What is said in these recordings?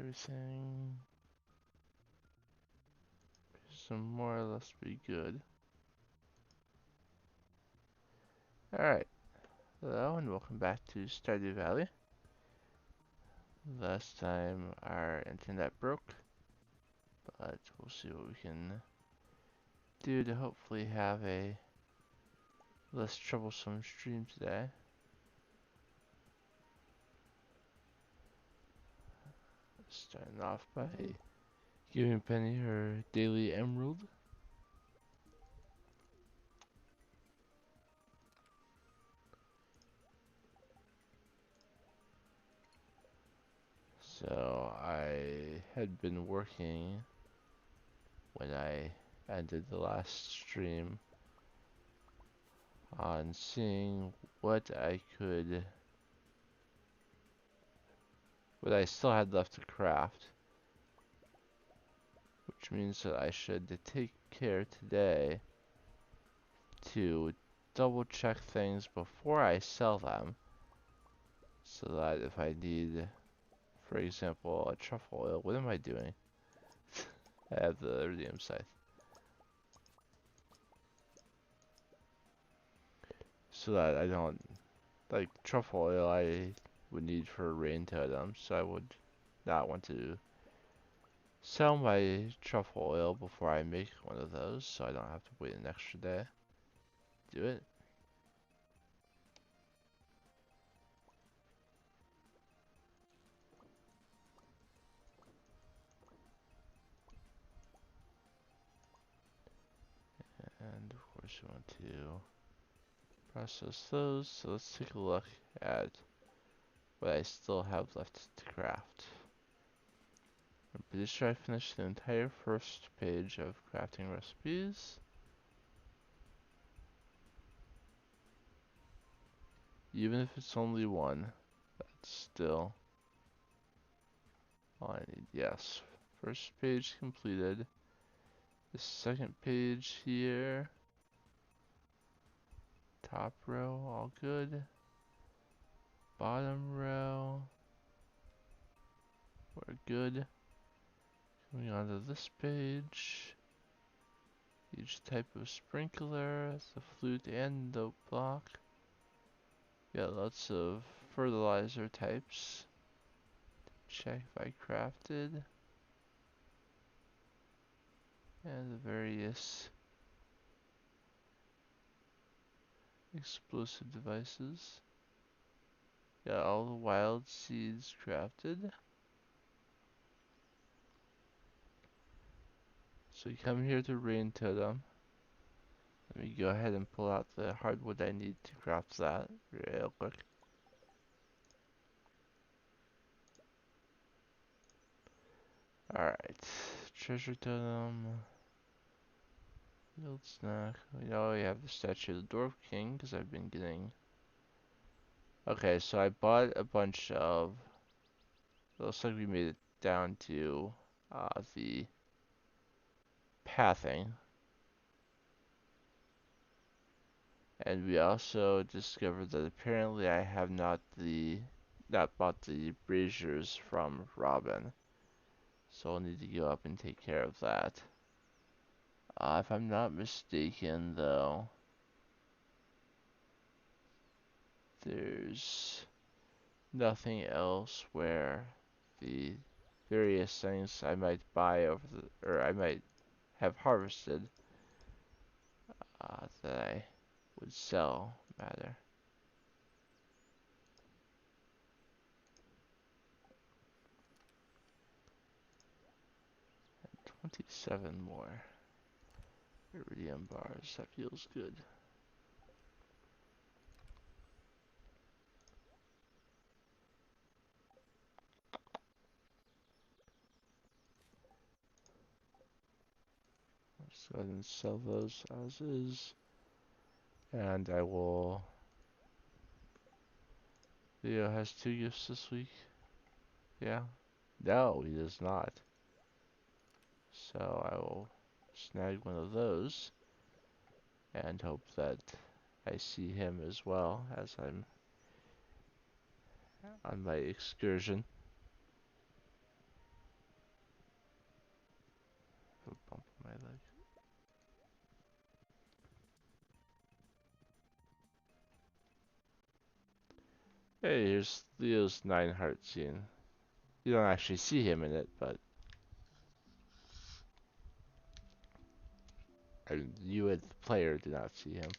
everything should more or less be good. Alright, hello and welcome back to Stardew Valley. Last time our internet broke, but we'll see what we can do to hopefully have a less troublesome stream today. Starting off by giving Penny her daily emerald. So I had been working when I ended the last stream on seeing what I still had left to craft, which means that I should take care today to double check things before I sell them, so that if I need, for example, a truffle oil, what am I doing? I have the iridium scythe. So that I don't, like truffle oil I would need for a rain totem, so I would not want to sell my truffle oil before I make one of those, so I don't have to wait an extra day to do it. And of course we want to process those, so let's take a look at what I still have left to craft. I'm pretty sure I finished the entire first page of crafting recipes. Even if it's only one, that's still all I need. Yes, first page completed. The second page here, top row, all good. Bottom row, we're good. Moving on to this page. Each type of sprinkler, the flute and the block. Got lots of fertilizer types. Check if I crafted. And the various explosive devices. Got all the wild seeds crafted. So you come here to Rain Totem. Let me go ahead and pull out the hardwood I need to craft that real quick. Alright, treasure totem, field snack. We already have the statue of the Dwarf King because I've been getting. Okay, so I bought a bunch of. It looks like we made it down to the pathing. And we also discovered that apparently I have not bought the braziers from Robin. So I'll need to go up and take care of that. If I'm not mistaken though, there's nothing else where the various things I might buy or I might have harvested that I would sell matter. 27 more iridium bars. That feels good. Let's go ahead and sell those as is. And I will. Leo has 2 gifts this week. Yeah? No, he does not. So I will snag one of those and hope that I see him as well as I'm on my excursion. Hey, here's Leo's 9 heart scene. You don't actually see him in it, but you as the player do not see him.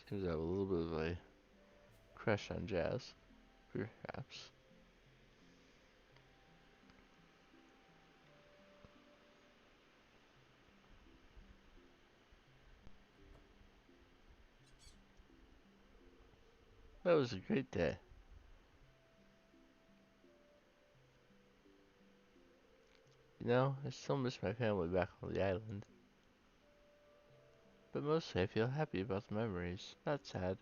Seems to have a little bit of a crush on Jazz, perhaps. That was a great day. You know, I still miss my family back on the island. But mostly I feel happy about the memories, not sad.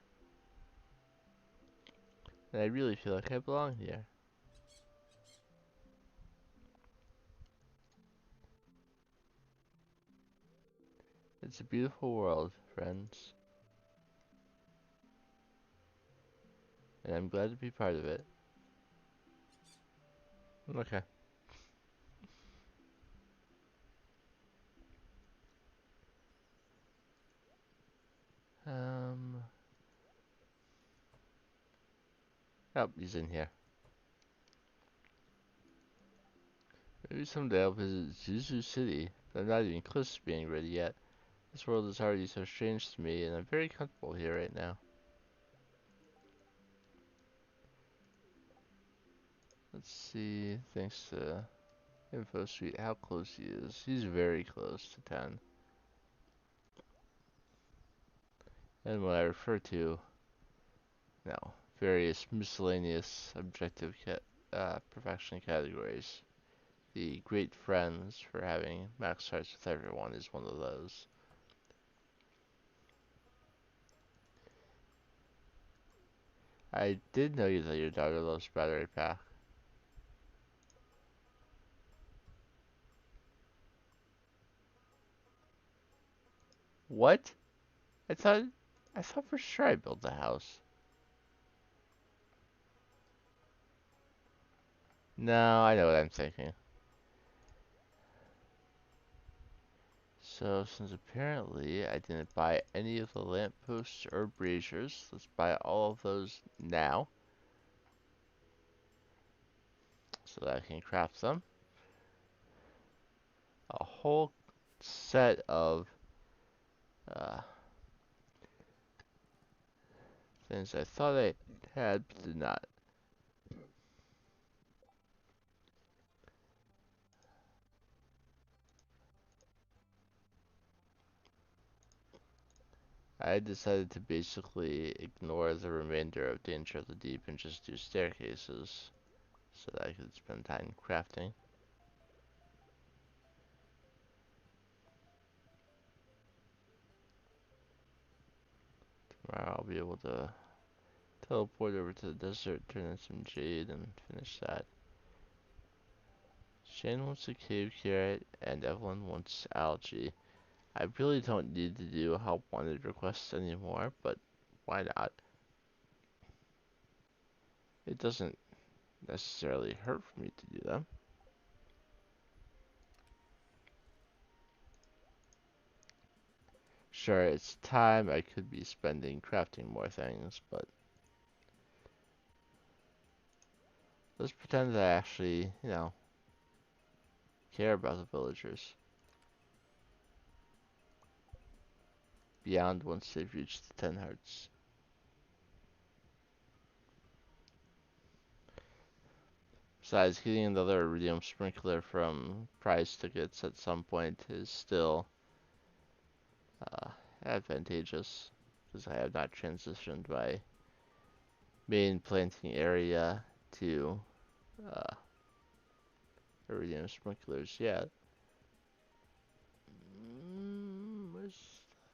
And I really feel like I belong here. It's a beautiful world, friends. And I'm glad to be part of it. Okay. Um. Oh, he's in here. Maybe someday I'll visit Zuzu City, but I'm not even close to being ready yet. This world is already so strange to me, and I'm very comfortable here right now. Let's see, thanks to Info Suite, how close he is. He's very close to 10. And when I refer to, now, various miscellaneous objective perfection categories, the great friends for having max hearts with everyone is one of those. I did know that your daughter loves Battery Pack. What? I thought I thought for sure I built the house. No, I know what I'm thinking. So, since apparently I didn't buy any of the lampposts or braziers, let's buy all of those now so that I can craft them. A whole set of uh, things I thought I had but did not. I decided to basically ignore the remainder of Danger of the Deep and just do staircases so that I could spend time crafting. Tomorrow I'll be able to teleport over to the desert, turn in some jade, and finish that. Shane wants a cave carrot, and Evelyn wants algae. I really don't need to do help wanted requests anymore, but why not? It doesn't necessarily hurt for me to do them. Sure, it's time I could be spending crafting more things, but let's pretend that I actually, care about the villagers beyond once they've reached the 10 hearts. Besides, getting another iridium sprinkler from prize tickets at some point is still uh, advantageous, because I have not transitioned my main planting area to uh, iridium sprinklers yet.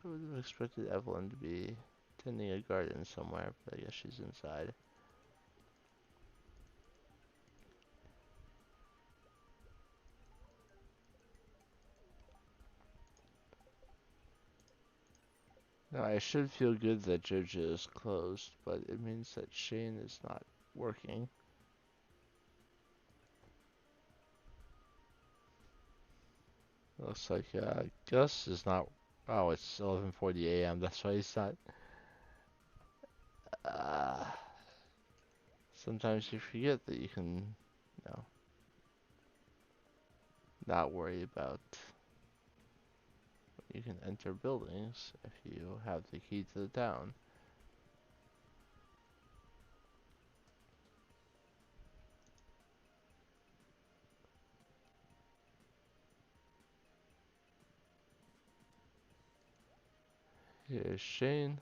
I would have expected Evelyn to be tending a garden somewhere, but I guess she's inside. Now I should feel good that JoJo is closed, but it means that Shane is not working. Looks like Gus is not. Oh, it's 11:40 a.m. That's why he's not. Uh, Sometimes you forget that you can, not worry about. You can enter buildings if you have the key to the town. Here's Shane.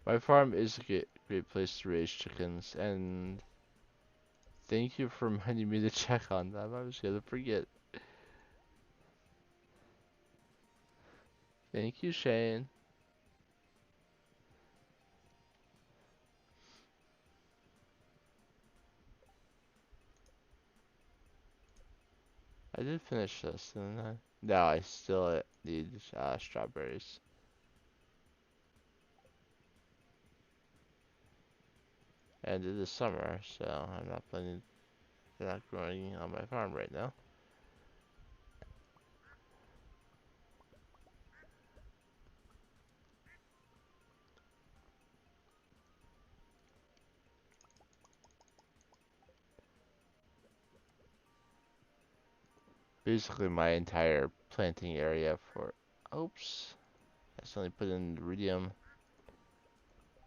My farm is a great place to raise chickens, and thank you for reminding me to check on them. I was gonna forget. Thank you, Shane. I did finish this, didn't I? No, I still need strawberries. And it is summer, so I'm not planning. They're not growing on my farm right now. Basically, my entire planting area for. Oops. I accidentally put in iridium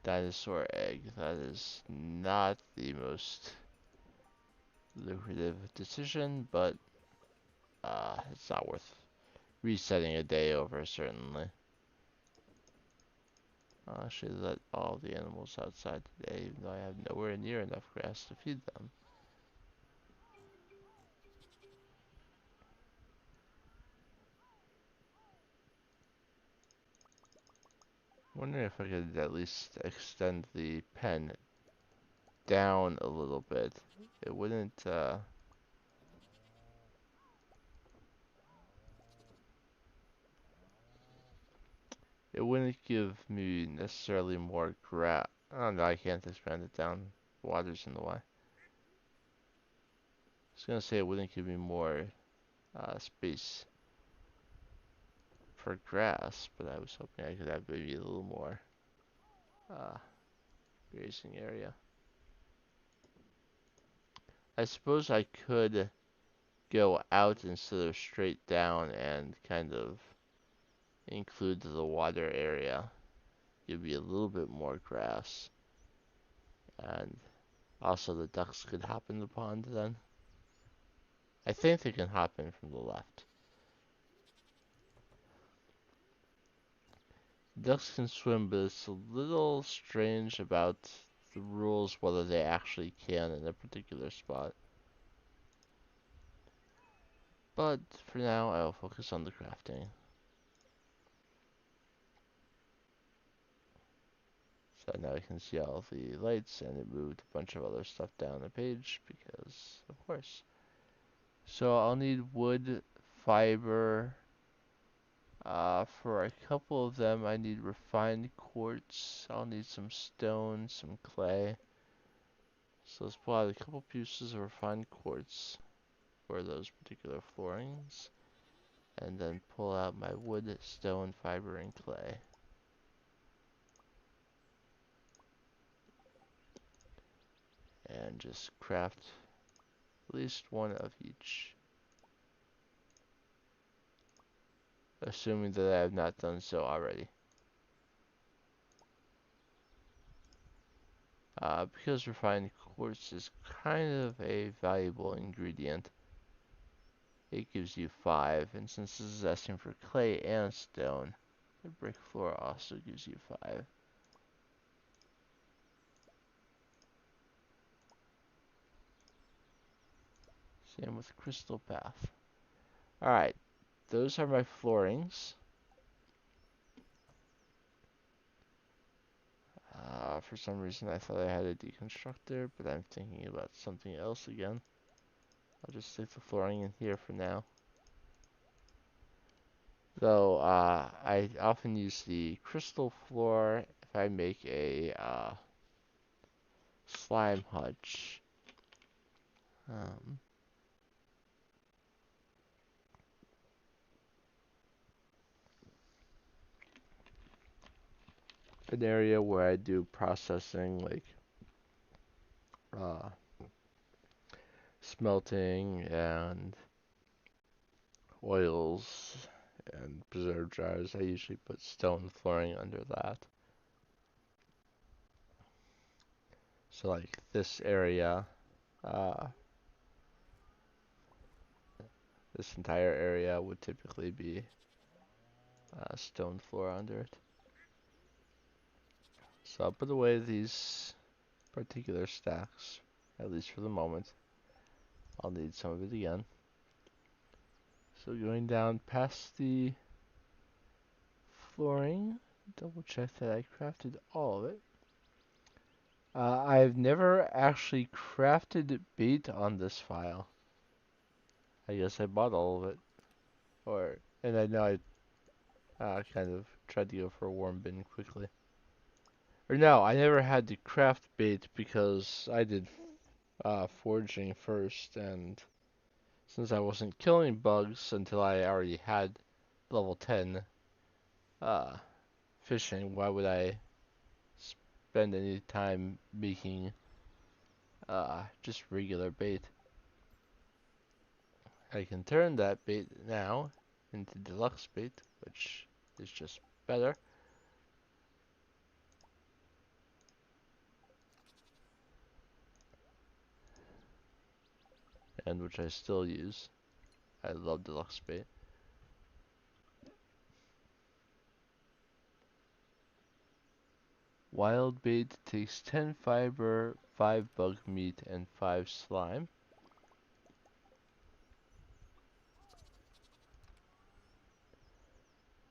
dinosaur egg. That is not the most lucrative decision, but it's not worth resetting a day over, certainly. I'll actually let all the animals outside today, even though I have nowhere near enough grass to feed them. Wondering if I could at least extend the pen down a little bit. It wouldn't, it wouldn't give me necessarily more grass. Oh no, I can't expand it down. Water's in the way. I was gonna say it wouldn't give me more space for grass, but I was hoping I could have maybe a little more uh, grazing area. I suppose I could go out instead of straight down and kind of include the water area. Give me a little bit more grass. And also the ducks could hop in the pond then. I think they can hop in from the left. Ducks can swim, but it's a little strange about the rules whether they actually can in a particular spot. But for now, I'll focus on the crafting. So now I can see all the lights, and it moved a bunch of other stuff down the page because, of course. So I'll need wood, fiber. For a couple of them, I need refined quartz. I'll need some stone, some clay. So let's pull out a couple pieces of refined quartz for those particular floorings. And then pull out my wood, stone, fiber, and clay. And just craft at least one of each. Assuming that I have not done so already. Because refined quartz is kind of a valuable ingredient. It gives you 5, and since this is asking for clay and stone, the brick floor also gives you 5. Same with crystal path. Alright, those are my floorings. For some reason I thought I had a deconstructor, but I'm thinking about something else again. I'll just stick the flooring in here for now. Though I often use the crystal floor if I make a slime hutch. Um, an area where I do processing like uh, smelting and oils and preserve jars. I usually put stone flooring under that. So like this area, uh, this entire area would typically be stone floor under it. So I'll put away these particular stacks, at least for the moment. I'll need some of it again. So going down past the flooring, double check that I crafted all of it. I've never actually crafted bait on this file. I guess I bought all of it. And I know I kind of tried to go for a warm bin quickly. Or no, I never had to craft bait because I did foraging first, and since I wasn't killing bugs until I already had level 10 uh, fishing, why would I spend any time making just regular bait? I can turn that bait now into deluxe bait, which is just better, and which I still use. I love deluxe bait. Wild bait takes 10 fiber, 5 bug meat, and 5 slime.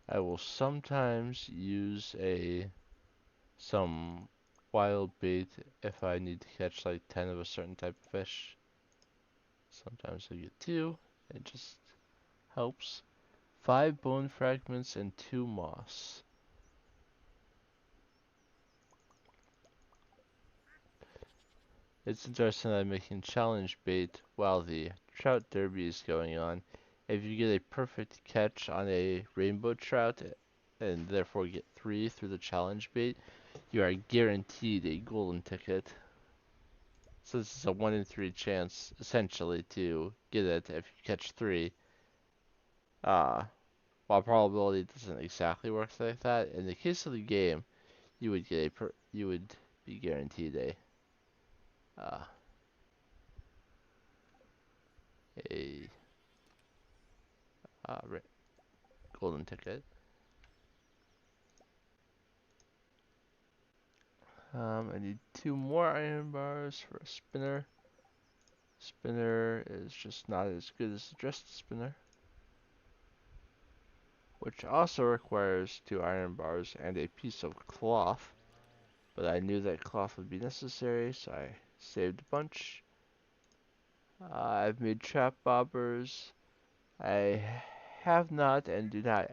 I will sometimes use some wild bait if I need to catch like 10 of a certain type of fish. Sometimes I get 2. It just helps. 5 bone fragments and 2 moss. It's interesting that I'm making challenge bait while the trout derby is going on. If you get a perfect catch on a rainbow trout and therefore get 3 through the challenge bait, you are guaranteed a golden ticket. So this is a 1 in 3 chance, essentially, to get it if you catch 3. Uh, while probability doesn't exactly work like that, in the case of the game, you would get you would be guaranteed uh, a uh, golden ticket. I need 2 more iron bars for a spinner. Spinner is just not as good as the dressed spinner, which also requires 2 iron bars and a piece of cloth. But I knew that cloth would be necessary, so I saved a bunch. I've made trap bobbers. I have not and do not.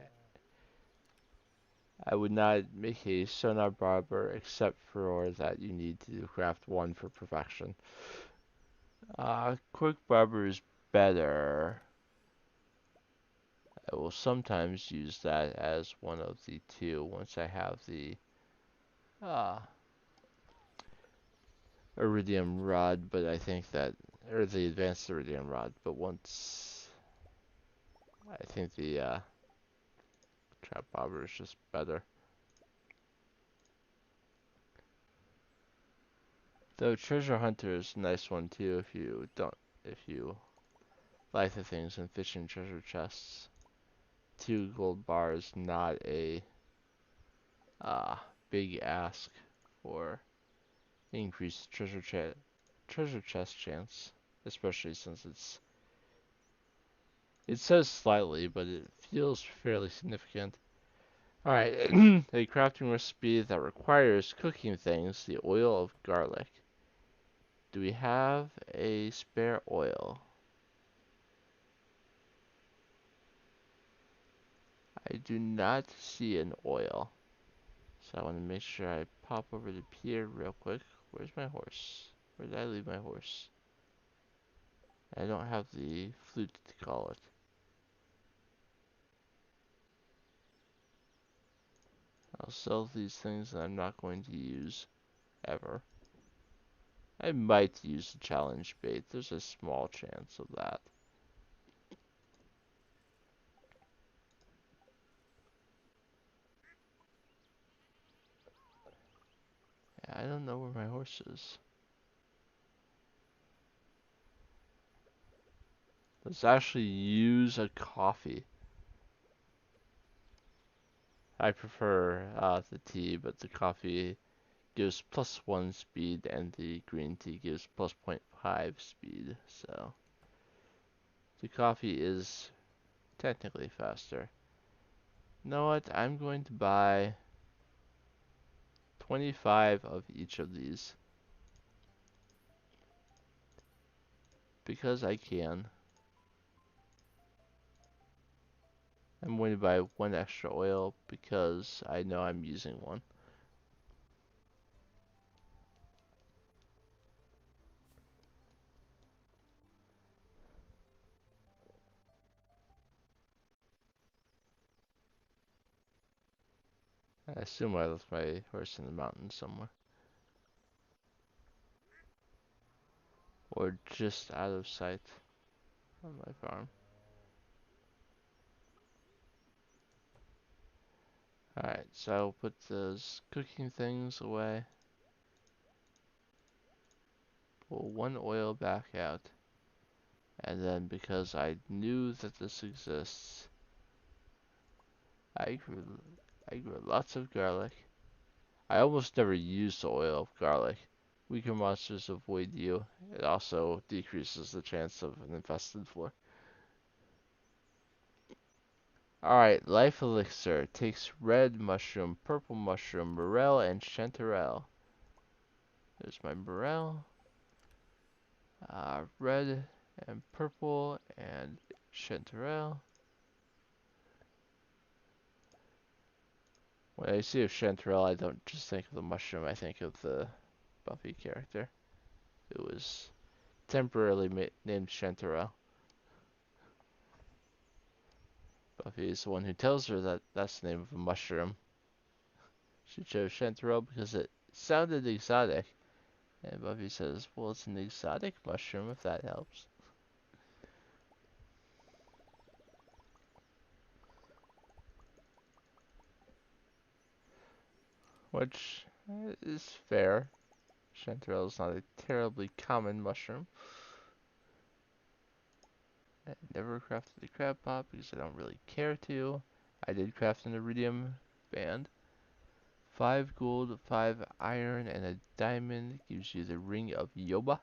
I would not make a sonar bobber except for that you need to craft 1 for perfection. Quick barber is better. I will sometimes use that as one of the 2 once I have the uh, iridium rod, but I think that, or the advanced iridium rod, but once I think the trap bobber is just better. Though treasure hunter is a nice one too if you like the things in fishing treasure chests. 2 gold bars, not a uh, big ask for increased treasure chest chance, especially since it says slightly, but it feels fairly significant. Alright, a crafting recipe that requires cooking things, the oil of garlic. Do we have a spare oil? I do not see an oil. So I want to make sure I pop over to Pierre real quick. Where's my horse? Where did I leave my horse? I don't have the flute to call it. I'll sell these things that I'm not going to use ever. I might use the challenge bait. There's a small chance of that. Yeah, I don't know where my horse is. Let's actually use a coffee. I prefer the tea, but the coffee gives +1 speed and the green tea gives +0.5 speed. So the coffee is technically faster. You know what? I'm going to buy 25 of each of these because I can. I'm going to buy 1 extra oil because I know I'm using one. I assume I left my horse in the mountains somewhere. Or just out of sight on my farm. Alright, so I'll put those cooking things away. Pull 1 oil back out. And then because I knew that this exists, I grew lots of garlic. I almost never use the oil of garlic. Weaker monsters avoid you. It also decreases the chance of an infested floor. Alright, life elixir takes red mushroom, purple mushroom, morel, and chanterelle. There's my morel. Red and purple and chanterelle. When I see a chanterelle, I don't just think of the mushroom, I think of the Buffy character. It was temporarily named Chanterelle. Buffy is the one who tells her that that's the name of a mushroom. She chose Chanterelle because it sounded exotic. And Buffy says, well, it's an exotic mushroom if that helps. Which is fair. Chanterelle is not a terribly common mushroom. I never crafted a crab pot because I don't really care to. I did craft an iridium band. 5 gold, 5 iron, and a diamond gives you the ring of Yoba.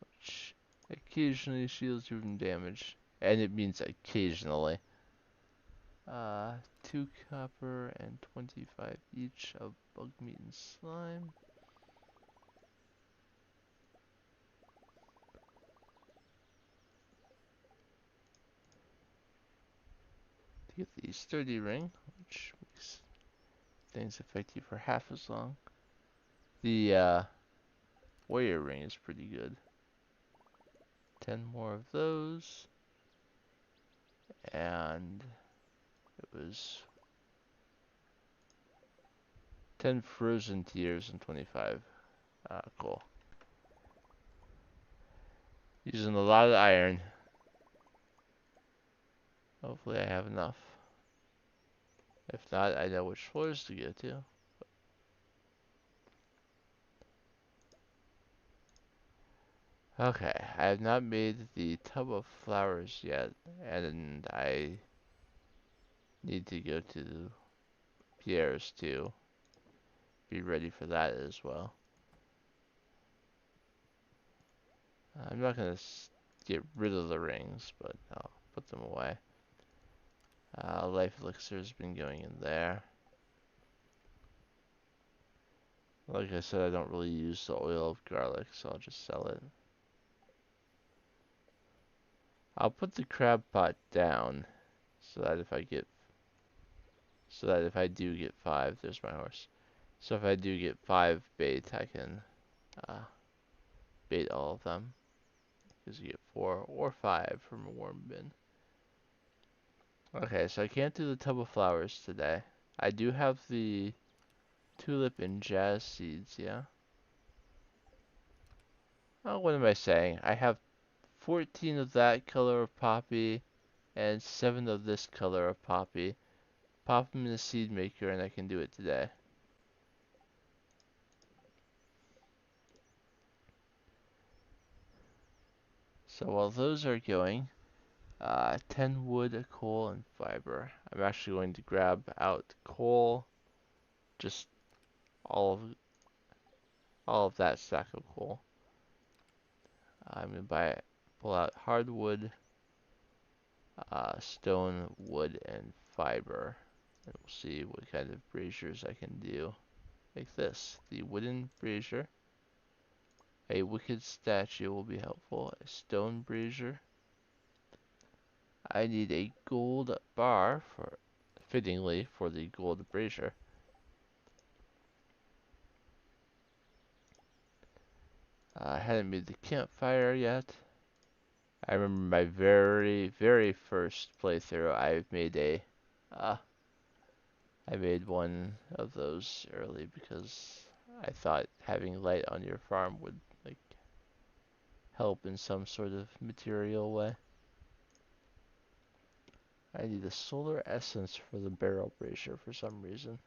Which occasionally shields you from damage. And it means occasionally. 2 copper and 25 each of bug meat and slime. To get the sturdy ring, which makes things effective for half as long. The warrior ring is pretty good. 10 more of those. And it was 10 frozen tears and 25. Cool. Using a lot of iron. Hopefully I have enough. If not, I know which floors to go to. Okay, I have not made the tub of flowers yet, and I need to go to Pierre's to be ready for that as well. I'm not going to get rid of the rings, but I'll put them away. Life elixir has been going in there. Like I said, I don't really use the oil of garlic, so I'll just sell it. I'll put the crab pot down so that if I do get 5, there's my horse. So if I do get 5 bait, I can uh, bait all of them. Because you get 4 or 5 from a worm bin. Okay, so I can't do the tub of flowers today. I do have the tulip and jazz seeds, yeah? Oh, what am I saying? I have 14 of that color of poppy and 7 of this color of poppy. Pop them in the seed maker and I can do it today. So while those are going, 10 wood, coal, and fiber. I'm actually going to grab out coal, just all of that stack of coal. I'm gonna pull out hardwood, stone, wood, and fiber, and we'll see what kind of braziers I can do. Like this, the wooden brazier. A wicked statue will be helpful. A stone brazier. I need a gold bar fittingly, for the gold brazier. I hadn't made the campfire yet. I remember my very, very first playthrough. Uh, I made one of those early because I thought having light on your farm would like help in some sort of material way. I need a solar essence for the barrel brazier for some reason.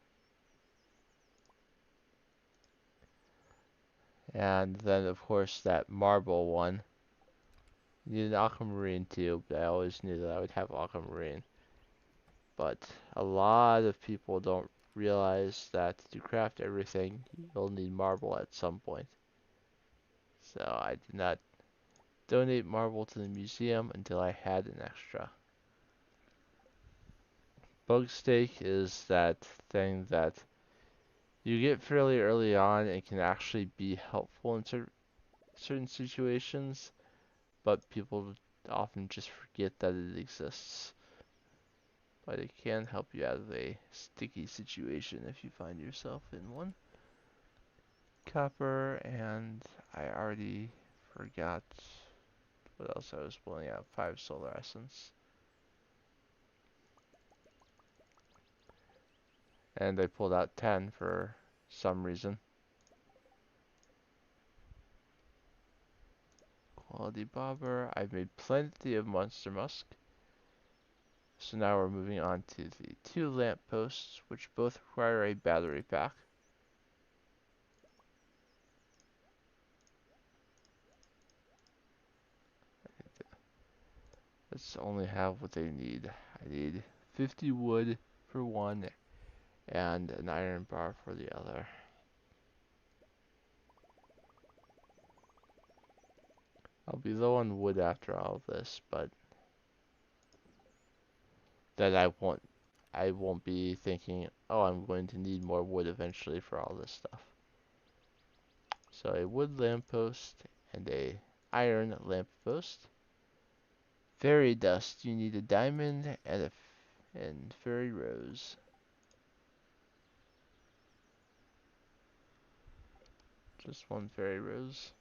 And then of course that marble one. You need an aquamarine too, but I always knew that I would have aquamarine. But a lot of people don't realize that to craft everything, you'll need marble at some point. So I did not donate marble to the museum until I had an extra. Bug steak is that thing that you get fairly early on and can actually be helpful in certain situations, but people often just forget that it exists. But it can help you out of a sticky situation if you find yourself in one. Copper, and I already forgot what else I was pulling out. 5 solar essence. And I pulled out 10 for some reason. Quality bobber. I've made plenty of monster musk. So now we're moving on to the 2 lamp posts, which both require a battery pack. Let's only have what they need. I need 50 wood for one and an iron bar for the other. I'll be low on wood after all of this, but then I won't be thinking, oh, I'm going to need more wood eventually for all this stuff. So a wood lamppost and a iron lamppost. Fairy dust, you need a diamond and fairy rose. Just one fairy rose.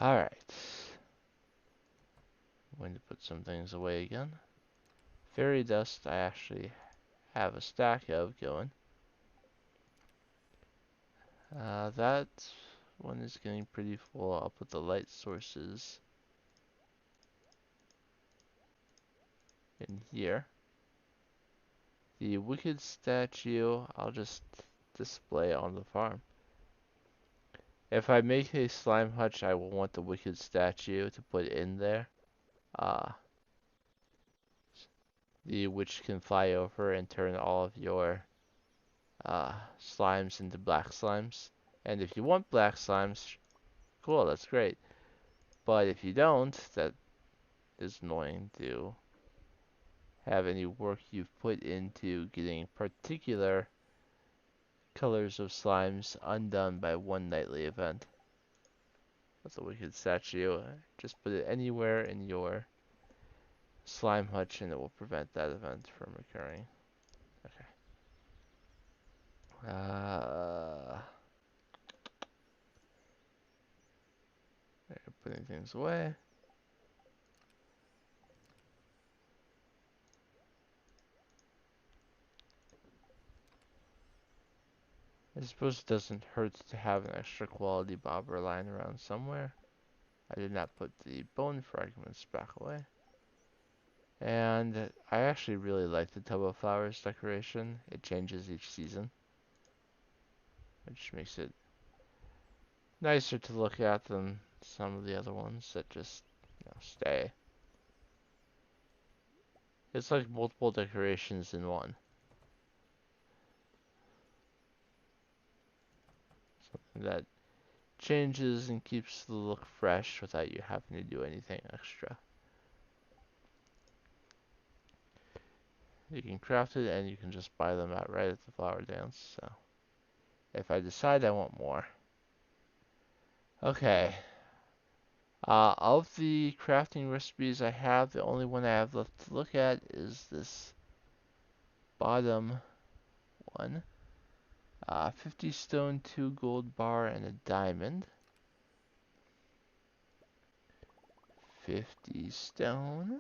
Alright. I'm going to put some things away again. Fairy dust I actually have a stack of going. That one is getting pretty full. I'll put the light sources in here. The wicked statue, I'll just display on the farm. If I make a slime hutch, I will want the wicked statue to put in there. Uh, the which can fly over and turn all of your slimes into black slimes. And if you want black slimes, cool, that's great. But if you don't, that is annoying to have any work you've put into getting particular colors of slimes undone by one nightly event. That's a wicked statue. Just put it anywhere in your slime hutch and it will prevent that event from occurring. Okay. Putting things away. I suppose it doesn't hurt to have an extra quality bobber lying around somewhere. I did not put the bone fragments back away. And I actually really like the tub of flowers decoration. It changes each season, which makes it nicer to look at than some of the other ones that just, stay. It's like multiple decorations in one. Something that changes and keeps the look fresh without you having to do anything extra. You can craft it and you can just buy them outright at the flower dance. So if I decide I want more. Okay. Of the crafting recipes I have, the only one I have left to look at is this bottom one. 50 stone, 2 gold bar, and a diamond. 50 stone.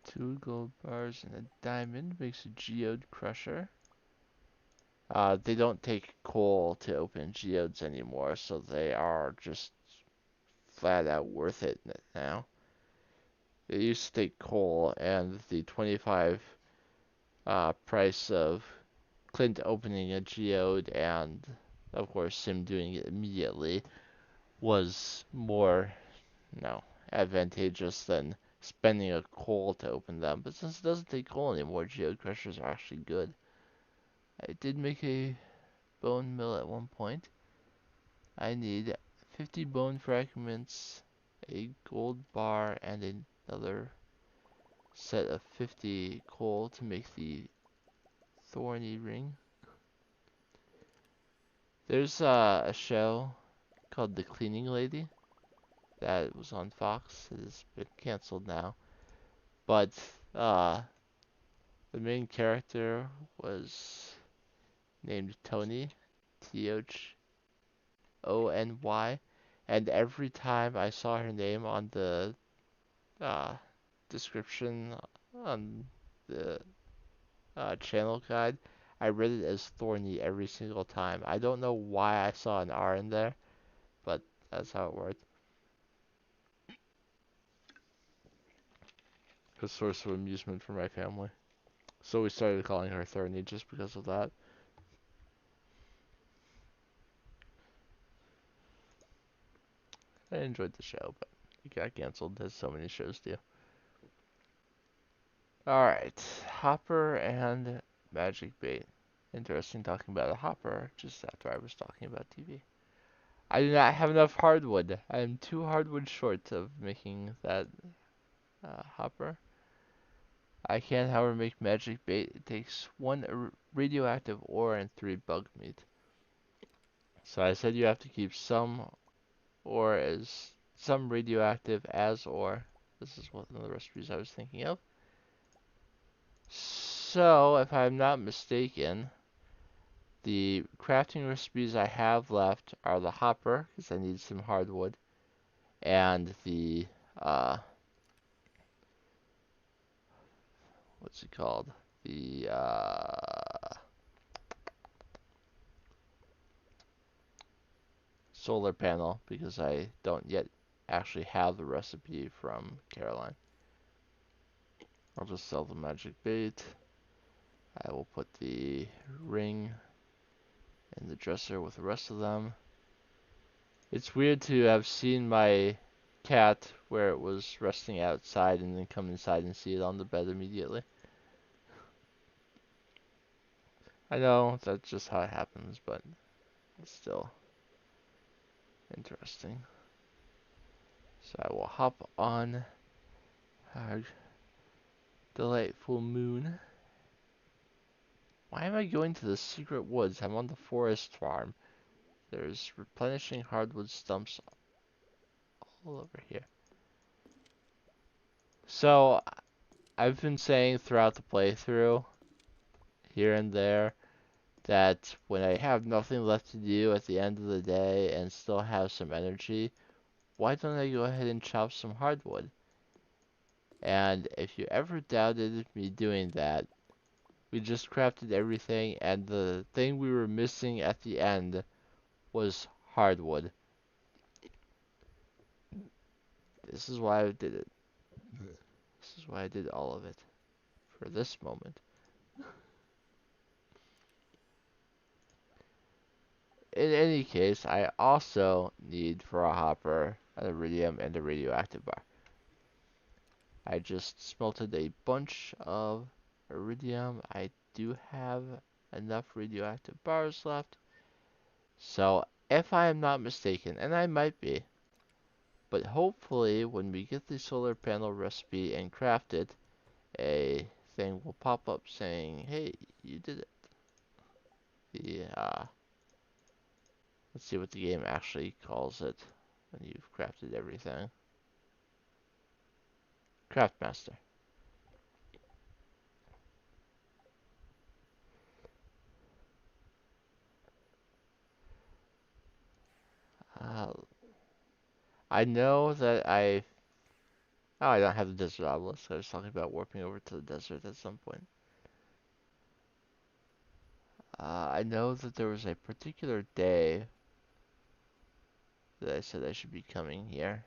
2 gold bars and a diamond makes a geode crusher. They don't take coal to open geodes anymore, so they are just flat out worth it now. They used to take coal, and the 25 price of Clint opening a geode and, of course, him doing it immediately was more, advantageous than spending a coal to open them. But since it doesn't take coal anymore, geode crushers are actually good. I did make a bone mill at one point. I need 50 bone fragments, a gold bar, and another set of 50 coal to make the thorny ring. There's a show called The Cleaning Lady that was on Fox. It has been canceled now. But the main character was named Tony, Thony, and every time I saw her name on the uh, description on the channel guide, I read it as Thorny every single time. I don't know why I saw an R in there, but that's how it worked. A source of amusement for my family. So we started calling her Thorny just because of that. I enjoyed the show, but it got canceled as so many shows do. Alright, hopper and magic bait. Interesting talking about a hopper just after I was talking about TV. I do not have enough hardwood. I am 2 hardwood short of making that hopper. I can, however, make magic bait. It takes 1 radioactive ore and 3 bug meat. So I said you have to keep some radioactive as ore. This is one of the recipes I was thinking of. So, if I'm not mistaken, the crafting recipes I have left are the hopper, because I need some hardwood, and the, what's it called? The, solar panel, because I don't yet actually have the recipe from Caroline. I'll just sell the magic bait. I will put the ring in the dresser with the rest of them. It's weird to have seen my cat where it was resting outside and then come inside and see it on the bed immediately. I know that's just how it happens, but It's still interesting. So I will hop on our delightful moon. Why am I going to the secret woods? I'm on the forest farm. There's replenishing hardwood stumps all over here. So, I've been saying throughout the playthrough, here and there, that when I have nothing left to do at the end of the day and still have some energy, why don't I go ahead and chop some hardwood? And if you ever doubted me doing that, we just crafted everything, and the thing we were missing at the end was hardwood. This is why I did it. This is why I did all of it. For this moment. In any case, I also need for a hopper an iridium and a radioactive bar. I just smelted a bunch of iridium. I do have enough radioactive bars left. So, if I am not mistaken, and I might be, but hopefully when we get the solar panel recipe and craft it, a thing will pop up saying, hey, you did it. Let's see what the game actually calls it when you've crafted everything. Craftmaster. Uh, I know that oh, I don't have the desert obelisk. I was talking about warping over to the desert at some point. I know that there was a particular day that I said I should be coming here.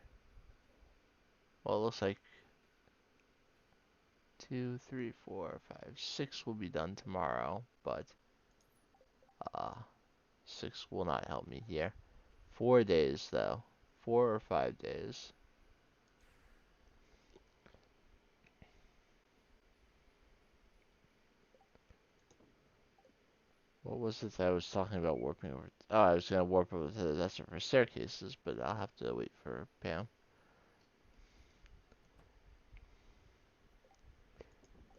Well, it looks like 2, 3, 4, 5, 6 will be done tomorrow, but uh, 6 will not help me here. 4 days, though. 4 or 5 days. What was it that I was talking about warping over? Oh, I was going to warp over to the desert for staircases, but I'll have to wait for Pam.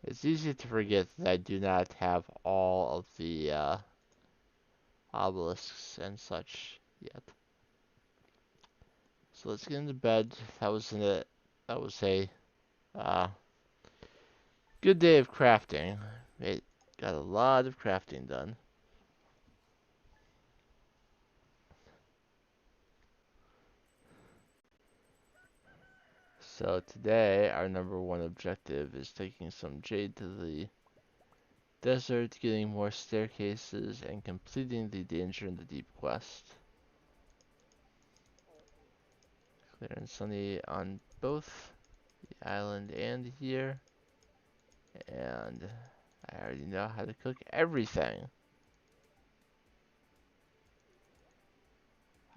It's easy to forget that I do not have all of the obelisks and such yet. So let's get into bed. That was a uh, good day of crafting. It got a lot of crafting done. So today, our number one objective is taking some jade to the desert, getting more staircases, and completing the Danger in the Deep quest. Clear and sunny on both the island and here. And I already know how to cook everything.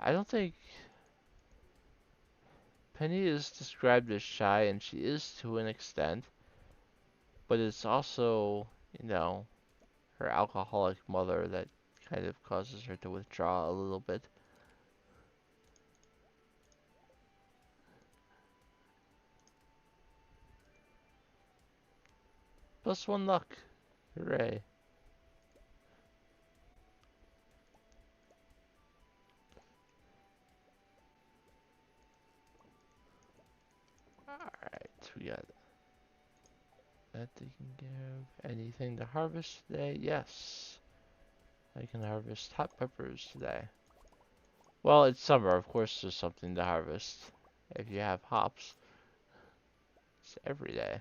I don't think Penny is described as shy, and she is to an extent, but it's also, her alcoholic mother that kind of causes her to withdraw a little bit. +1 luck. Hooray. Alright, we got that taken care of. Anything to harvest today? Yes. I can harvest hot peppers today. Well, it's summer, of course there's something to harvest. If you have hops, it's every day.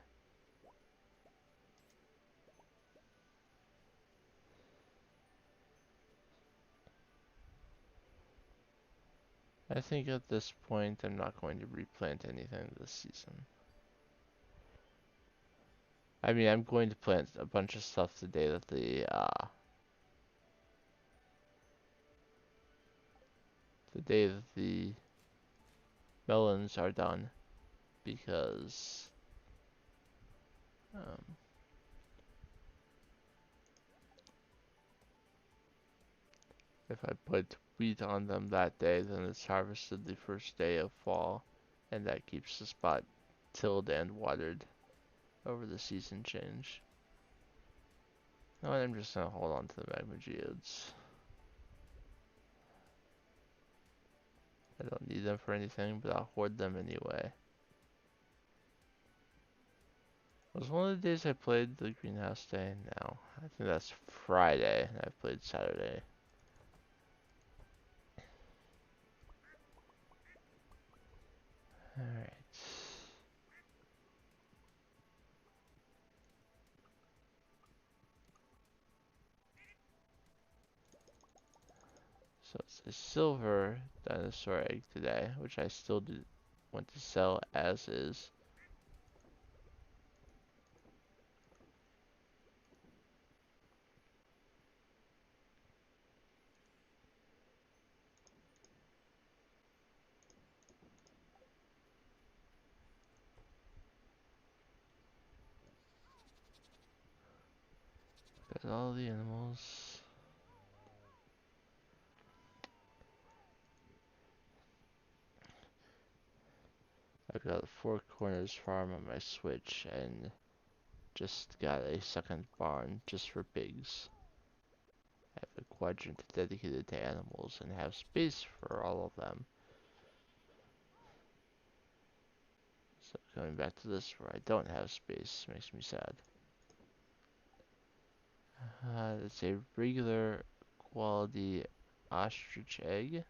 I think at this point I'm not going to replant anything this season. I mean, I'm going to plant a bunch of stuff the day that the melons are done, because um, if I put wheat on them that day, then it's harvested the first day of fall, and that keeps the spot tilled and watered over the season change. No, I'm just gonna hold on to the magma geodes. I don't need them for anything, but I'll hoard them anyway. Was one of the days I played the greenhouse day? No, I think that's Friday, and I played Saturday. Alright. So it's a silver dinosaur egg today, which I still do want to sell as is. Got all the animals. I've got a Four Corners farm on my Switch and just got a second barn just for pigs. I have a quadrant dedicated to animals and have space for all of them. So coming back to this where I don't have space makes me sad. It's a regular quality ostrich egg.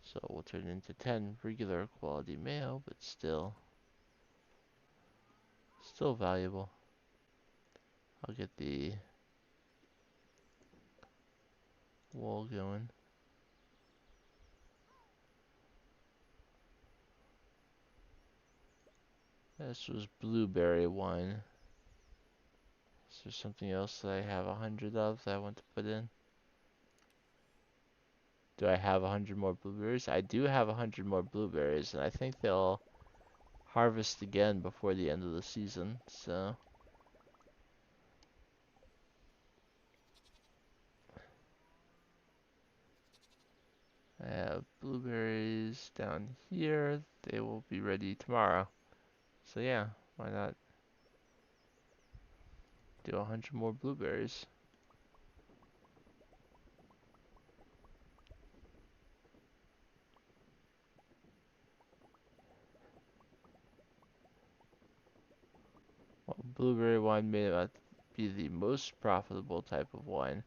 So we'll turn it into 10 regular quality male, but still valuable. I'll get the wool going. This was blueberry wine. Is there something else that I have 100 of that I want to put in? Do I have 100 more blueberries? I do have 100 more blueberries, and I think they'll harvest again before the end of the season, so... I have blueberries down here. They will be ready tomorrow. So yeah, why not do 100 more blueberries? Well, blueberry wine may not be the most profitable type of wine.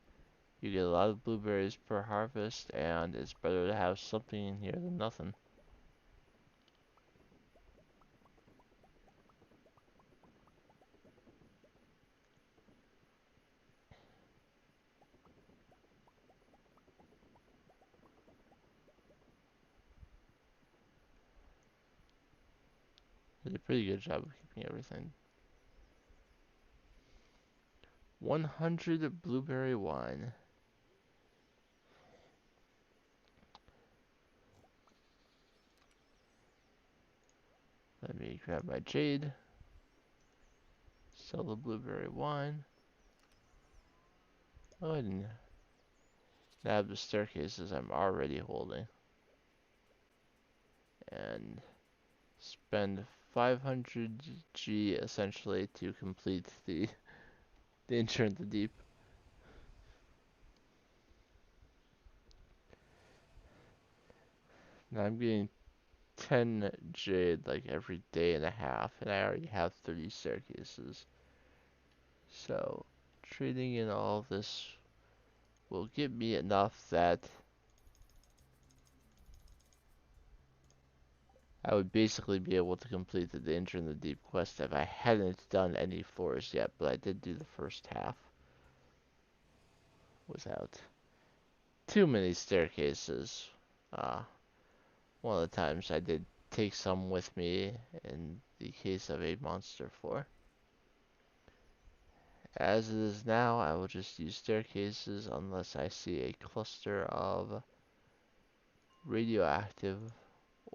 You get a lot of blueberries per harvest, and it's better to have something in here than nothing. Did a pretty good job of keeping everything. 100 blueberry wine. Let me grab my jade. Sell the blueberry wine. Oh, I didn't have the staircases I'm already holding. And spend 500 G essentially to complete the Enter the Deep. Now I'm getting 10 jade like every day and a half, and I already have 30 staircases. So trading in all of this will give me enough that I would basically be able to complete the Danger in the Deep quest if I hadn't done any forest yet, but I did do the first half without too many staircases. One of the times I did take some with me in the case of a monster floor. As it is now, I will just use staircases unless I see a cluster of radioactive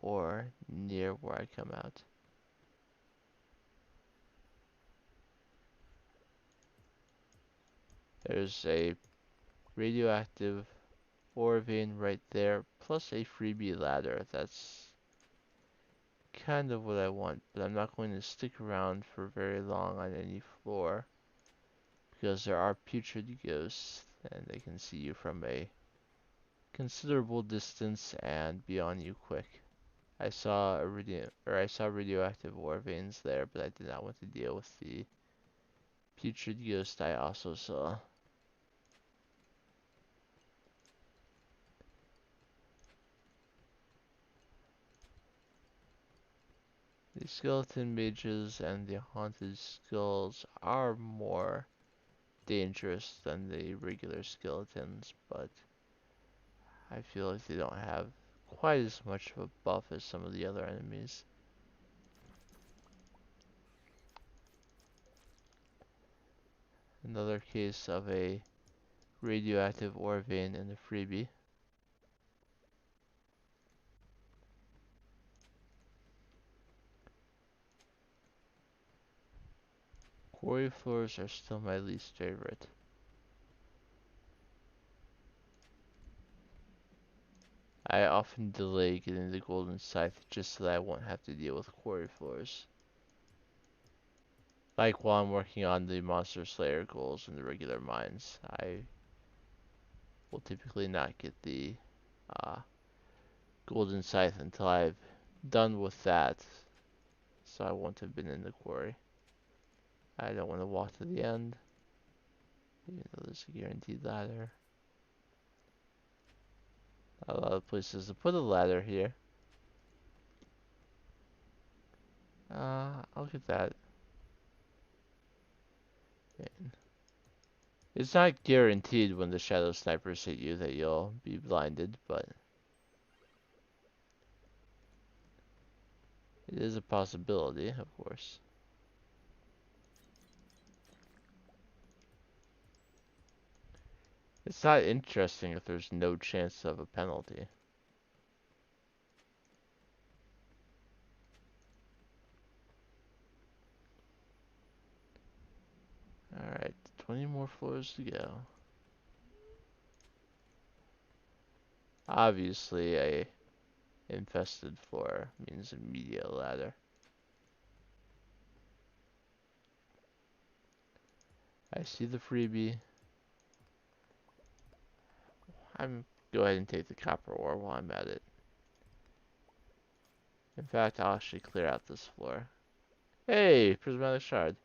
ore near where I come out. There's a radioactive ore vein right there, plus a freebie ladder. That's kind of what I want, but I'm not going to stick around for very long on any floor because there are putrid ghosts and they can see you from a considerable distance and be on you quick. I saw radioactive ore veins there, but I did not want to deal with the putrid ghost I also saw. The skeleton mages and the haunted skulls are more dangerous than the regular skeletons, but I feel like they don't have quite as much of a buff as some of the other enemies. Another case of a radioactive ore vein in the freebie. Quarry floors are still my least favorite. I often delay getting the golden scythe just so that I won't have to deal with quarry floors. Like while I'm working on the monster slayer goals in the regular mines, I will typically not get the uh, golden scythe until I've done with that, so I won't have been in the quarry. I don't want to walk to the end, even though there's a guaranteed ladder. A lot of places to put a ladder here. I'll get that. It's not guaranteed when the shadow snipers hit you that you'll be blinded, but it is a possibility, of course. It's not interesting if there's no chance of a penalty. Alright, 20 more floors to go. Obviously, a infested floor means immediate ladder. I see the freebie. I'm go ahead and take the copper ore while I'm at it. In fact, I'll actually clear out this floor. Hey, prismatic shard.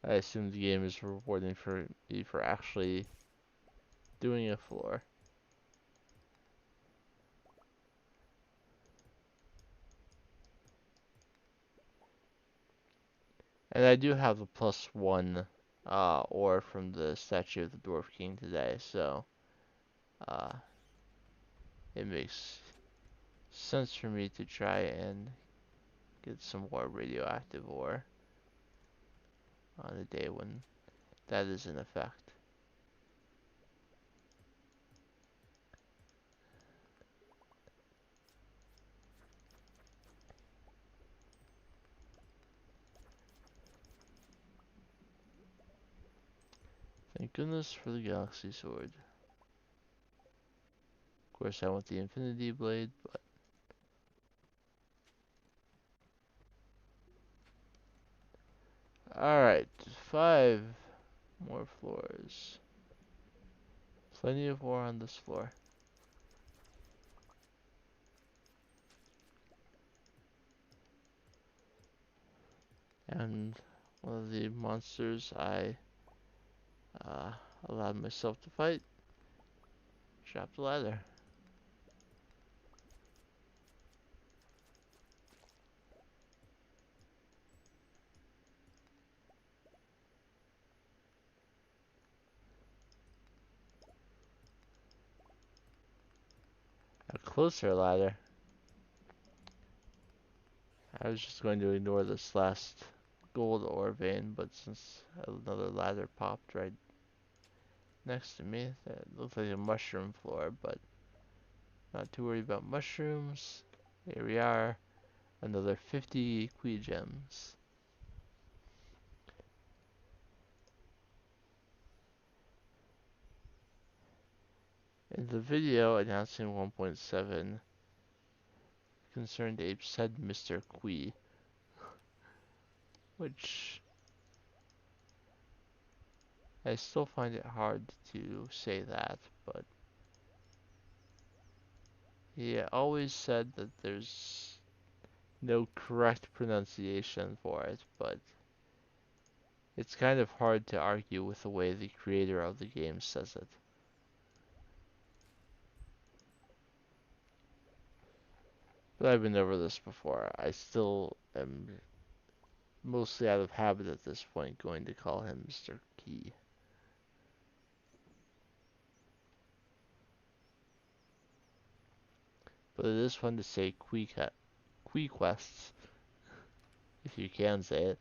I assume the game is rewarding for me for actually doing a floor. And I do have a +1 ore from the statue of the Dwarf King today, so uh, it makes sense for me to try and get some more radioactive ore on a day when that is in effect. Thank goodness for the Galaxy Sword. Of course, I want the Infinity Blade, but alright, 5 more floors. Plenty of ore on this floor. And one of the monsters I allowed myself to fight dropped the ladder. A closer ladder. I was just going to ignore this last gold ore vein, but since another ladder popped right next to me, that looked like a mushroom floor, but not too worried about mushrooms. Here we are, another 50 Qui gems. In the video announcing 1.7, Concerned Ape said Mr. Quee, which I still find it hard to say that, but he always said that there's no correct pronunciation for it, but it's kind of hard to argue with the way the creator of the game says it. But I've been over this before. I still am mostly out of habit at this point going to call him Mr. Key. But it is fun to say Quests, if you can say it.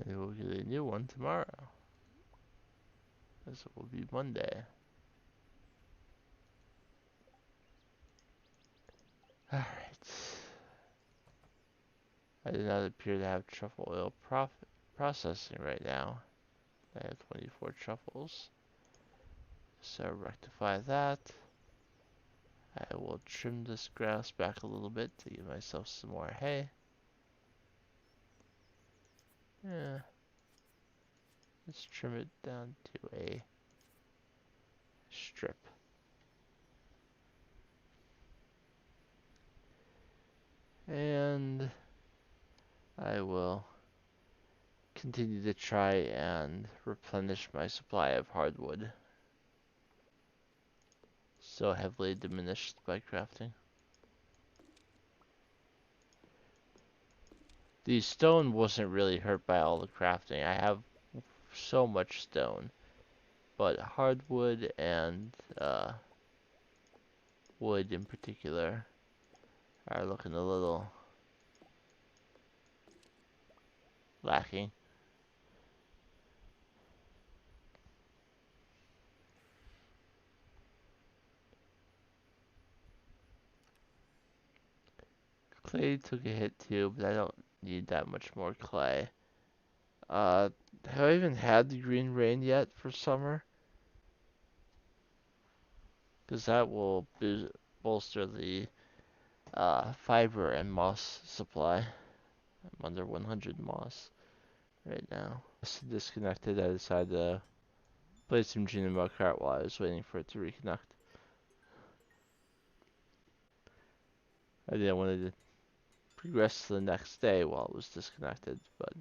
And we'll get a new one tomorrow, as it will be Monday. Alright. I do not appear to have truffle oil processing right now. I have 24 truffles. So rectify that. I will trim this grass back a little bit to give myself some more hay. Yeah. Let's trim it down to a strip. And I will continue to try and replenish my supply of hardwood, so heavily diminished by crafting. The stone wasn't really hurt by all the crafting. I have so much stone, but hardwood and wood in particular are looking a little lacking. Clay took a hit too, but I don't need that much more clay. Have I even had the green rain yet for summer? Because that will bolster the fiber and moss supply. I'm under 100 moss right now. Disconnected, I decided to play some Genie Kart while I was waiting for it to reconnect. I didn't want to progress to the next day while it was disconnected, but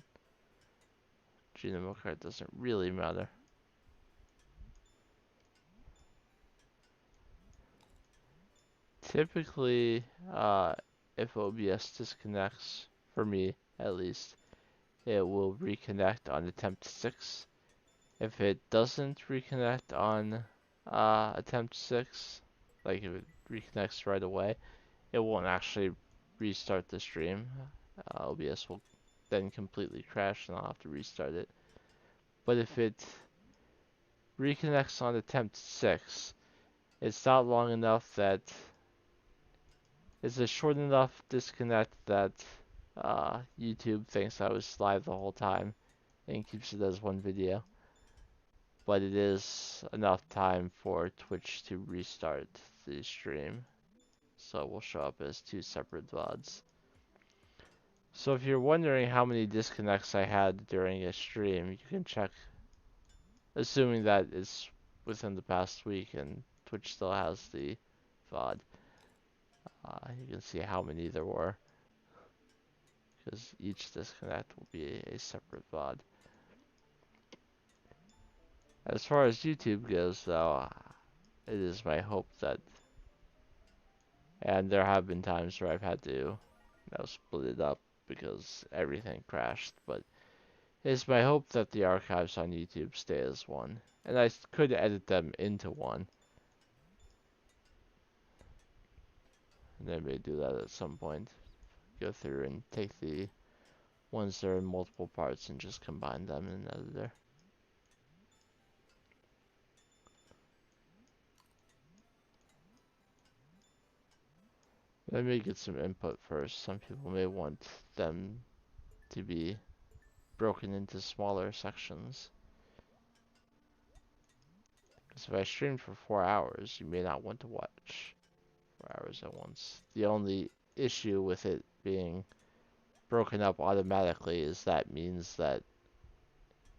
Genie Kart doesn't really matter. Typically, if OBS disconnects, for me at least, it will reconnect on attempt 6. If it doesn't reconnect on attempt 6, like if it reconnects right away, it won't actually restart the stream. OBS will then completely crash and I'll have to restart it. But if it reconnects on attempt 6, it's not long enough that it's a short enough disconnect that YouTube thinks I was live the whole time and keeps it as one video. But it is enough time for Twitch to restart the stream, so it will show up as 2 separate VODs. So if you're wondering how many disconnects I had during a stream, you can check, assuming that it's within the past week and Twitch still has the VOD. You can see how many there were, because each disconnect will be a separate VOD. As far as YouTube goes, though, it is my hope that, and there have been times where I've had to split it up because everything crashed, but it's my hope that the archives on YouTube stay as one, and I could edit them into one, and I may do that at some point. Go through and take the ones that are in multiple parts and just combine them in an editor. Let me get some input first. Some people may want them to be broken into smaller sections. Because if I stream for 4 hours, you may not want to watch 4 hours at once. The only issue with it being broken up automatically is that means that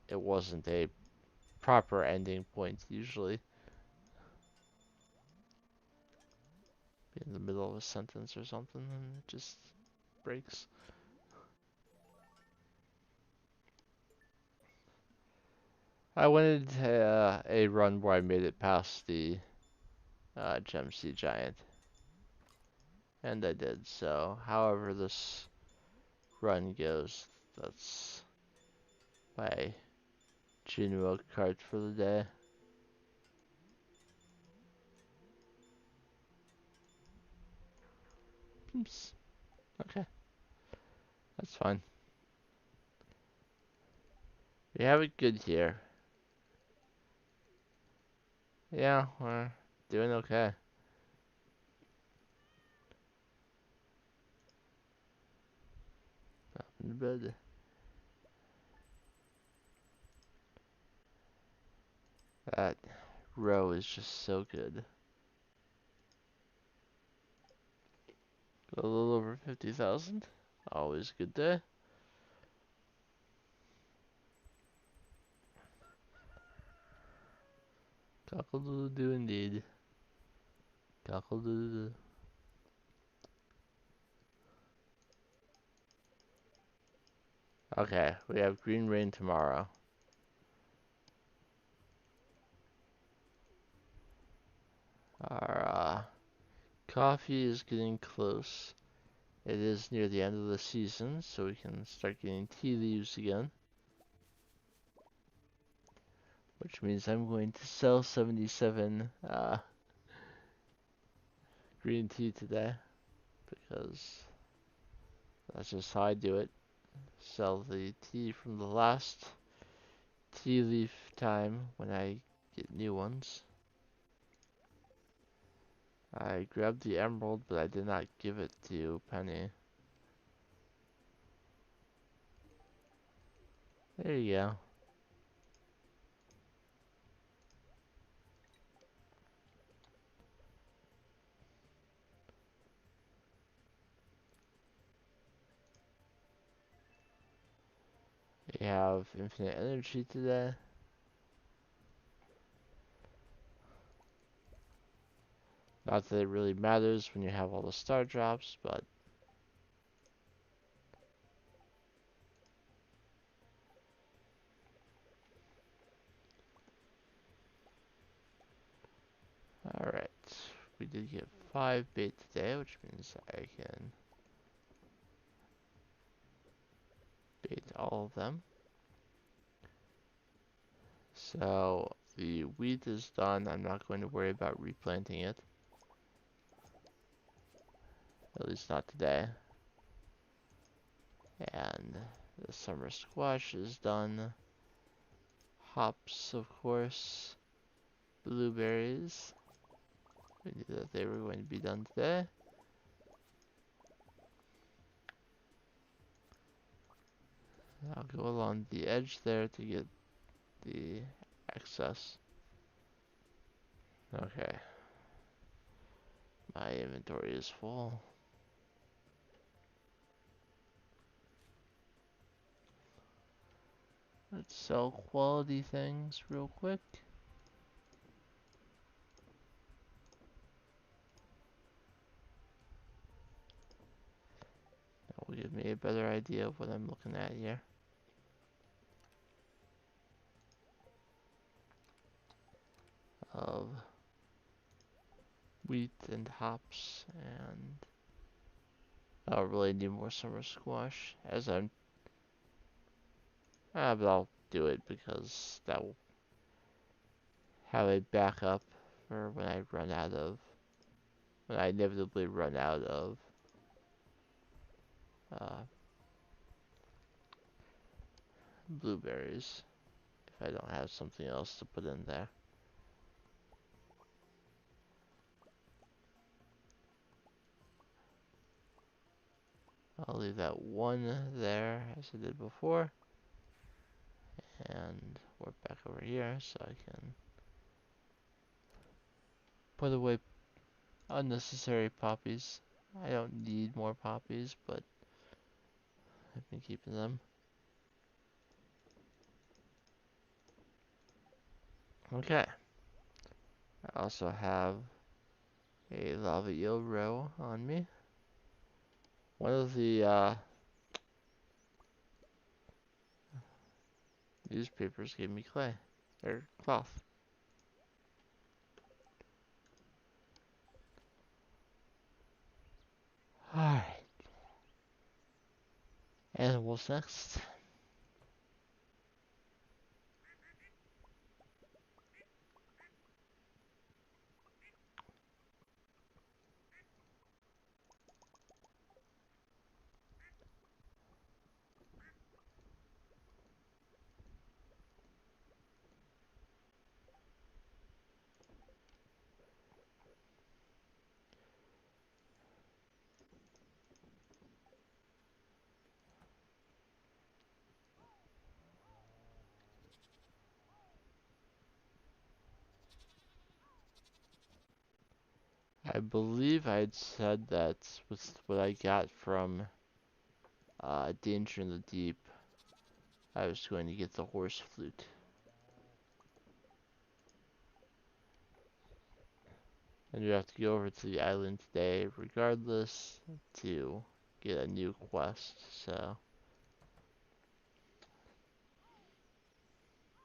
it wasn't a proper ending point usually. Be in the middle of a sentence or something and it just breaks. I wanted a run where I made it past the Gem Sea Giant, and I did. So, however this run goes, that's my general card for the day. Oops. Okay, that's fine. We have it good here. Yeah, we're doing okay. Up in bed. That row is just so good. A little over 50,000. Always a good day. Cockle-doodle-doo indeed. Cockle-doodle-doo. Okay, we have green rain tomorrow. Our coffee is getting close. It is near the end of the season, so we can start getting tea leaves again. Which means I'm going to sell 77 green tea today. Because that's just how I do it. Sell the tea from the last tea leaf time when I get new ones. I grabbed the emerald, but I did not give it to Penny. There you go. We have infinite energy today. Not that it really matters when you have all the star drops, but alright. We did get 5 bait today, which means I can bait all of them. So the wheat is done. I'm not going to worry about replanting it. At least not today. And the summer squash is done. Hops, of course. Blueberries. We knew that they were going to be done today. I'll go along the edge there to get the excess. Okay. My inventory is full. Let's sell quality things real quick. That will give me a better idea of what I'm looking at here. Of wheat and hops, and I'll really need more summer squash as I'm but I'll do it because that will have a backup for when I run out of when I inevitably run out of uh, blueberries if I don't have something else to put in there. I'll leave that one there as I did before. And we're back over here so I can put away unnecessary poppies. I don't need more poppies, but I've been keeping them. Okay. I also have a lava eel row on me. One of the newspapers gave me clay, or cloth. Alright. Animals next. I believe I'd said that with what I got from Danger in the Deep, I was going to get the horse flute. And you have to go over to the island today regardless to get a new quest, so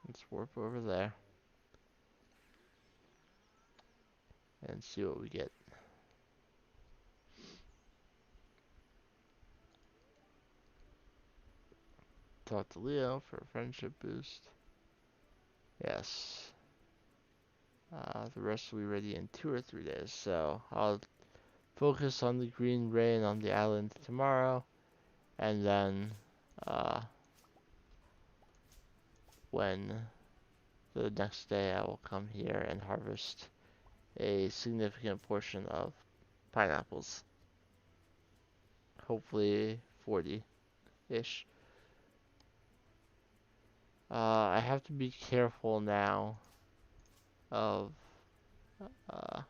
let's warp over there and see what we get. Talk to Leo for a friendship boost. Yes. The rest will be ready in 2 or 3 days, so I'll focus on the green rain on the island tomorrow, and then when the next day I will come here and harvest a significant portion of pineapples. Hopefully 40-ish. I have to be careful now of uh,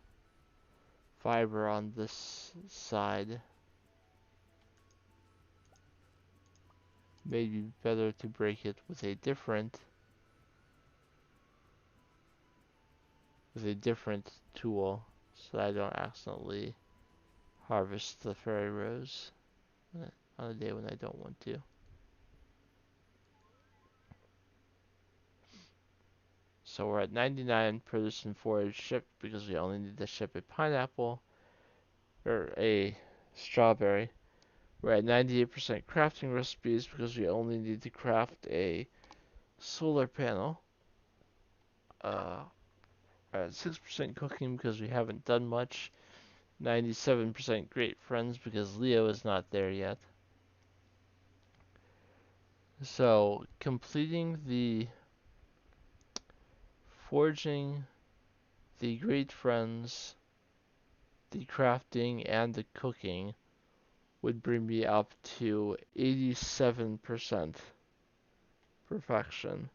fiber on this side. Maybe better to break it with a different tool so I don't accidentally harvest the fairy rose on a day when I don't want to. So we're at 99 produce and forage shipped because we only need to ship a pineapple or a strawberry. We're at 98% crafting recipes because we only need to craft a solar panel. We're at 6% cooking because we haven't done much. 97% great friends because Leo is not there yet. So completing the forging, the great friends, the crafting, and the cooking would bring me up to 87% perfection.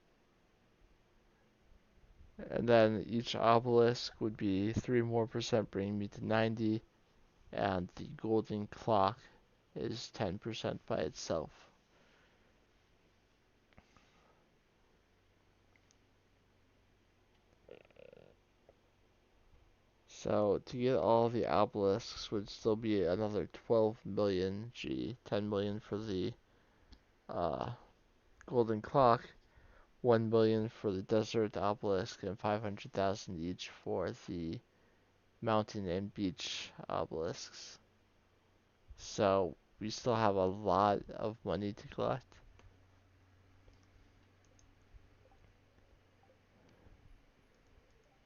And then each obelisk would be 3 more percent, bringing me to 90. And the golden clock is 10% by itself. So to get all the obelisks would still be another 12 million G, 10 million for the golden clock, 1 million for the desert obelisk, and 500,000 each for the mountain and beach obelisks. So we still have a lot of money to collect.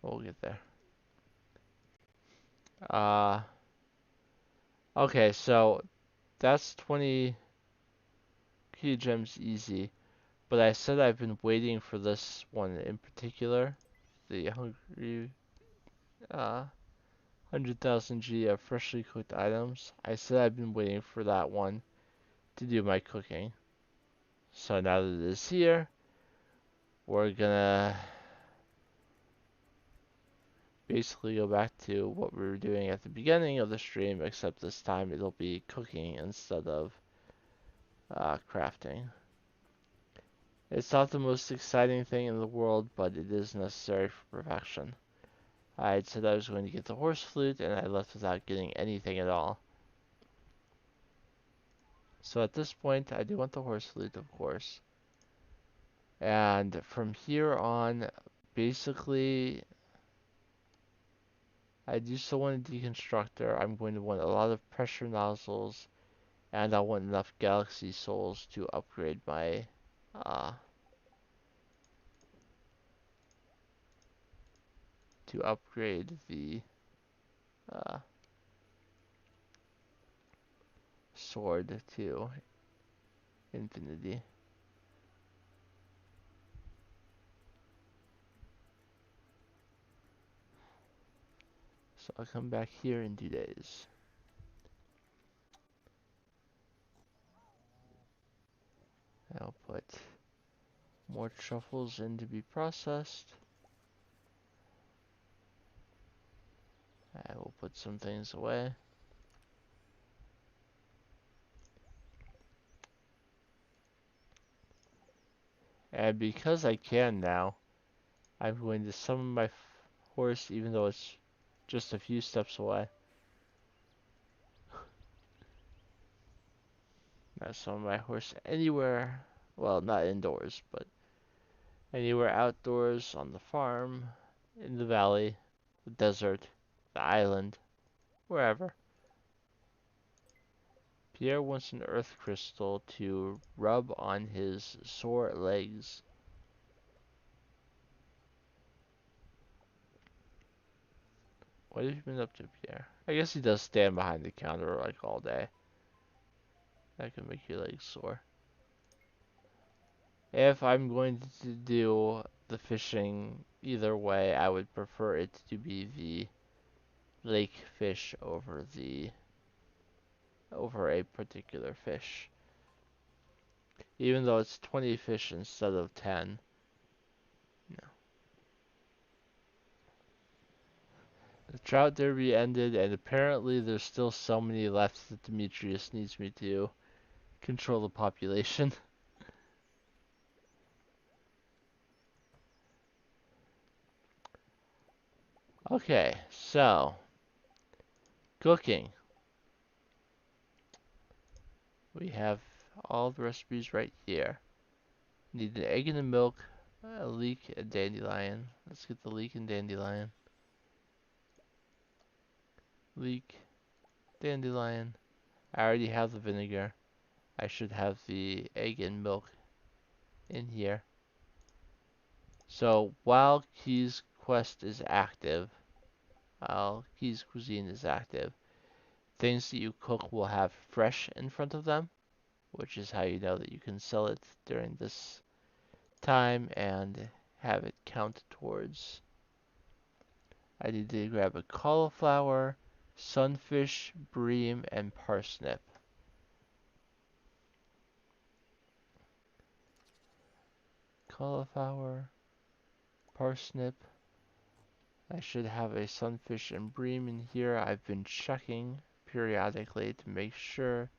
We'll get there. Okay, so that's 20 key gems easy. But I said I've been waiting for this one in particular. The hungry 100,000 G of freshly cooked items. I said I've been waiting for that one to do my cooking. So now that it is here, we're gonna basically go back to what we were doing at the beginning of the stream, except this time it'll be cooking instead of crafting. It's not the most exciting thing in the world, but it is necessary for perfection. I had said I was going to get the horse flute, and I left without getting anything at all. So at this point, I do want the horse flute, of course. And from here on, basically, I do still want a deconstructor. I'm going to want a lot of pressure nozzles, and I want enough galaxy souls to upgrade my uh, the uh, sword to infinity. So I'll come back here in 2 days. I'll put more truffles in to be processed. I will put some things away. And because I can now, I'm going to summon my horse even though it's just a few steps away. I summon my horse anywhere, well, not indoors, but anywhere outdoors, on the farm, in the valley, the desert, the island, wherever. Pierre wants an earth crystal to rub on his sore legs. What have you been up to, Pierre? I guess he does stand behind the counter like all day. That can make your legs sore. If I'm going to do the fishing either way, I would prefer it to be the lake fish over a particular fish. Even though it's 20 fish instead of 10. No. The trout derby ended, and apparently there's still so many left that Demetrius needs me to control the population. Okay, so cooking. We have all the recipes right here. Need an egg and a milk, a leek, a dandelion. Let's get the leek and dandelion. Leek, dandelion. I already have the vinegar. I should have the egg and milk in here. So while Key's quest is active, while Key's cuisine is active, things that you cook will have fresh in front of them, which is how you know that you can sell it during this time and have it count towards. I need to grab a cauliflower, sunfish, bream, and parsnip. Cauliflower, parsnip. I should have a sunfish and bream in here. I've been checking periodically to make sure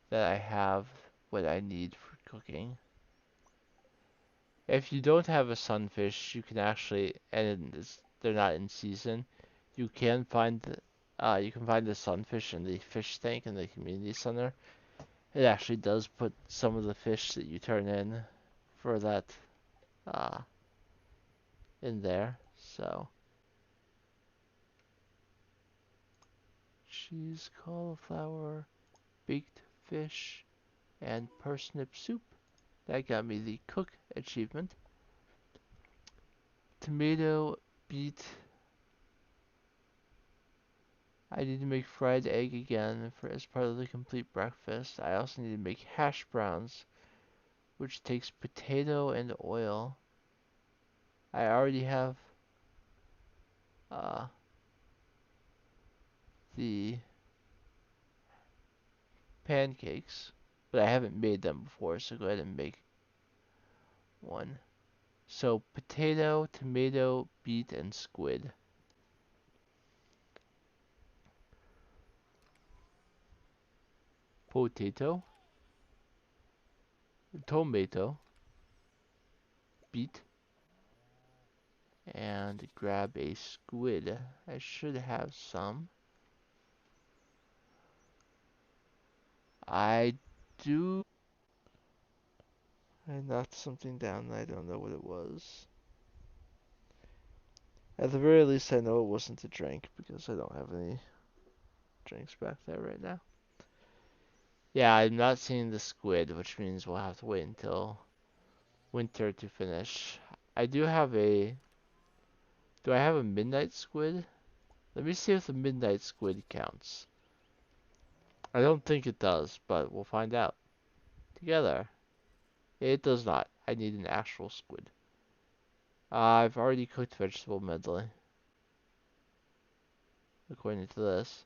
that I have what I need for cooking. If you don't have a sunfish, you can actually, and they're not in season, you can find the sunfish in the fish tank in the community center. It actually does put some of the fish that you turn in for that uh, in there. So cheese, cauliflower, baked fish, and parsnip soup. That got me the cook achievement. Tomato, beet. I need to make fried egg again as part of the complete breakfast. I also need to make hash browns, which takes potato and oil. I already have uh, the pancakes. but I haven't made them before, so go ahead and make one. So potato, tomato, beet, and squid. Potato, tomato, beet, and grab a squid. I should have some. I do. I knocked something down. I don't know what it was. At the very least, I know it wasn't a drink because I don't have any drinks back there right now. Yeah, I'm not seeing the squid, which means we'll have to wait until winter to finish. I do have a. Do I have a midnight squid? Let me see if the midnight squid counts. I don't think it does, but we'll find out together. It does not. I need an actual squid. I've already cooked vegetable medley, according to this.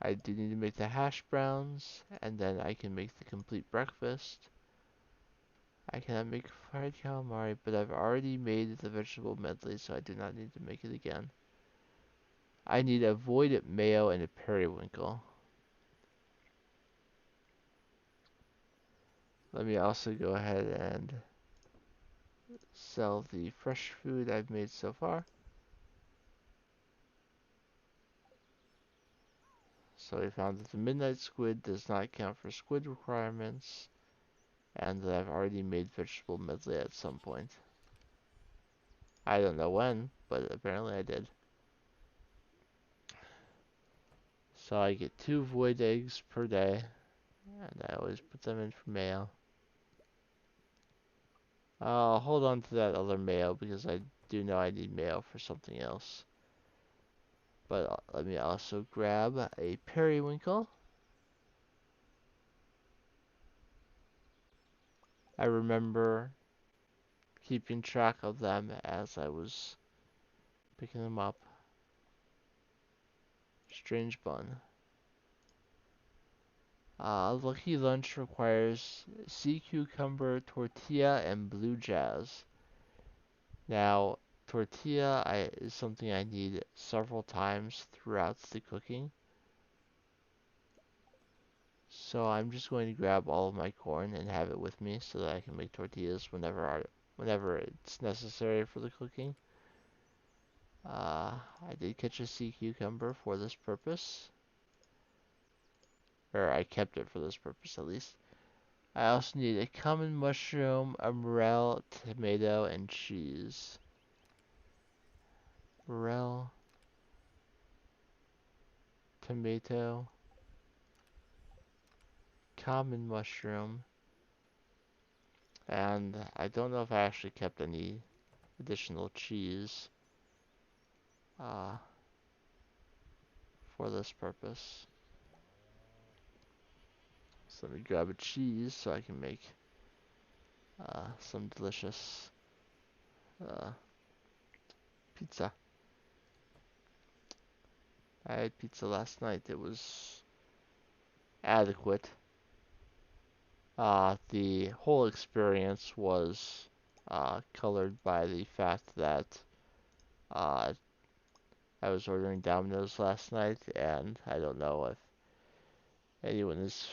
I do need to make the hash browns, and then I can make the complete breakfast. I cannot make fried calamari, but I've already made the vegetable medley, so I do not need to make it again. I need a void mayo and a periwinkle. Let me also go ahead and sell the fresh food I've made so far. So we found that the midnight squid does not count for squid requirements, and that I've already made vegetable medley at some point. I don't know when, but apparently I did. So I get 2 void eggs per day, and I always put them in for mayo. I'll hold on to that other mayo because I do know I need mayo for something else. But let me also grab a periwinkle. I remember keeping track of them as I was picking them up. Strange bun. Lucky Lunch requires sea cucumber, tortilla, and blue jazz. Now, tortilla is something I need several times throughout the cooking. So I'm just going to grab all of my corn and have it with me so that I can make tortillas whenever it's necessary for the cooking. I did catch a sea cucumber for this purpose. Or I kept it for this purpose at least. I also need a common mushroom, a morel, tomato, and cheese. Morel, tomato, common mushroom, and I don't know if I actually kept any additional cheese uh, for this purpose. So let me grab a cheese so I can make some delicious uh, pizza. I had pizza last night. It was adequate. The whole experience was colored by the fact that uh, I was ordering Domino's last night, and I don't know if anyone is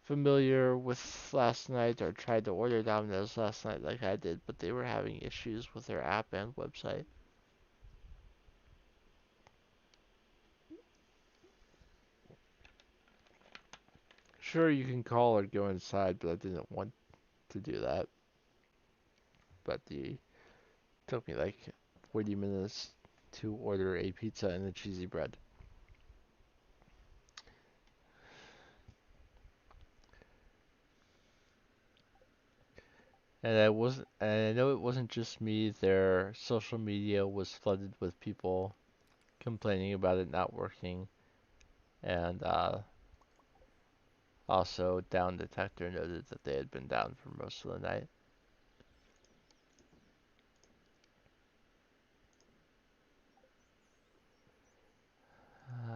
familiar with last night or tried to order Domino's last night like I did, but they were having issues with their app and website. Sure, you can call or go inside, but I didn't want to do that. But it took me like 40 minutes to order a pizza and a cheesy bread. And I know it wasn't just me. Their social media was flooded with people complaining about it not working, and also Down Detector noted that they had been down for most of the night.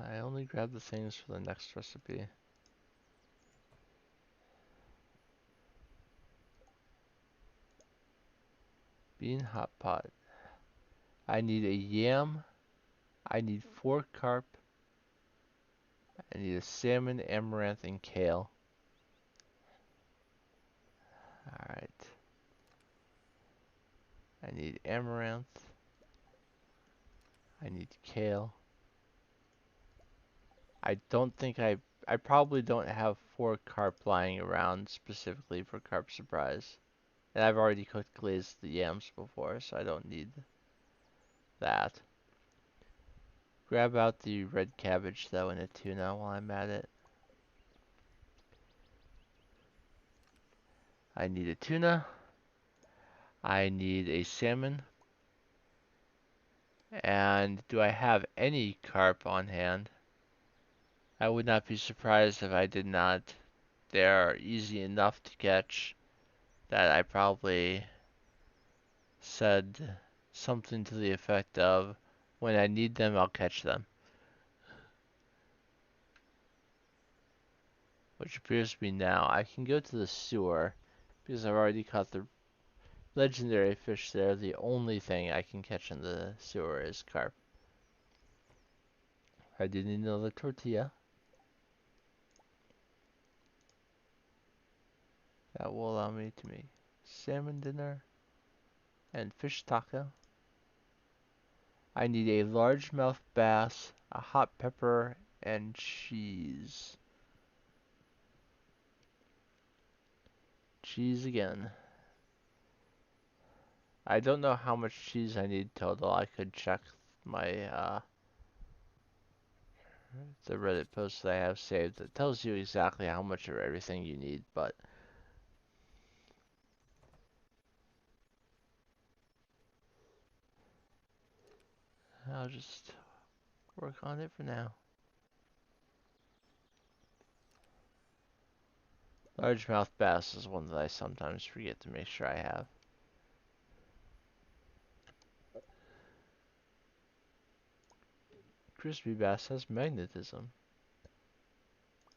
I only grabbed the things for the next recipe. Bean hot pot. I need a yam. I need 4 carp. I need a salmon, amaranth, and kale. Alright. I need amaranth. I need kale. I don't think I probably don't have 4 carp lying around specifically for carp surprise. And I've already cooked glazed the yams before, so I don't need that. Grab out the red cabbage though and a tuna while I'm at it. I need a tuna. I need a salmon. And do I have any carp on hand? I would not be surprised if I did not. They are easy enough to catch that I probably said something to the effect of, when I need them, I'll catch them. Which appears to be now. I can go to the sewer, because I've already caught the legendary fish there. The only thing I can catch in the sewer is carp. I do need another tortilla. That will allow me to make salmon dinner and fish taco. I need a largemouth bass, a hot pepper, and cheese. Cheese again. I don't know how much cheese I need total. I could check my the Reddit post that I have saved that tells you exactly how much of everything you need, but I'll just work on it for now. Largemouth bass is one that I sometimes forget to make sure I have. Crispy bass has magnetism.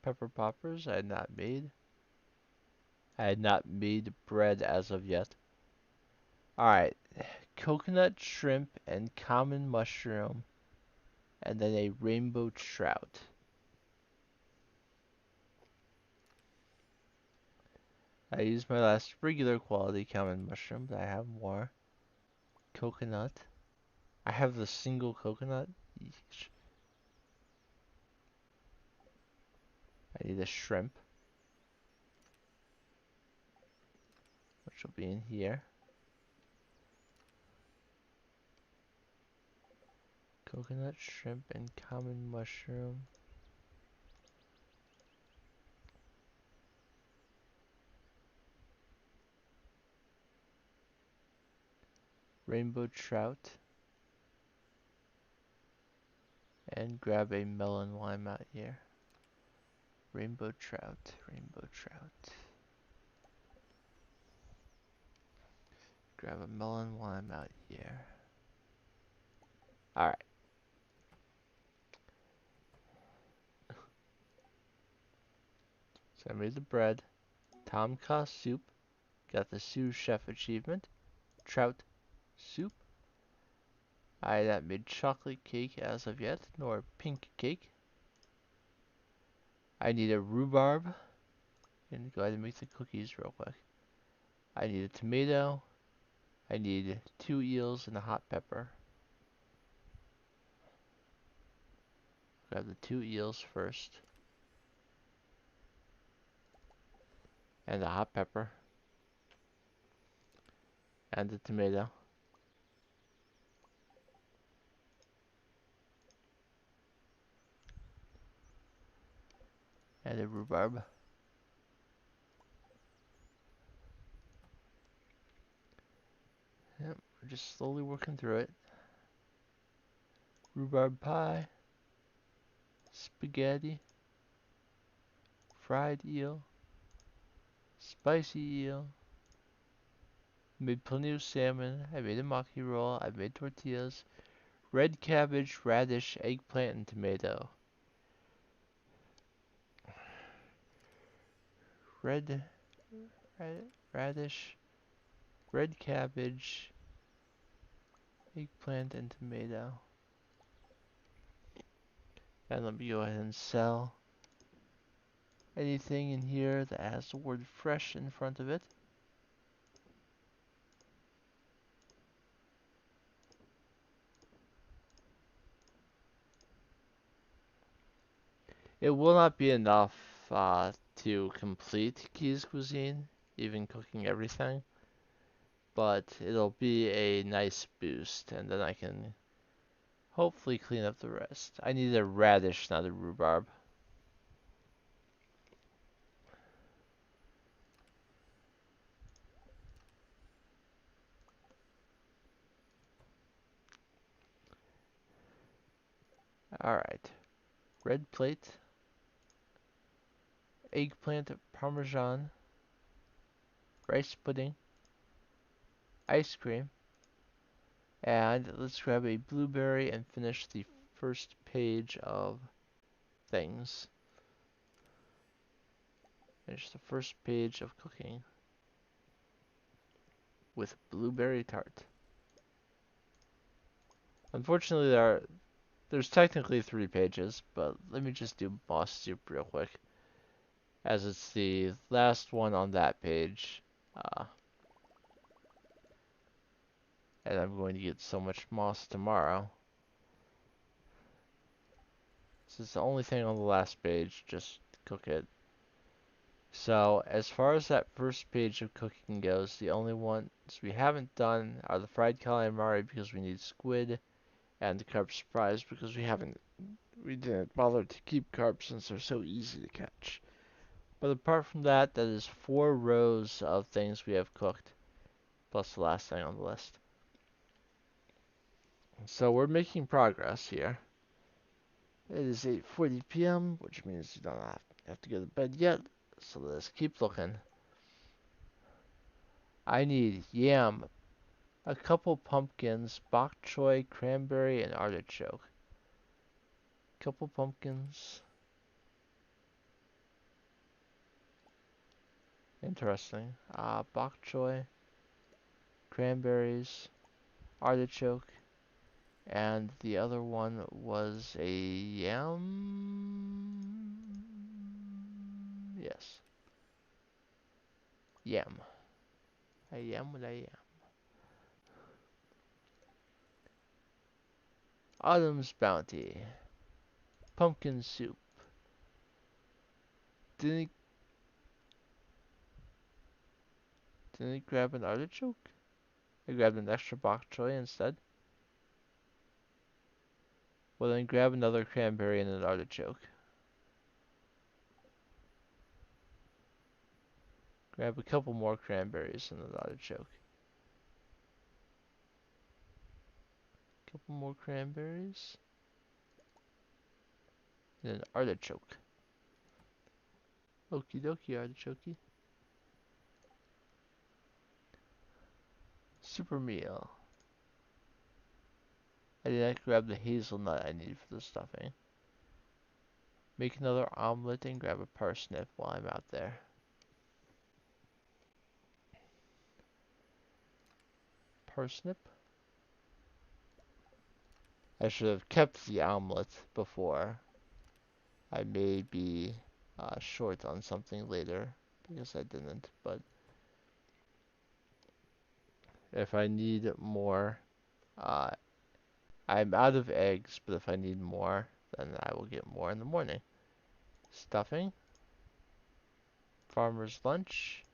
Pepper poppers I had not made. I had not made bread as of yet. Alright, coconut, shrimp, and common mushroom, and then a rainbow trout. I used my last regular quality common mushroom, but I have more. Coconut. I have the single coconut. Yeesh. I need a shrimp, which will be in here. Coconut, shrimp, and common mushroom. Rainbow trout. And grab a melon while I'm out here. Rainbow trout, rainbow trout. Grab a melon while I'm out here. Alright. So I made the bread. Tom Kha soup. Got the sous chef achievement. Trout soup. I had not made chocolate cake as of yet, nor pink cake. I need a rhubarb. And go ahead and make the cookies real quick. I need a tomato. I need 2 eels and a hot pepper. Grab the 2 eels first. And the hot pepper. And the tomato. And the rhubarb. Yep, we're just slowly working through it. Rhubarb pie. Spaghetti. Fried eel. Spicy eel. Made plenty of salmon. I made a maki roll. I made tortillas. Red cabbage, radish, eggplant, and tomato. Red radish, red cabbage, Eggplant and tomato. And let me go ahead and sell anything in here that has the word fresh in front of it. It will not be enough to complete Key's cuisine, even cooking everything, but it'll be a nice boost, and then I can hopefully clean up the rest. I need a radish, not a rhubarb. Alright. Red plate, eggplant parmesan, rice pudding, ice cream, and let's grab a blueberry and finish the first page of things. Finish the first page of cooking with blueberry tart. Unfortunately, there's technically 3 pages, but let me just do moss soup real quick, as it's the last one on that page. And I'm going to get so much moss tomorrow. This is the only thing on the last page, just cook it. So, as far as that first page of cooking goes, the only ones we haven't done are the fried calamari because we need squid, and the carp surprise because we didn't bother to keep carp since they're so easy to catch. But apart from that, that is 4 rows of things we have cooked, plus the last thing on the list. So we're making progress here. It is 8:40 p.m., which means you don't have to go to bed yet, so let's keep looking. I need yam, a couple pumpkins, bok choy, cranberry, and artichoke. Couple pumpkins. Interesting. Bok choy, cranberries, artichoke, and the other one was a yam. Yes. Yam. A yam with a yam. Autumn's Bounty. Pumpkin soup. Didn't didn't he grab an artichoke? I grabbed an extra bok choy instead. Well then grab another cranberry and an artichoke. Grab a couple more cranberries and an artichoke. Couple more cranberries. And an artichoke. Okie dokie artichoke. Super meal. I did not grab the hazelnut I need for the stuffing. Make another omelet and grab a parsnip while I'm out there. Parsnip? I should have kept the omelet before. I may be short on something later because I didn't, but if I need more, uh, I'm out of eggs, but if I need more, then I will get more in the morning. Stuffing. Farmer's lunch.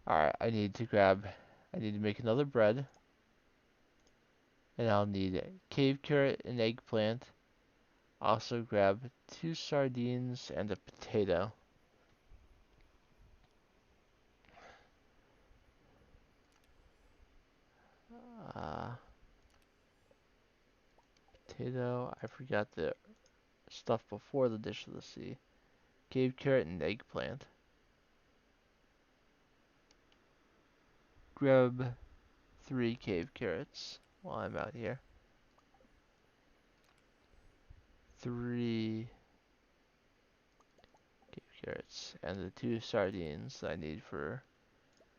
Alright, I need to make another bread. And I'll need cave carrot and eggplant. Also grab 2 sardines and a potato. Uh, Potato, I forgot the stuff before the dish of the sea. Cave carrot and eggplant. Grab 3 cave carrots while I'm out here. 3 cave carrots and the 2 sardines I need for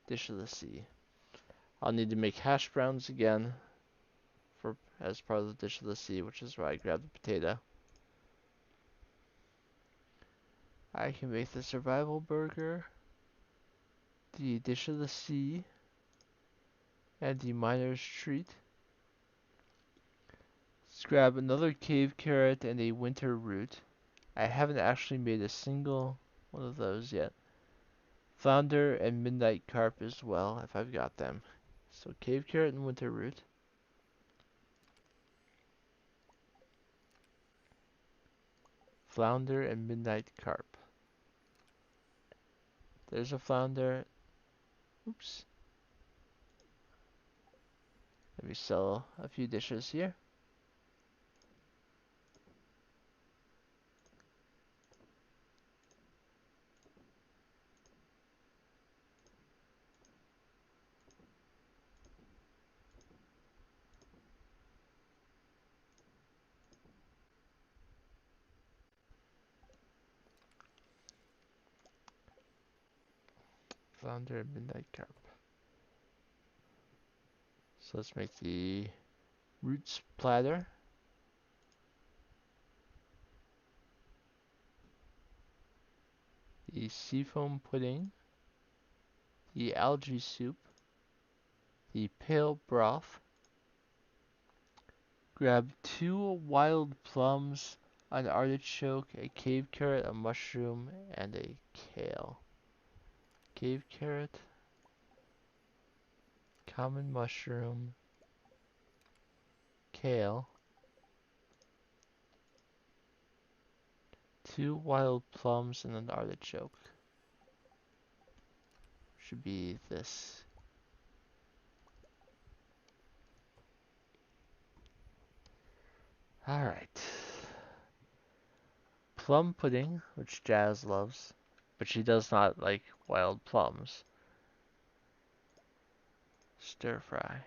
dish of the sea. I'll need to make hash browns again. as part of the dish of the sea, which is why I grabbed the potato. I can make the survival burger, the dish of the sea, and the miner's treat. Let's grab another cave carrot and a winter root. I haven't actually made a single one of those yet. Flounder and midnight carp as well, if I've got them. So cave carrot and winter root. Flounder and midnight carp. There's a flounder. Oops. Let me sell a few dishes here. Flounder and midnight carp. So let's make the roots platter. The seafoam pudding. The algae soup. The pale broth. Grab 2 wild plums, an artichoke, a cave carrot, a mushroom, and a kale. Cave carrot, common mushroom, kale, 2 wild plums, and an artichoke. Should be this. Alright. Plum pudding, which Jazz loves, but she does not like wild plums. Stir fry.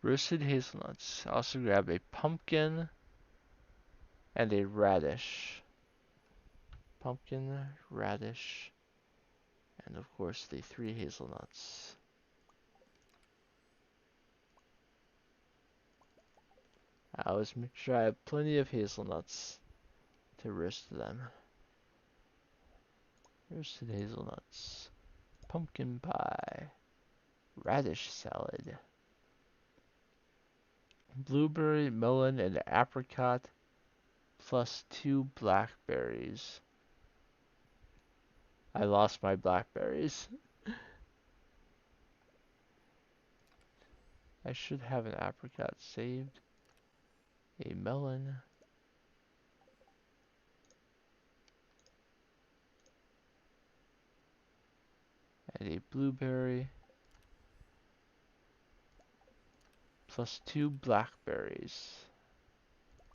Roasted hazelnuts. Also grab a pumpkin and a radish. Pumpkin, radish, and of course the 3 hazelnuts. I always make sure I have plenty of hazelnuts to roast them. Roasted hazelnuts, pumpkin pie, radish salad, blueberry, melon, and apricot, plus 2 blackberries. I lost my blackberries. I should have an apricot saved. A melon. And a blueberry. Plus 2 blackberries.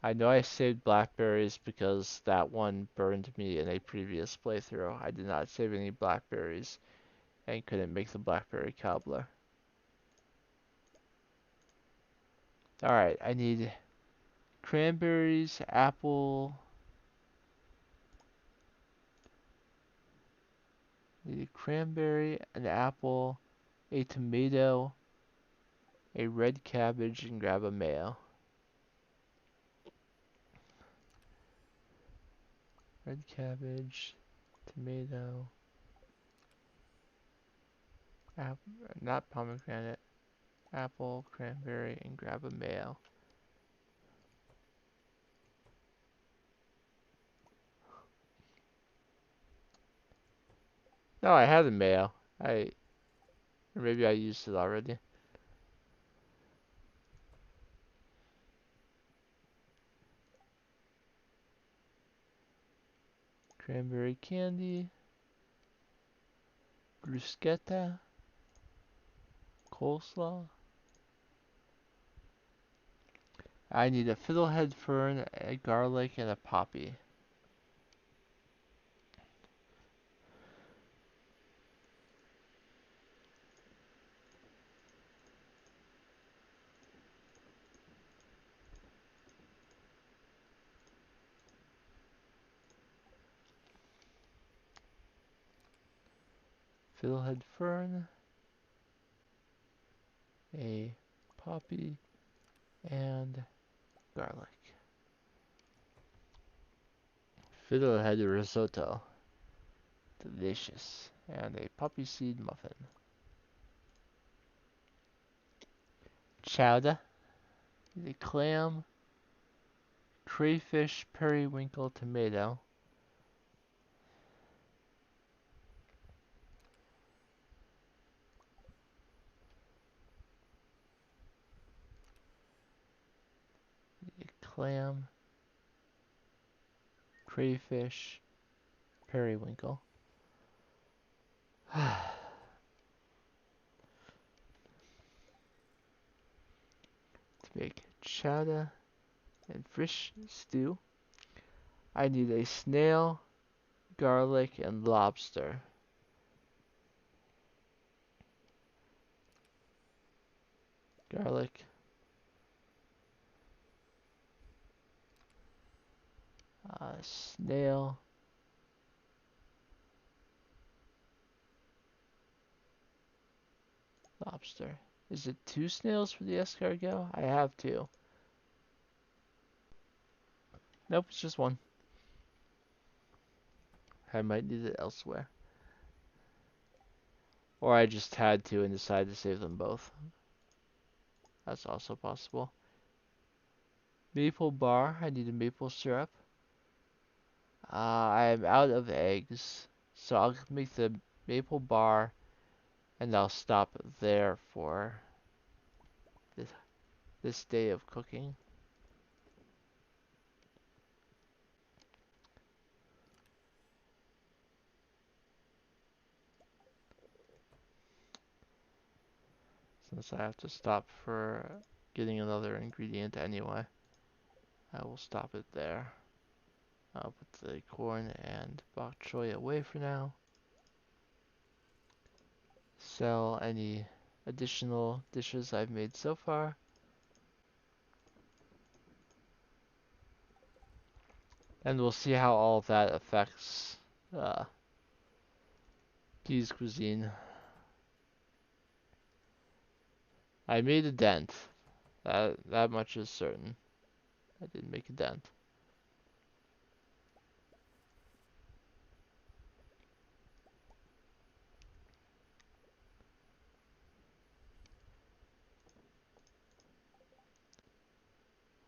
I know I saved blackberries because that one burned me in a previous playthrough. I did not save any blackberries and couldn't make the blackberry cobbler. Alright, I need cranberries, apple. I need a cranberry, an apple, a tomato, a red cabbage, and grab a mayo. Red cabbage, tomato, not pomegranate, apple, cranberry, and grab a mayo. No, I had a mayo. Or maybe I used it already. Cranberry candy, bruschetta, coleslaw. I need a fiddlehead fern, a garlic, and a poppy. Fiddlehead fern, a poppy, and garlic. Fiddlehead risotto. Delicious. And a poppy seed muffin. Chowder. The clam, crayfish, periwinkle, tomato. The clam, crayfish, periwinkle. To make chowder and fish stew, I need a snail, garlic, and lobster. Garlic, snail, lobster. Is it 2 snails for the escargot? I have 2. Nope, it's just 1. I might need it elsewhere. Or I just had to and decided to save them both. That's also possible. Maple bar. I need a maple syrup. I am out of eggs, so I'll make the maple bar, and I'll stop there for this, this day of cooking. Since I have to stop for getting another ingredient anyway, I will stop it there. I'll put the corn and bok choy away for now. Sell any additional dishes I've made so far. And we'll see how all of that affects Key's cuisine. I made a dent. That much is certain. I did make a dent.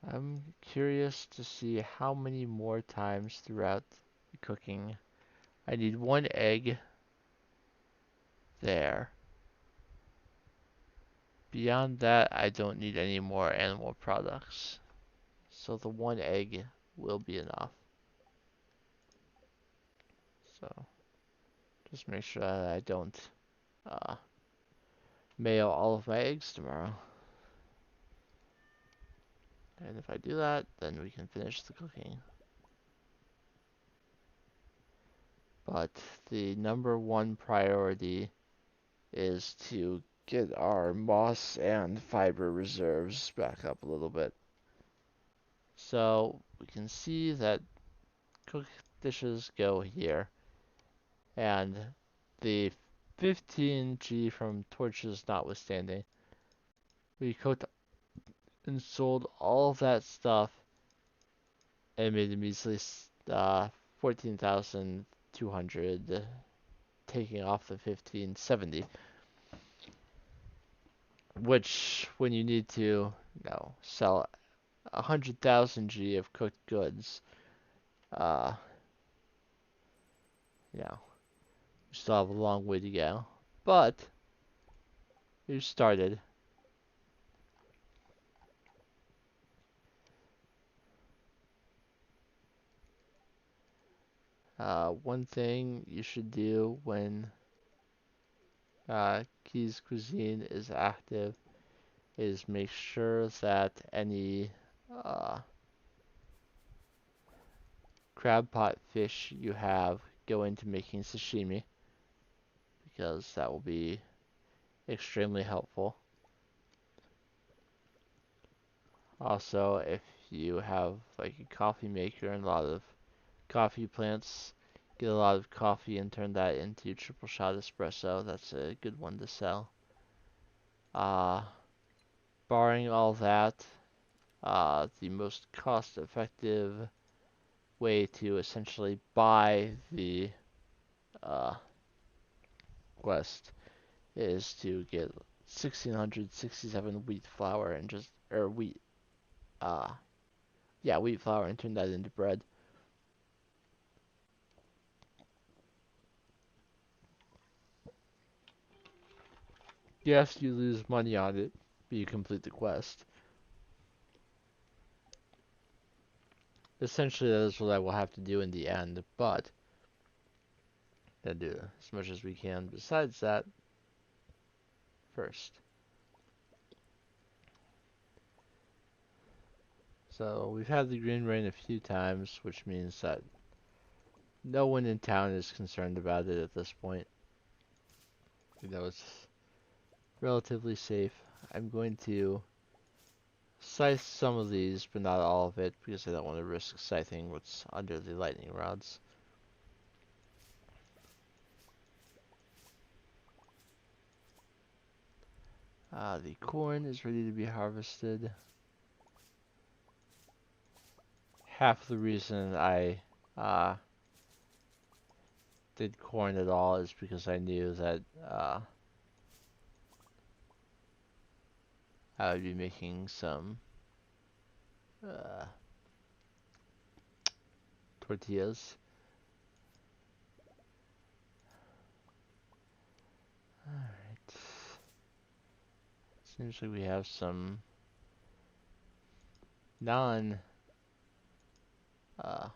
I'm curious to see how many more times throughout the cooking. I need 1 egg there. Beyond that, I don't need any more animal products. So the 1 egg will be enough. So just make sure that I don't mail all of my eggs tomorrow. And if I do that, then we can finish the cooking. But the number 1 priority is to get our moss and fiber reserves back up a little bit. So we can see that cooked dishes go here, and the 15G from torches notwithstanding, we cooked and sold all of that stuff and made a measly 14,200, taking off the 1570. Which, when you need to, sell 100,000 G of cooked goods, uh, we still have a long way to go. But we've started. One thing you should do when Key's Cuisine is active is make sure that any crab pot fish you have go into making sashimi, because that will be extremely helpful. Also, if you have like a coffee maker and a lot of coffee plants, get a lot of coffee and turn that into triple shot espresso. That's a good one to sell. Barring all that, the most cost-effective way to essentially buy the uh, quest is to get 1667 wheat flour and just or wheat uh yeah, wheat flour and turn that into bread. Yes, you lose money on it, but you complete the quest. Essentially, that is what I will have to do in the end, but I'll do as much as we can besides that first. So we've had the green rain a few times, which means that no one in town is concerned about it at this point. You know, it's relatively safe. I'm going to scythe some of these, but not all of it, because I don't want to risk scything what's under the lightning rods. The corn is ready to be harvested. Half the reason I uh, did corn at all is because I knew that I would be making some uh, tortillas. Alright. Seems like we have some non uh,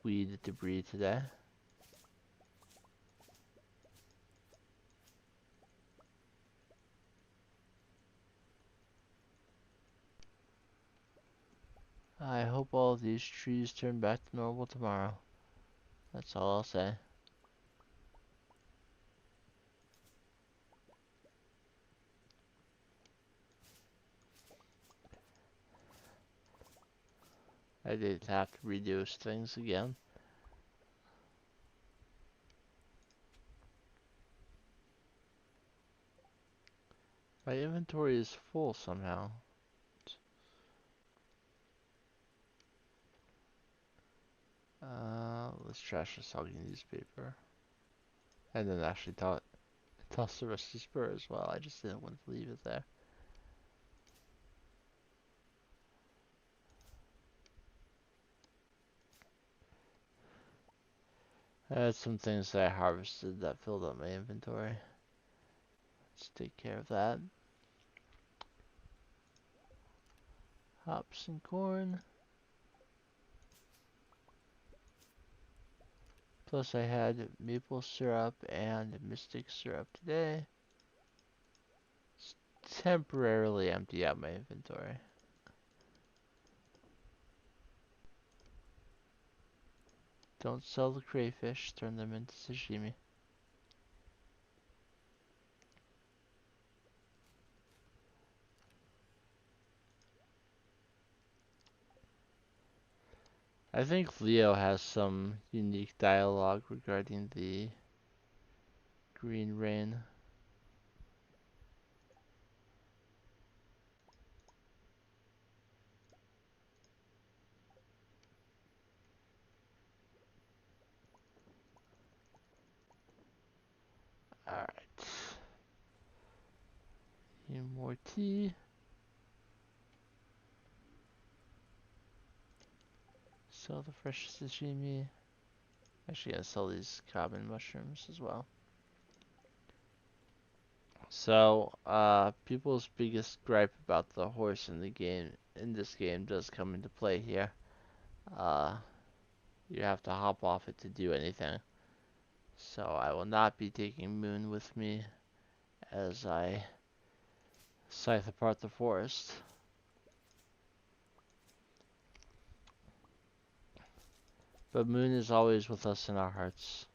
weed debris today. I hope all of these trees turn back to normal tomorrow. That's all I'll say. I did have to redo things again. My inventory is full somehow. Let's trash the soggy newspaper. And then actually toss the rusty spur as well. I just didn't want to leave it there. I had some things that I harvested that filled up my inventory. Let's take care of that. Hops and corn. Plus I had maple syrup and mystic syrup today. Let's temporarily empty out my inventory. Don't sell the crayfish, turn them into sashimi. I think Leo has some unique dialogue regarding the green rain. Alright. Need more tea. Sell the fresh sashimi. Actually gonna sell these common mushrooms as well. So, people's biggest gripe about the horse in the game, in this game, does come into play here. Uh, you have to hop off it to do anything. So I will not be taking Moon with me as I scythe apart the forest. But Moon is always with us in our hearts.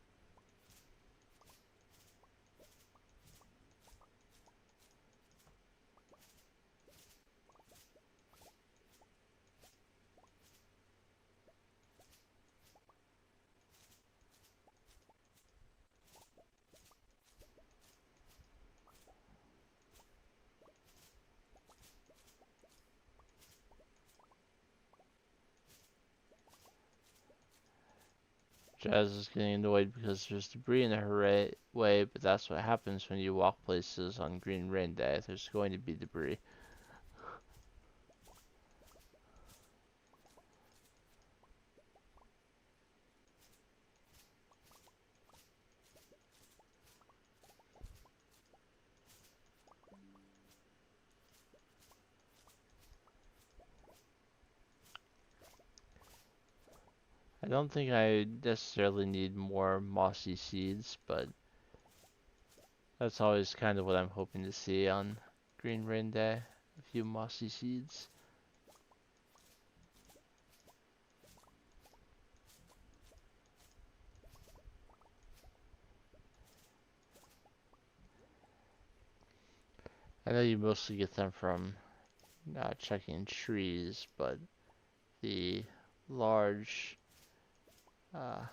Jazz is getting annoyed because there's debris in her way, but that's what happens when you walk places on Green Rain Day. There's going to be debris. I don't think I necessarily need more mossy seeds, but that's always kind of what I'm hoping to see on Green Rain Day. A few mossy seeds. I know you mostly get them from checking trees, but the large uh,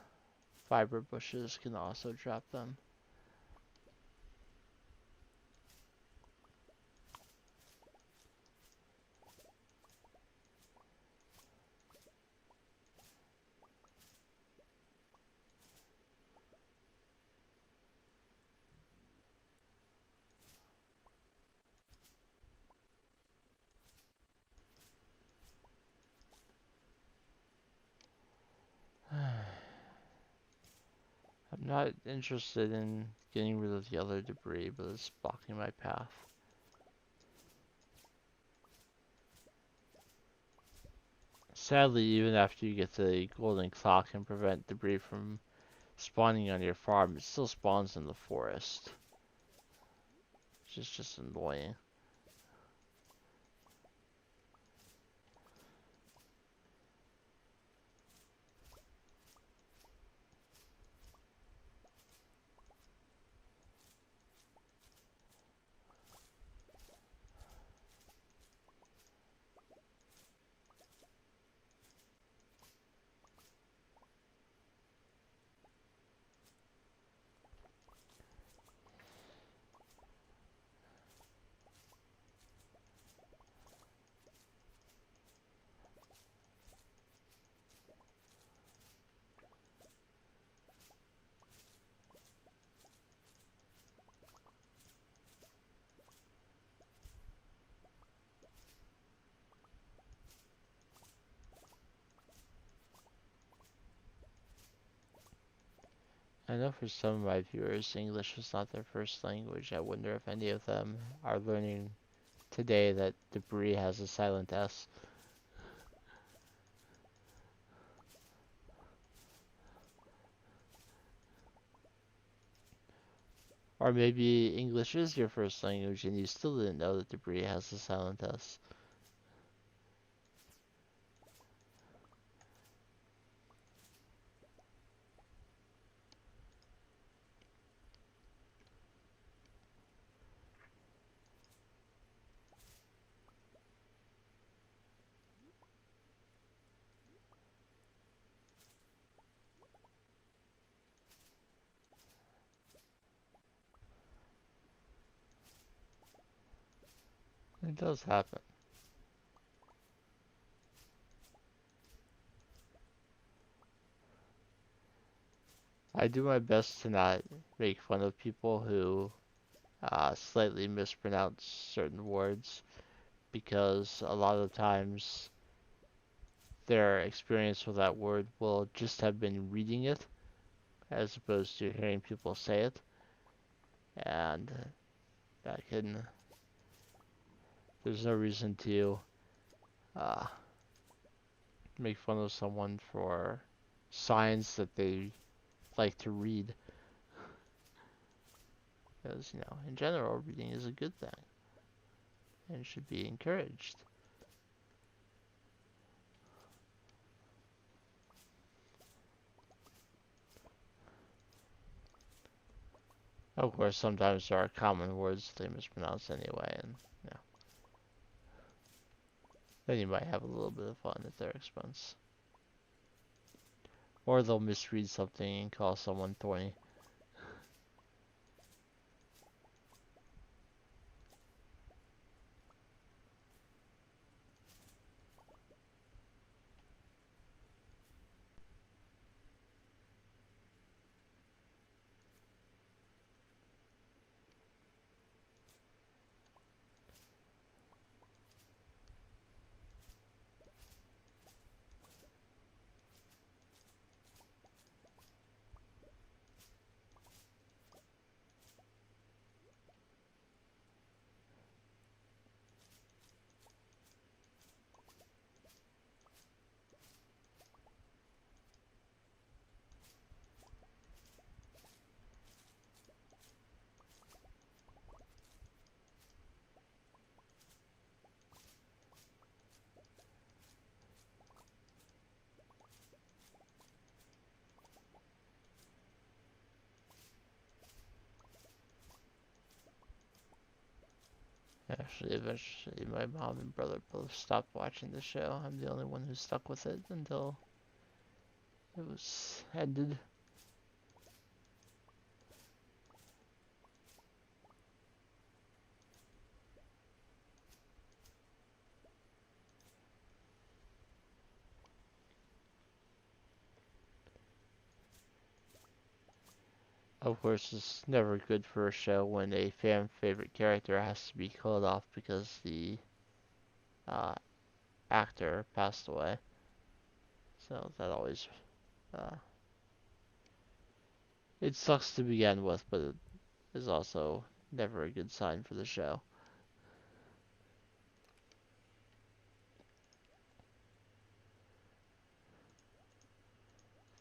fiber bushes can also drop them. I'm not interested in getting rid of the other debris, but it's blocking my path. Sadly, even after you get the golden clock and prevent debris from spawning on your farm, it still spawns in the forest. Which is just annoying. I know for some of my viewers, English is not their first language. I wonder if any of them are learning today that debris has a silent S. Or maybe English is your first language and you still didn't know that debris has a silent S. It does happen. I do my best to not make fun of people who slightly mispronounce certain words because a lot of times their experience with that word will just have been reading it as opposed to hearing people say it. And that can, there's no reason to uh, make fun of someone for signs that they like to read. Because, in general, reading is a good thing and should be encouraged. Of course, sometimes there are common words they mispronounce anyway, and then you might have a little bit of fun at their expense. Or they'll misread something and call someone thorny. Actually, eventually, my mom and brother both stopped watching the show. I'm the only one who stuck with it until it was ended. Of course, it's never good for a show when a fan favorite character has to be killed off because the uh, actor passed away. So that always uh, it sucks to begin with, but it is also never a good sign for the show.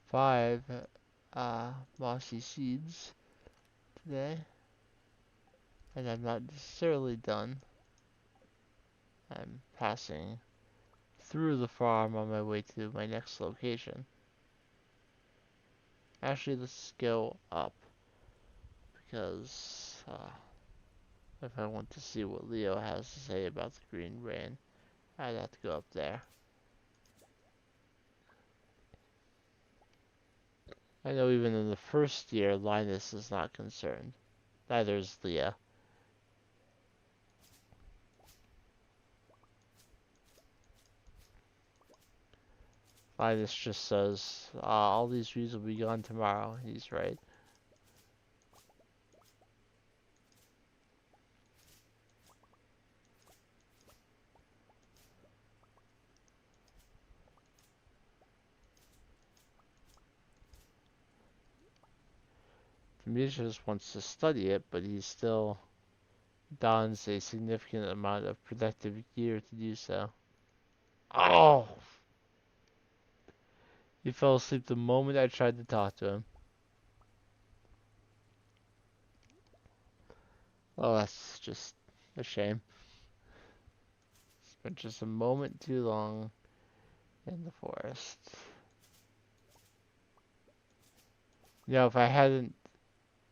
5 mossy seeds today, and I'm not necessarily done. I'm passing through the farm on my way to my next location. Actually, let's go up because if I want to see what Leo has to say about the green rain, I'd have to go up there. I know even in the first year, Linus is not concerned. Neither is Leah. Linus just says, all these trees will be gone tomorrow. He's right. Demetrius wants to study it, but he still dons a significant amount of protective gear to do so. Oh! He fell asleep the moment I tried to talk to him. Oh, that's just a shame. Spent just a moment too long in the forest. You know, if I hadn't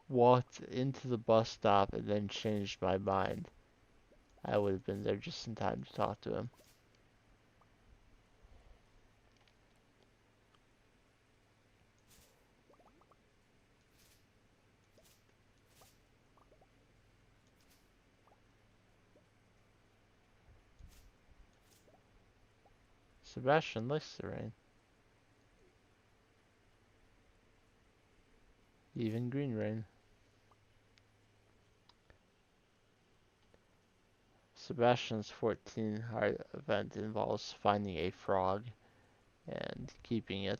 walked into the bus stop and then changed my mind, I would have been there just in time to talk to him. Sebastian likes the rain. Even green rain. Sebastian's 14 heart event involves finding a frog and keeping it.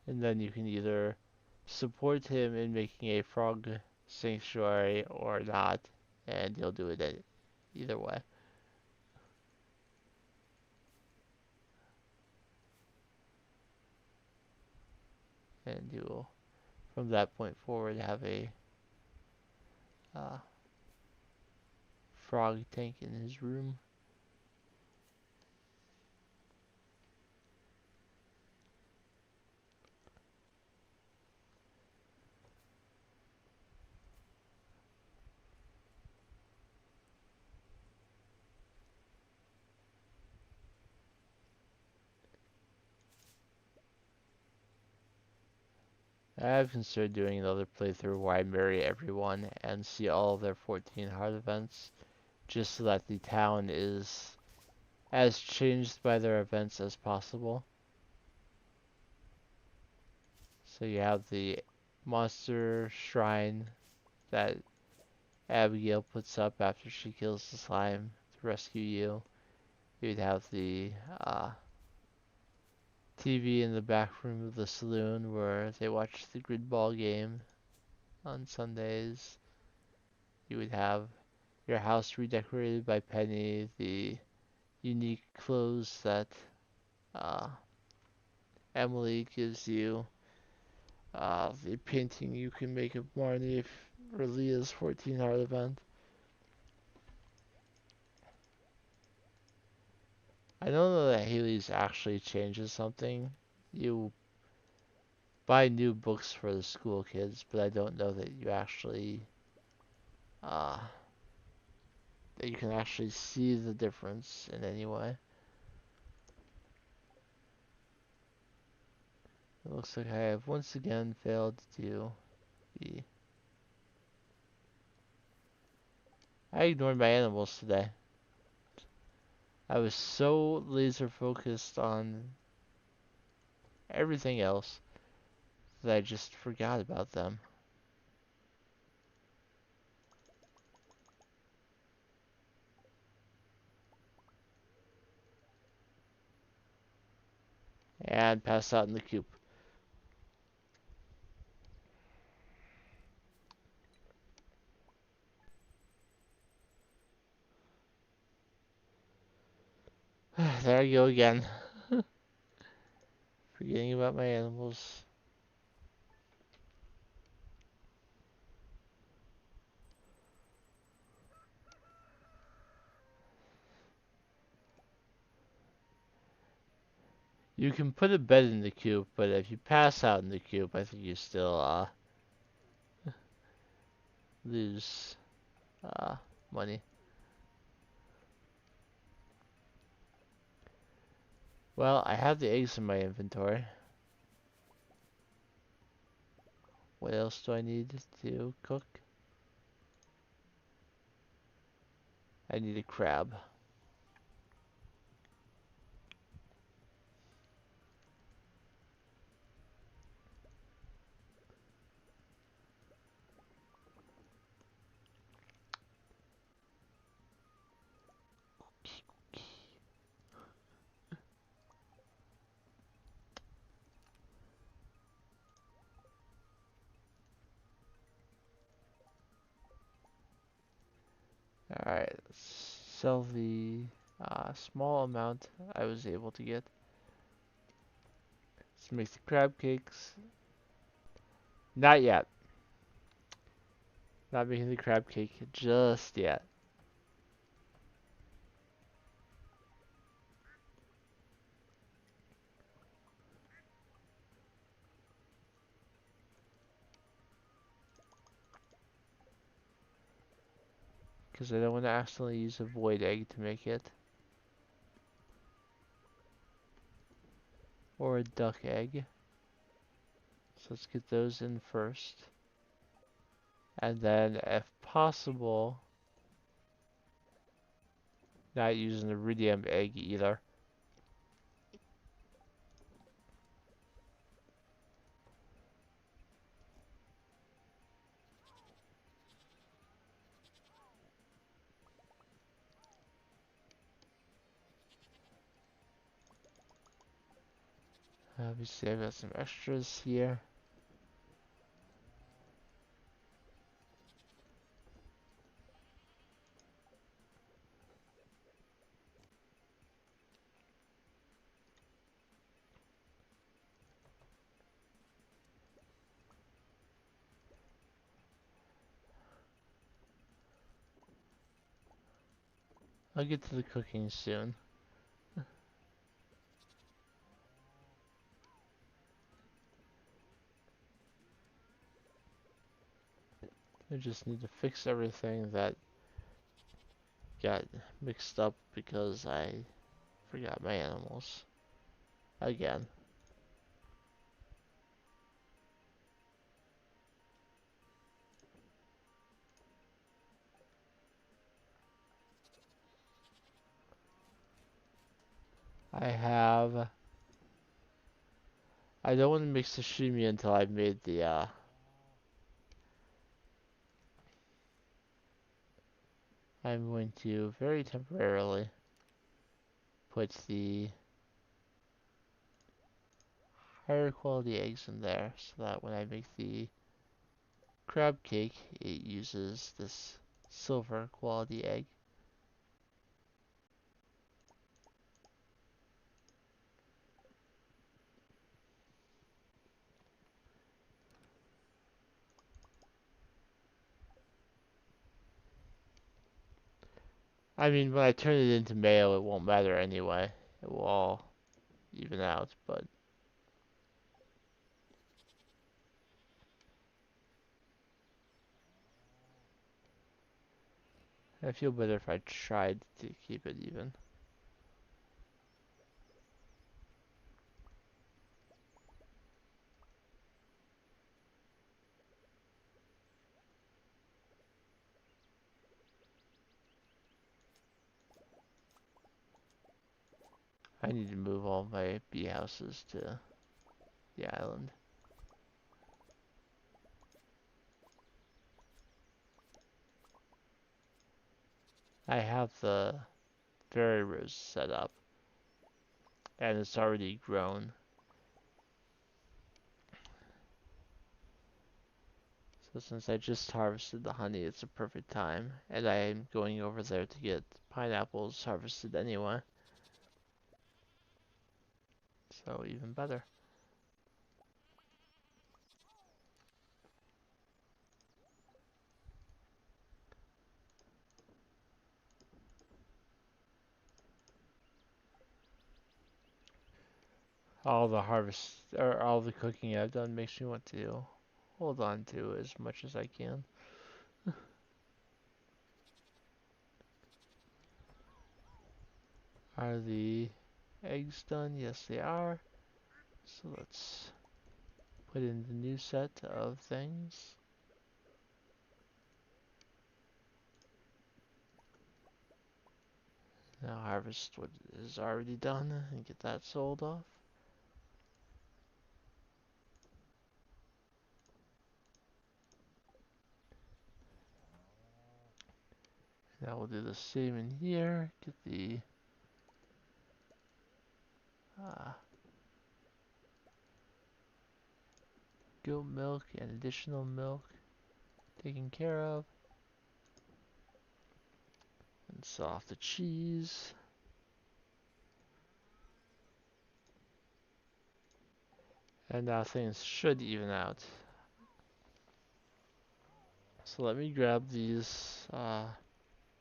And then you can either support him in making a frog sanctuary or not, and he'll do it either way. And you will, from that point forward, have a uh, frog tank in his room. I have considered doing another playthrough where I marry everyone and see all of their 14 heart events, just so that the town is as changed by their events as possible. So you have the monster shrine that Abigail puts up after she kills the slime to rescue you. You'd have the TV in the back room of the saloon where they watch the grid ball game on Sundays. You would have your house redecorated by Penny, the unique clothes that uh, Emily gives you, the painting you can make of Marnie for Leah's 14 heart event. I don't know that Haley's actually changes something. You buy new books for the school kids, but I don't know that you actually uh, that you can actually see the difference in any way. It looks like I have once again failed to do the... I ignored my animals today. I was so laser focused on everything else that I just forgot about them. And passed out in the coop. There I go again. Forgetting about my animals. You can put a bed in the coop, but if you pass out in the coop, I think you still lose money. Well, I have the eggs in my inventory. What else do I need to cook? I need a crab. Alright, let's sell the small amount I was able to get. Let's make the crab cakes. Not yet. Not making the crab cake just yet. Because I don't want to accidentally use a void egg to make it. Or a duck egg. So let's get those in first. And then, if possible, not using the iridium egg either. Obviously, I've got some extras here. I'll get to the cooking soon. I just need to fix everything that got mixed up because I forgot my animals. Again. I have... I don't want to make sashimi until I've made the, I'm going to very temporarily put the higher quality eggs in there so that when I make the crab cake, it uses this silver quality egg. I mean, when I turn it into mayo, it won't matter anyway. It will all even out, but I feel better if I tried to keep it even. I need to move all my bee houses to the island. I have the fairy rose set up, and it's already grown. So since I just harvested the honey, it's a perfect time, and I am going over there to get pineapples harvested anyway. So even better. All the harvest or all the cooking I've done makes me want to hold on to as much as I can. Are the eggs done? Yes, they are. So let's put in the new set of things. Now harvest what is already done and get that sold off. Now we'll do the same in here. Get the uh, goat milk and additional milk taken care of. And sell off the cheese. And now things should even out. So let me grab these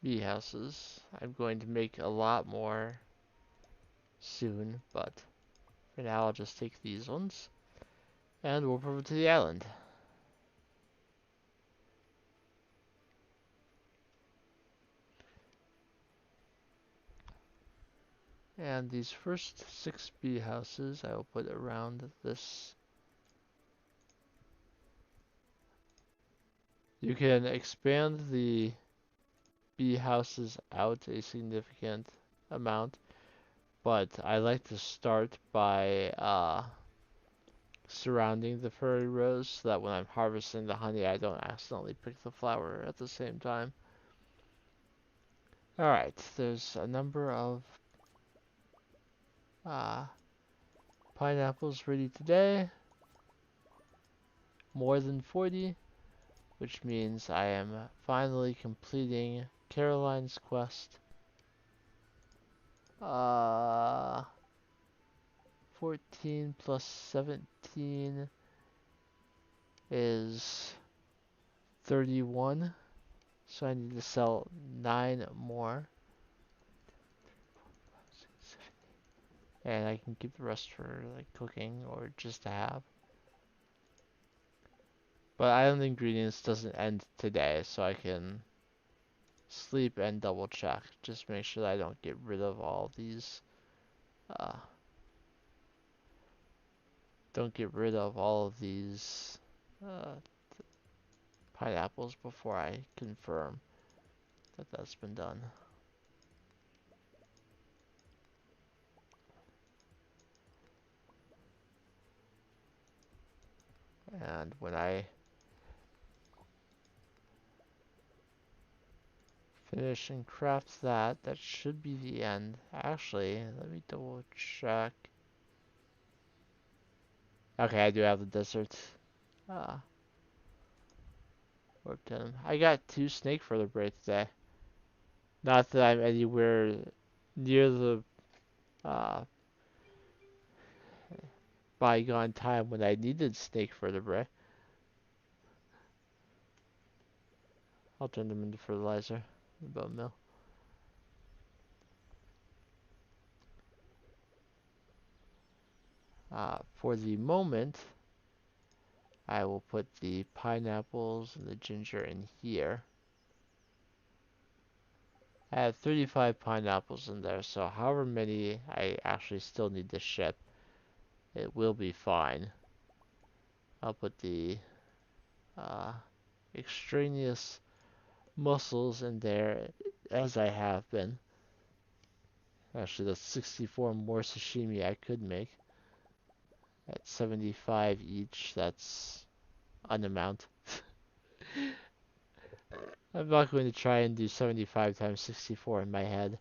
bee houses. I'm going to make a lot more soon, but for now I'll just take these ones. And we'll move to the island. And these first 6 bee houses I will put around this. You can expand the bee houses out a significant amount, but I like to start by surrounding the fairy rose so that when I'm harvesting the honey I don't accidentally pick the flower at the same time. Alright, there's a number of uh, pineapples ready today. More than 40, which means I am finally completing Caroline's quest. 14 plus 17 is 31. So I need to sell 9 more. And I can keep the rest for like cooking or just to have. But Island Ingredients doesn't end today, so I can sleep and double check. Just make sure that I don't get rid of all these. Uh, don't get rid of all of these uh, pineapples before I confirm that that's been done. And when I finish and craft that, that should be the end. Actually, let me double check. Okay, I do have the desert. Uh, Warped in. I got 2 snake vertebrae today. Not that I'm anywhere near the uh, bygone time when I needed snake vertebrae. I'll turn them into fertilizer. The bone mill. For the moment, I will put the pineapples and the ginger in here. I have 35 pineapples in there, so however many I actually still need to ship, it will be fine. I'll put the uh, extraneous mussels in there as I have been. Actually, that's 64 more sashimi I could make. At 75 each, that's an amount. I'm not going to try and do 75 times 64 in my head.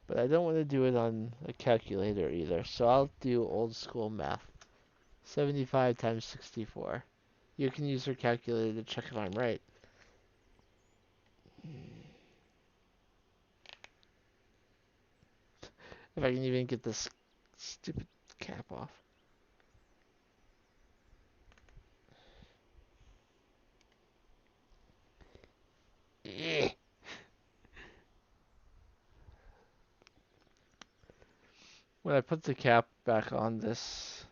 But I don't want to do it on a calculator either, so I'll do old school math. 75 times 64. You can use your calculator to check if I'm right. If I can even get this stupid cap off. When I put the cap back on this,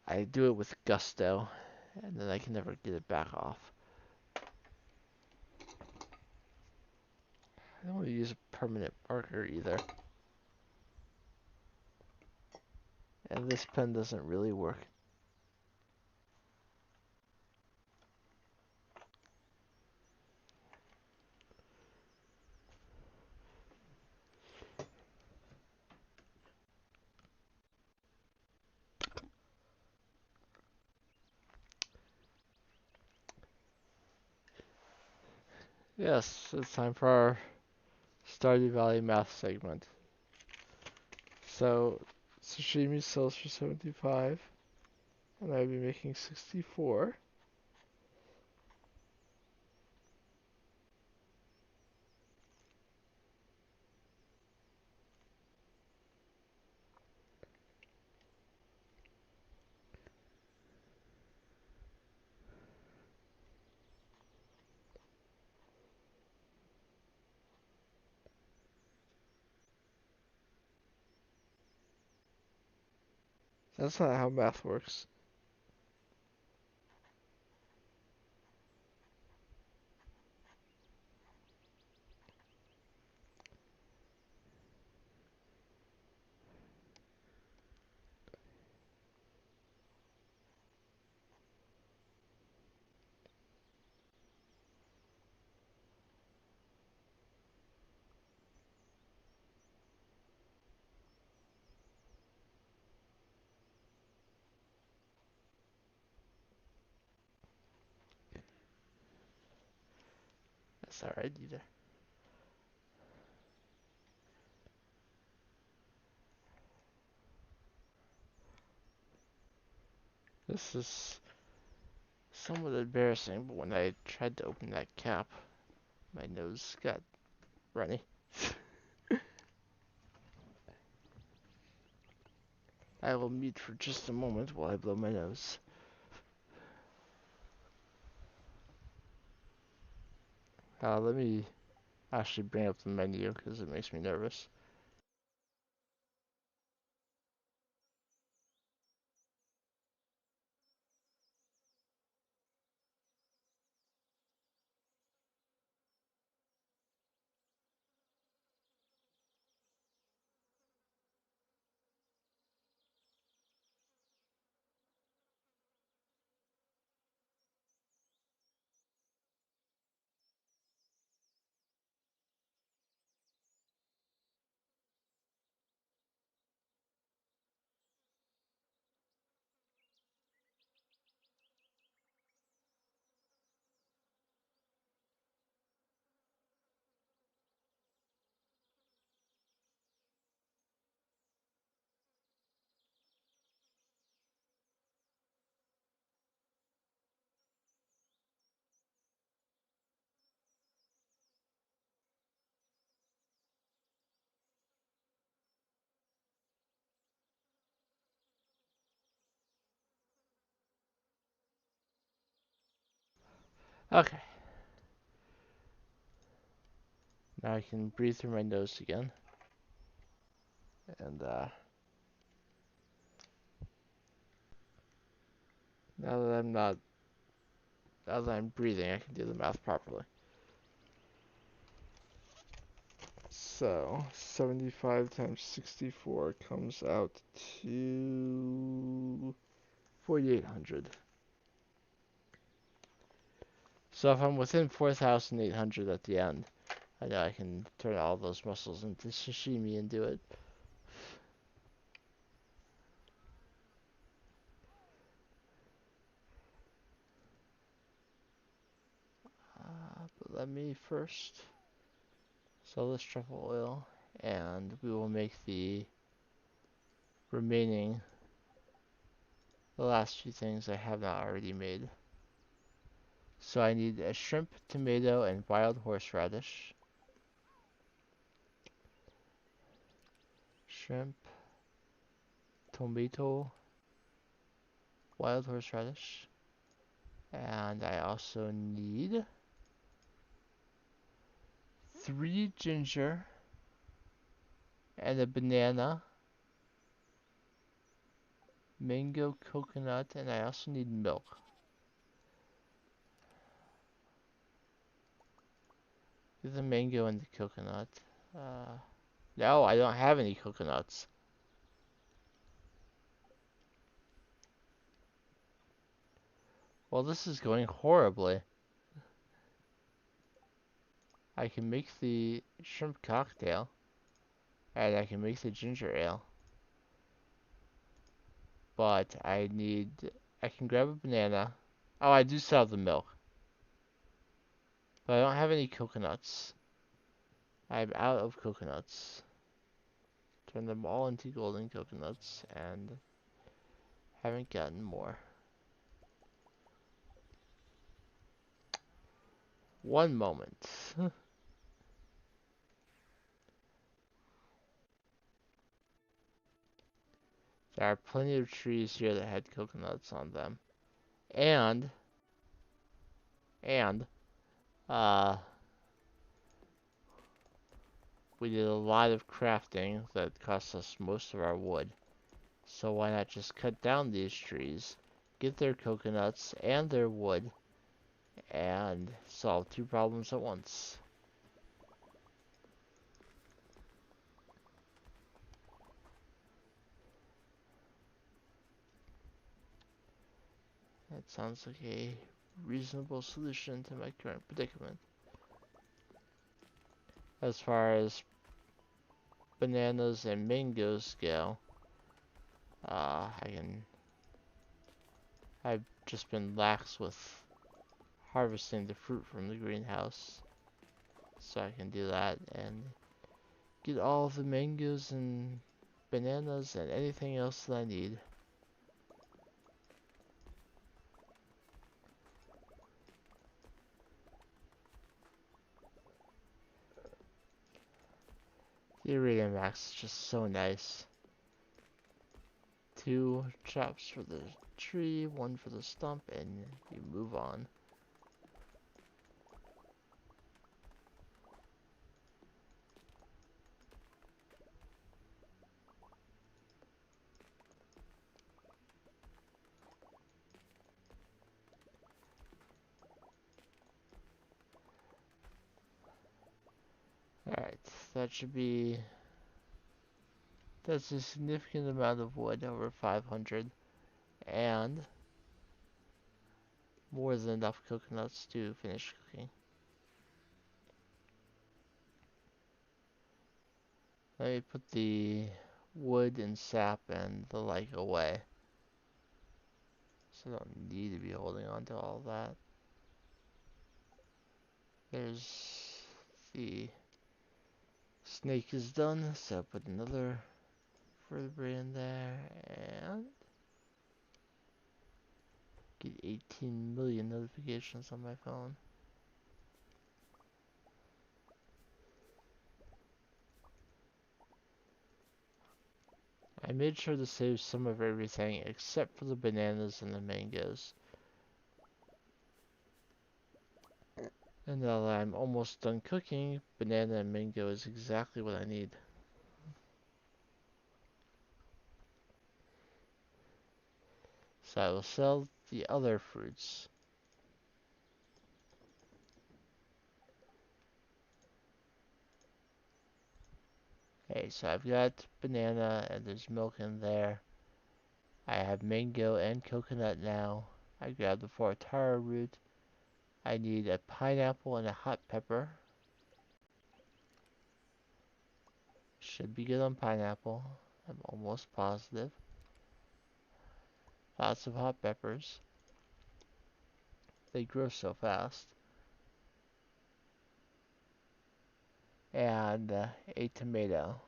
I do it with gusto, and then I can never get it back off. I don't want to use a permanent marker either. And this pen doesn't really work. Yes, it's time for our Stardew Valley math segment. So, sashimi sells for 75, and I'll be making 64. That's not how math works. That's alright either. This is somewhat embarrassing, but when I tried to open that cap, my nose got runny. I will mute for just a moment while I blow my nose. Let me actually bring up the menu because it makes me nervous. Okay, now I can breathe through my nose again. And Now that I'm not, now that I'm breathing, I can do the math properly. So, 75 times 64 comes out to 4,800. So if I'm within 4,800 at the end, I know I can turn all those muscles into sashimi and do it. But let me first sell this truffle oil, and we will make the remaining, the last few things I have not already made. So I need a shrimp, tomato, and wild horseradish. Shrimp, tomato, wild horseradish. And I also need 3 ginger and a banana, mango, coconut, and I also need milk. The mango and the coconut. No, I don't have any coconuts. Well, this is going horribly. I can make the shrimp cocktail, and I can make the ginger ale. But I can grab a banana. Oh, I do still have the milk. But I don't have any coconuts. I'm out of coconuts. Turn them all into golden coconuts, and haven't gotten more. One moment. There are plenty of trees here that had coconuts on them. And, and, uh, we did a lot of crafting that cost us most of our wood. So why not just cut down these trees, get their coconuts and their wood, and solve 2 problems at once. That sounds like a reasonable solution to my current predicament. As far as bananas and mangoes go, I've just been lax with harvesting the fruit from the greenhouse, so I can do that and get all of the mangoes and bananas and anything else that I need. The Iridium Max is just so nice. 2 chops for the tree, 1 for the stump, and you move on. Alright, that's a significant amount of wood, over 500, and more than enough coconuts to finish cooking. Let me put the wood and sap and the like away, so I don't need to be holding on to all that. There's the snake is done, so put another vertebrae in there, and get 18 million notifications on my phone. I made sure to save some of everything except for the bananas and the mangoes. And now that I'm almost done cooking, banana and mango is exactly what I need. So I will sell the other fruits. Okay, so I've got banana and there's milk in there. I have mango and coconut now. I grabbed the 4 taro root. I need a pineapple and a hot pepper. Should be good on pineapple. I'm almost positive. Lots of hot peppers. They grow so fast. And a tomato.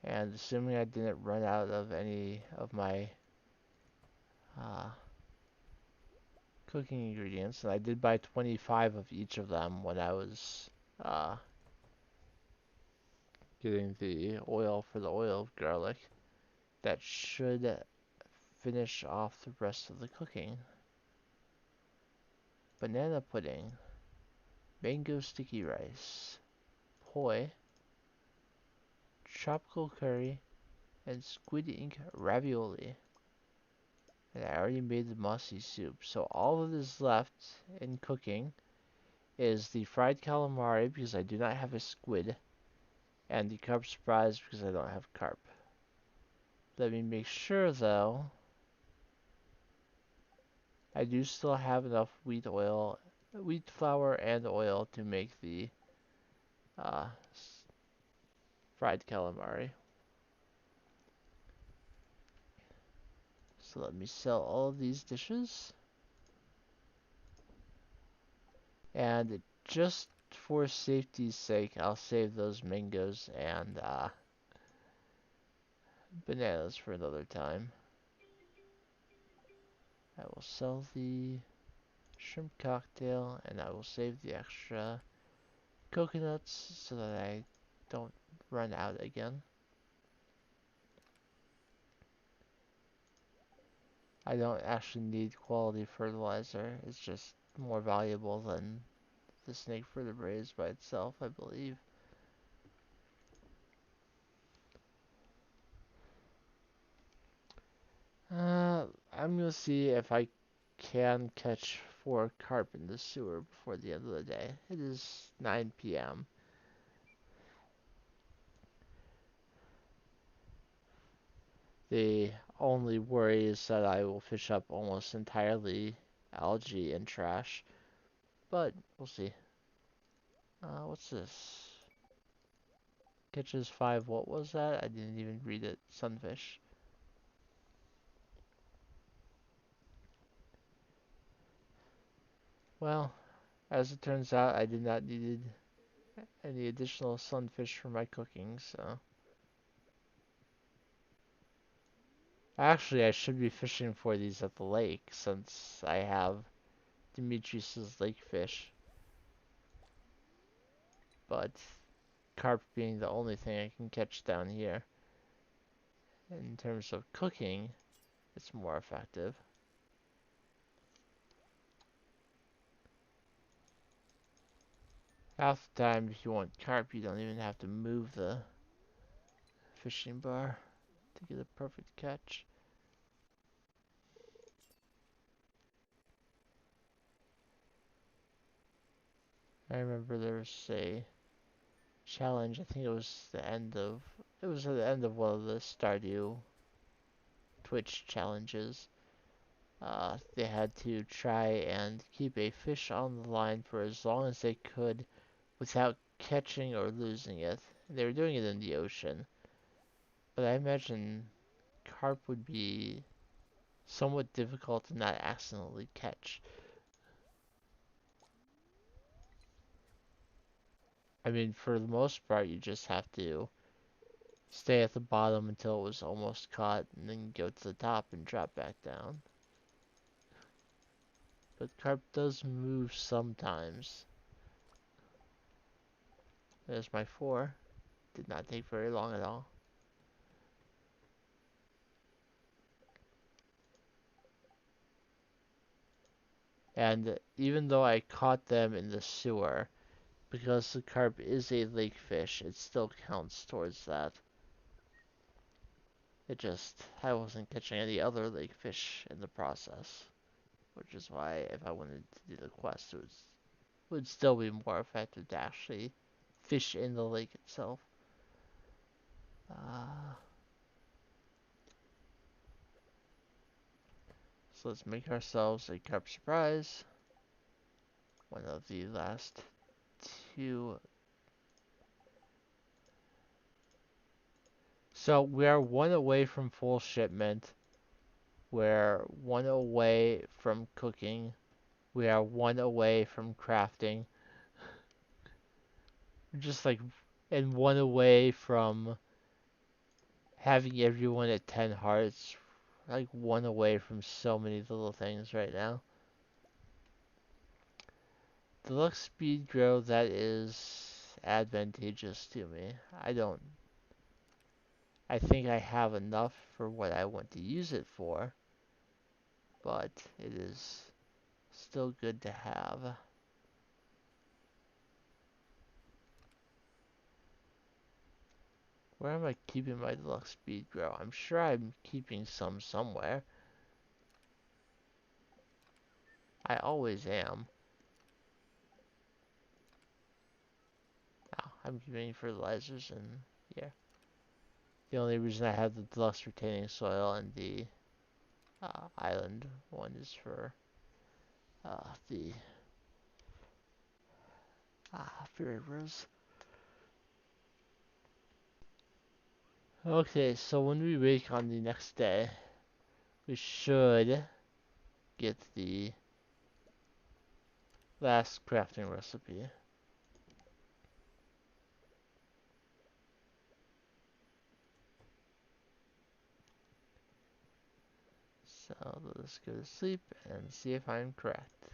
And assuming I didn't run out of any of my uh, cooking ingredients, and I did buy 25 of each of them when I was uh, getting the oil for the oil of garlic, that should finish off the rest of the cooking. Banana pudding, mango sticky rice, poi, tropical curry, and squid ink ravioli. And I already made the mossy soup, so all that is left in cooking is the fried calamari because I do not have a squid, and the carp surprise because I don't have carp. Let me make sure though, I do still have enough wheat flour and oil to make the uh, fried calamari. So let me sell all of these dishes. And just for safety's sake, I'll save those mangoes and bananas for another time. I will sell the shrimp cocktail and I will save the extra coconuts so that I don't run out again. I don't actually need quality fertilizer. It's just more valuable than the snake vertebrates by itself, I believe. I'm gonna see if I can catch 4 carp in the sewer before the end of the day. It is 9 p.m. The only worry is that I will fish up almost entirely algae and trash, but we'll see. What's this? Catches 5, what was that? I didn't even read it. Sunfish. Well, as it turns out, I did not need any additional sunfish for my cooking, so. Actually, I should be fishing for these at the lake, since I have Demetrius's lake fish. But carp being the only thing I can catch down here. In terms of cooking, it's more effective. Half the time, if you want carp, you don't even have to move the fishing bar to get a perfect catch. I remember there was a challenge. I think it was at the end of one of the Stardew Twitch challenges. They had to try and keep a fish on the line for as long as they could without catching or losing it. They were doing it in the ocean, but I imagine carp would be somewhat difficult to not accidentally catch. I mean, for the most part, you just have to stay at the bottom until it was almost caught, and then go to the top and drop back down. But carp does move sometimes. There's my 4. Did not take very long at all. And even though I caught them in the sewer, because the carp is a lake fish, it still counts towards that. It just, I wasn't catching any other lake fish in the process. Which is why if I wanted to do the quest, would still be more effective to actually fish in the lake itself. Uh, so let's make ourselves a carp surprise. One of the last two. So we are one away from full shipment. We're one away from cooking. We are one away from crafting. Just like, and one away from having everyone at 10 hearts. Like one away from so many little things right now. Deluxe speed grow, that is advantageous to me. I think I have enough for what I want to use it for, but it is still good to have. Where am I keeping my deluxe speed grow? I'm sure I'm keeping some somewhere. I always am. Oh, I'm keeping fertilizers and yeah. The only reason I have the deluxe retaining soil and the island one is for the fairy rose. Okay, so when we wake on the next day, we should get the last crafting recipe. So let's go to sleep and see if I'm correct.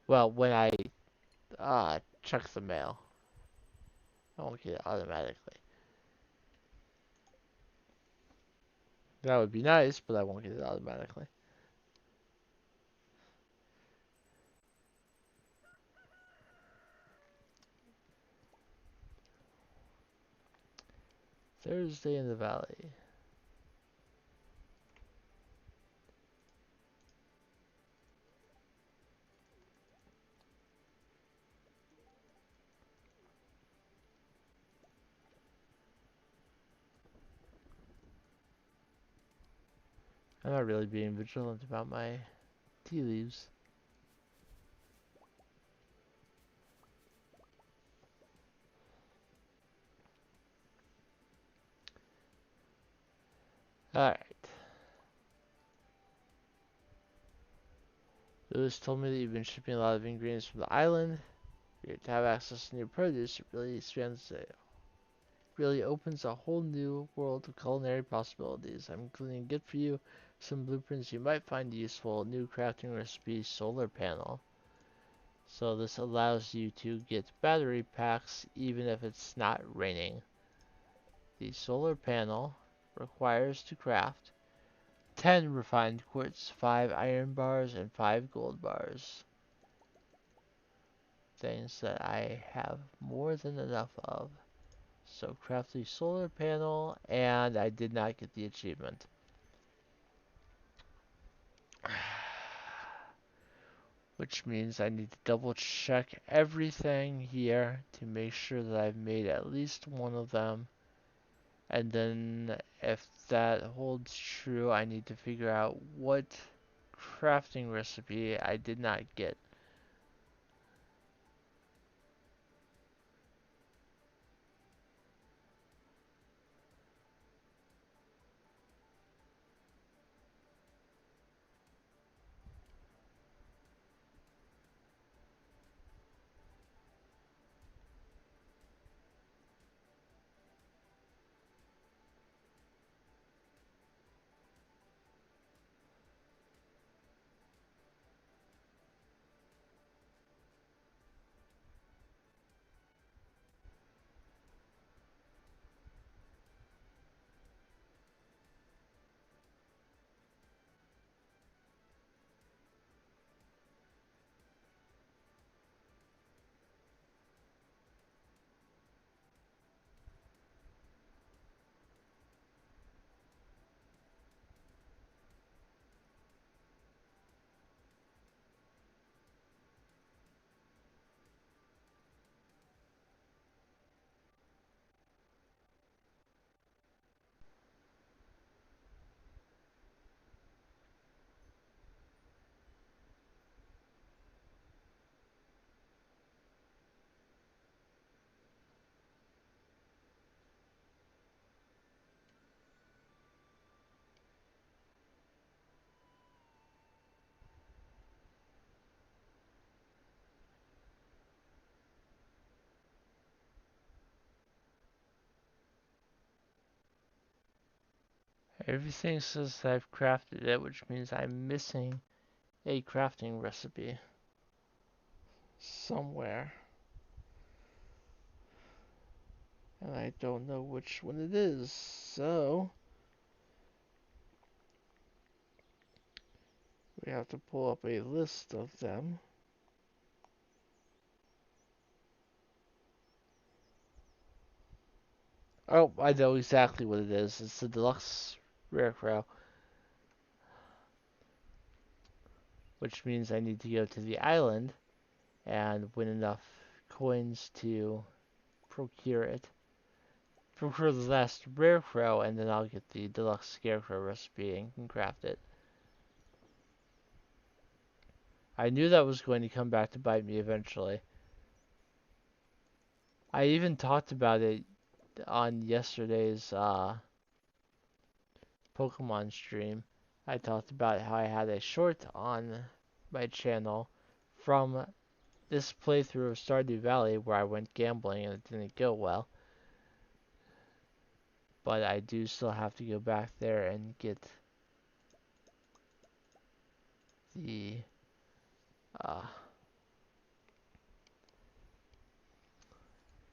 Well, when I check the mail, I won't get it automatically. That would be nice, but I won't get it automatically. Thursday in the Valley. I'm not really being vigilant about my tea leaves. Alright. Lewis told me that you've been shipping a lot of ingredients from the island. To have access to new produce, it really opens a whole new world of culinary possibilities. I'm including a gift for you, some blueprints you might find useful, new crafting recipe, solar panel. So this allows you to get battery packs even if it's not raining. The solar panel requires to craft 10 refined quartz, 5 iron bars, and 5 gold bars. Things that I have more than enough of. So craft the solar panel, and I did not get the achievement. Which means I need to double check everything here to make sure that I've made at least one of them. And then if that holds true, I need to figure out what crafting recipe I did not get. Everything says that I've crafted it, which means I'm missing a crafting recipe somewhere. And I don't know which one it is, so we have to pull up a list of them. Oh, I know exactly what it is. It's the deluxe rare crow, which means I need to go to the island and win enough coins to procure it. Procure the last rare crow, and then I'll get the deluxe scarecrow recipe and can craft it. I knew that was going to come back to bite me eventually. I even talked about it on yesterday's Pokemon stream. I talked about how I had a short on my channel from this playthrough of Stardew Valley where I went gambling and it didn't go well. But I do still have to go back there and get the uh,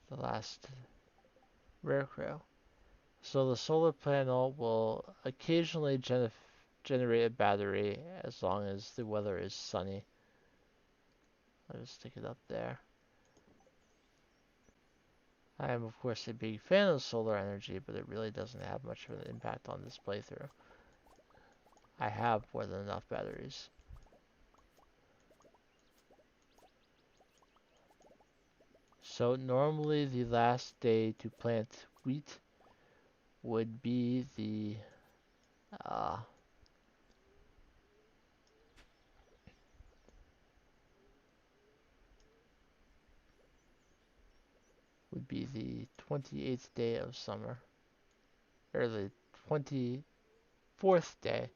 the last rare crow. So the solar panel will occasionally generate a battery as long as the weather is sunny. I'll just stick it up there. I am of course a big fan of solar energy, but it really doesn't have much of an impact on this playthrough. I have more than enough batteries. So normally the last day to plant wheat would be the uh, would be the 28th day of summer, or the 24th day.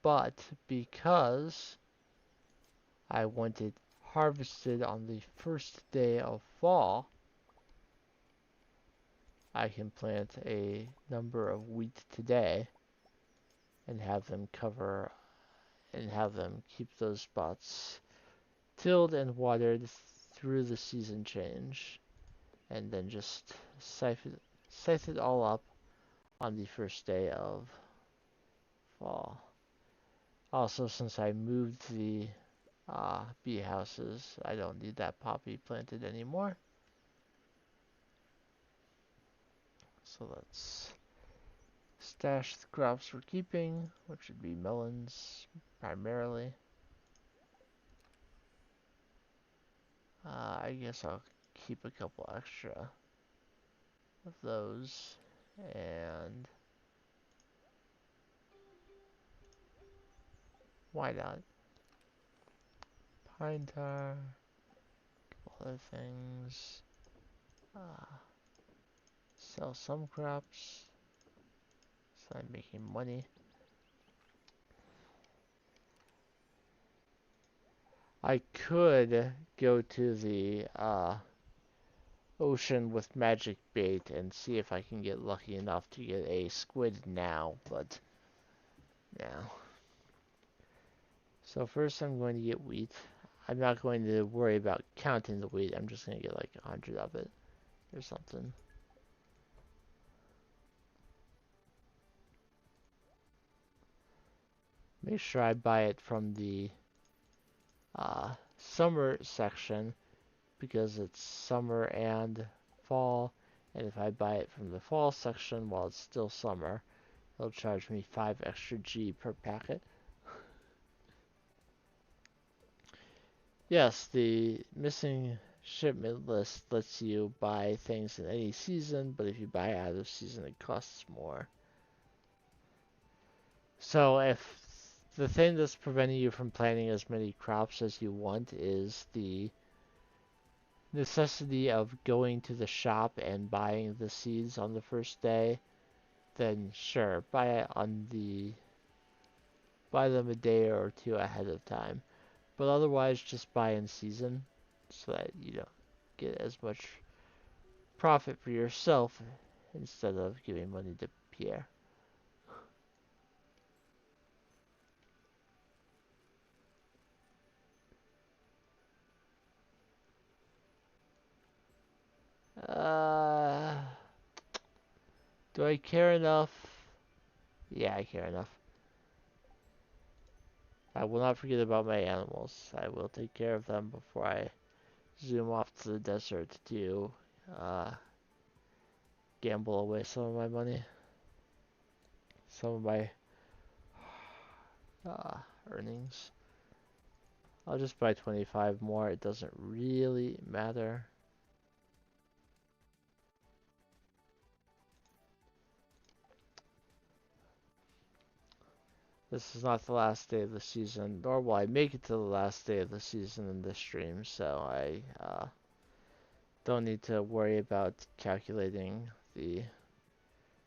But because I want it harvested on the first day of fall, I can plant a number of wheat today and have them cover and have them keep those spots tilled and watered through the season change, and then just scythe it all up on the first day of fall. Also, since I moved the bee houses, I don't need that poppy planted anymore. So let's stash the crops we're keeping, which would be melons primarily. I guess I'll keep a couple extra of those, and why not? Pine tar, other things. Uh, Sell some crops, so I'm making money. I could go to the ocean with magic bait and see if I can get lucky enough to get a squid now, but no. So first I'm going to get wheat. I'm not going to worry about counting the wheat. I'm just going to get like 100 of it or something. Make sure I buy it from the summer section because it's summer and fall. And if I buy it from the fall section while it's still summer, they'll charge me 5 extra G per packet. Yes, the missing shipment list lets you buy things in any season, but if you buy out of season, it costs more. So if the thing that's preventing you from planting as many crops as you want is the necessity of going to the shop and buying the seeds on the first day, then sure, buy them a day or two ahead of time. But otherwise, just buy in season so that you don't get as much profit for yourself instead of giving money to Pierre. Do I care enough? Yeah, I care enough. I will not forget about my animals. I will take care of them before I zoom off to the desert to uh, gamble away some of my money, some of my uh, earnings. I'll just buy 25 more. It doesn't really matter. This is not the last day of the season, nor will I make it to the last day of the season in this stream, so I don't need to worry about calculating the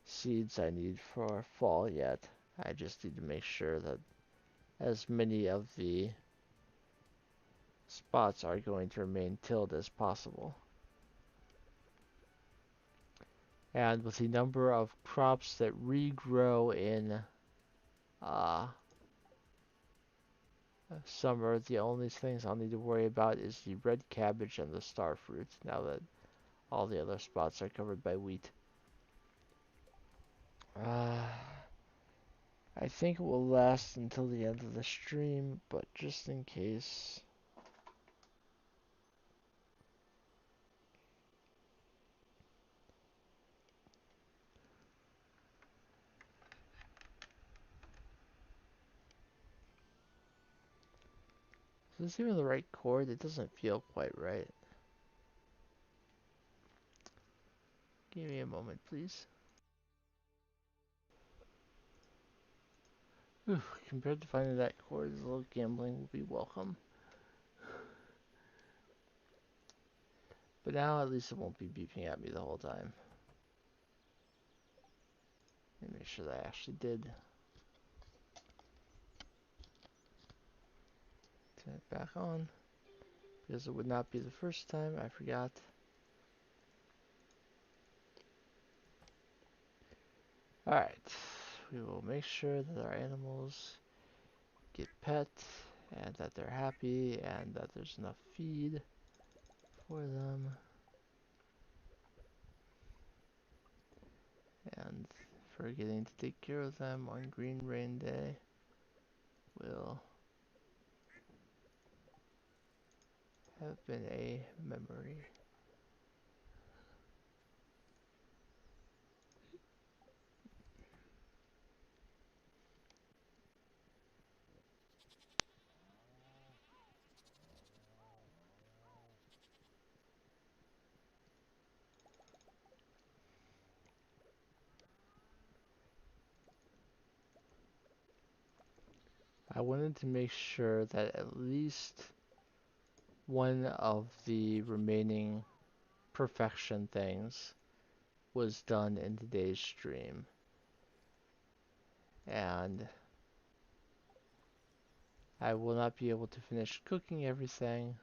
seeds I need for fall yet. I just need to make sure that as many of the spots are going to remain tilled as possible. And with the number of crops that regrow in summer, the only things I'll need to worry about is the red cabbage and the star fruit, now that all the other spots are covered by wheat. I think it will last until the end of the stream, but just in case. Is this even the right chord? It doesn't feel quite right. Give me a moment, please. Whew, compared to finding that chord, a little gambling will be welcome. But now at least it won't be beeping at me the whole time. Let me make sure that I actually did. Turn it back on. Because it would not be the first time, I forgot. Alright, we will make sure that our animals get pet, and that they're happy, and that there's enough feed for them. And forgetting to take care of them on Green Rain Day will have been a memory. I wanted to make sure that at least one of the remaining perfection things was done in today's stream. And I will not be able to finish cooking everything.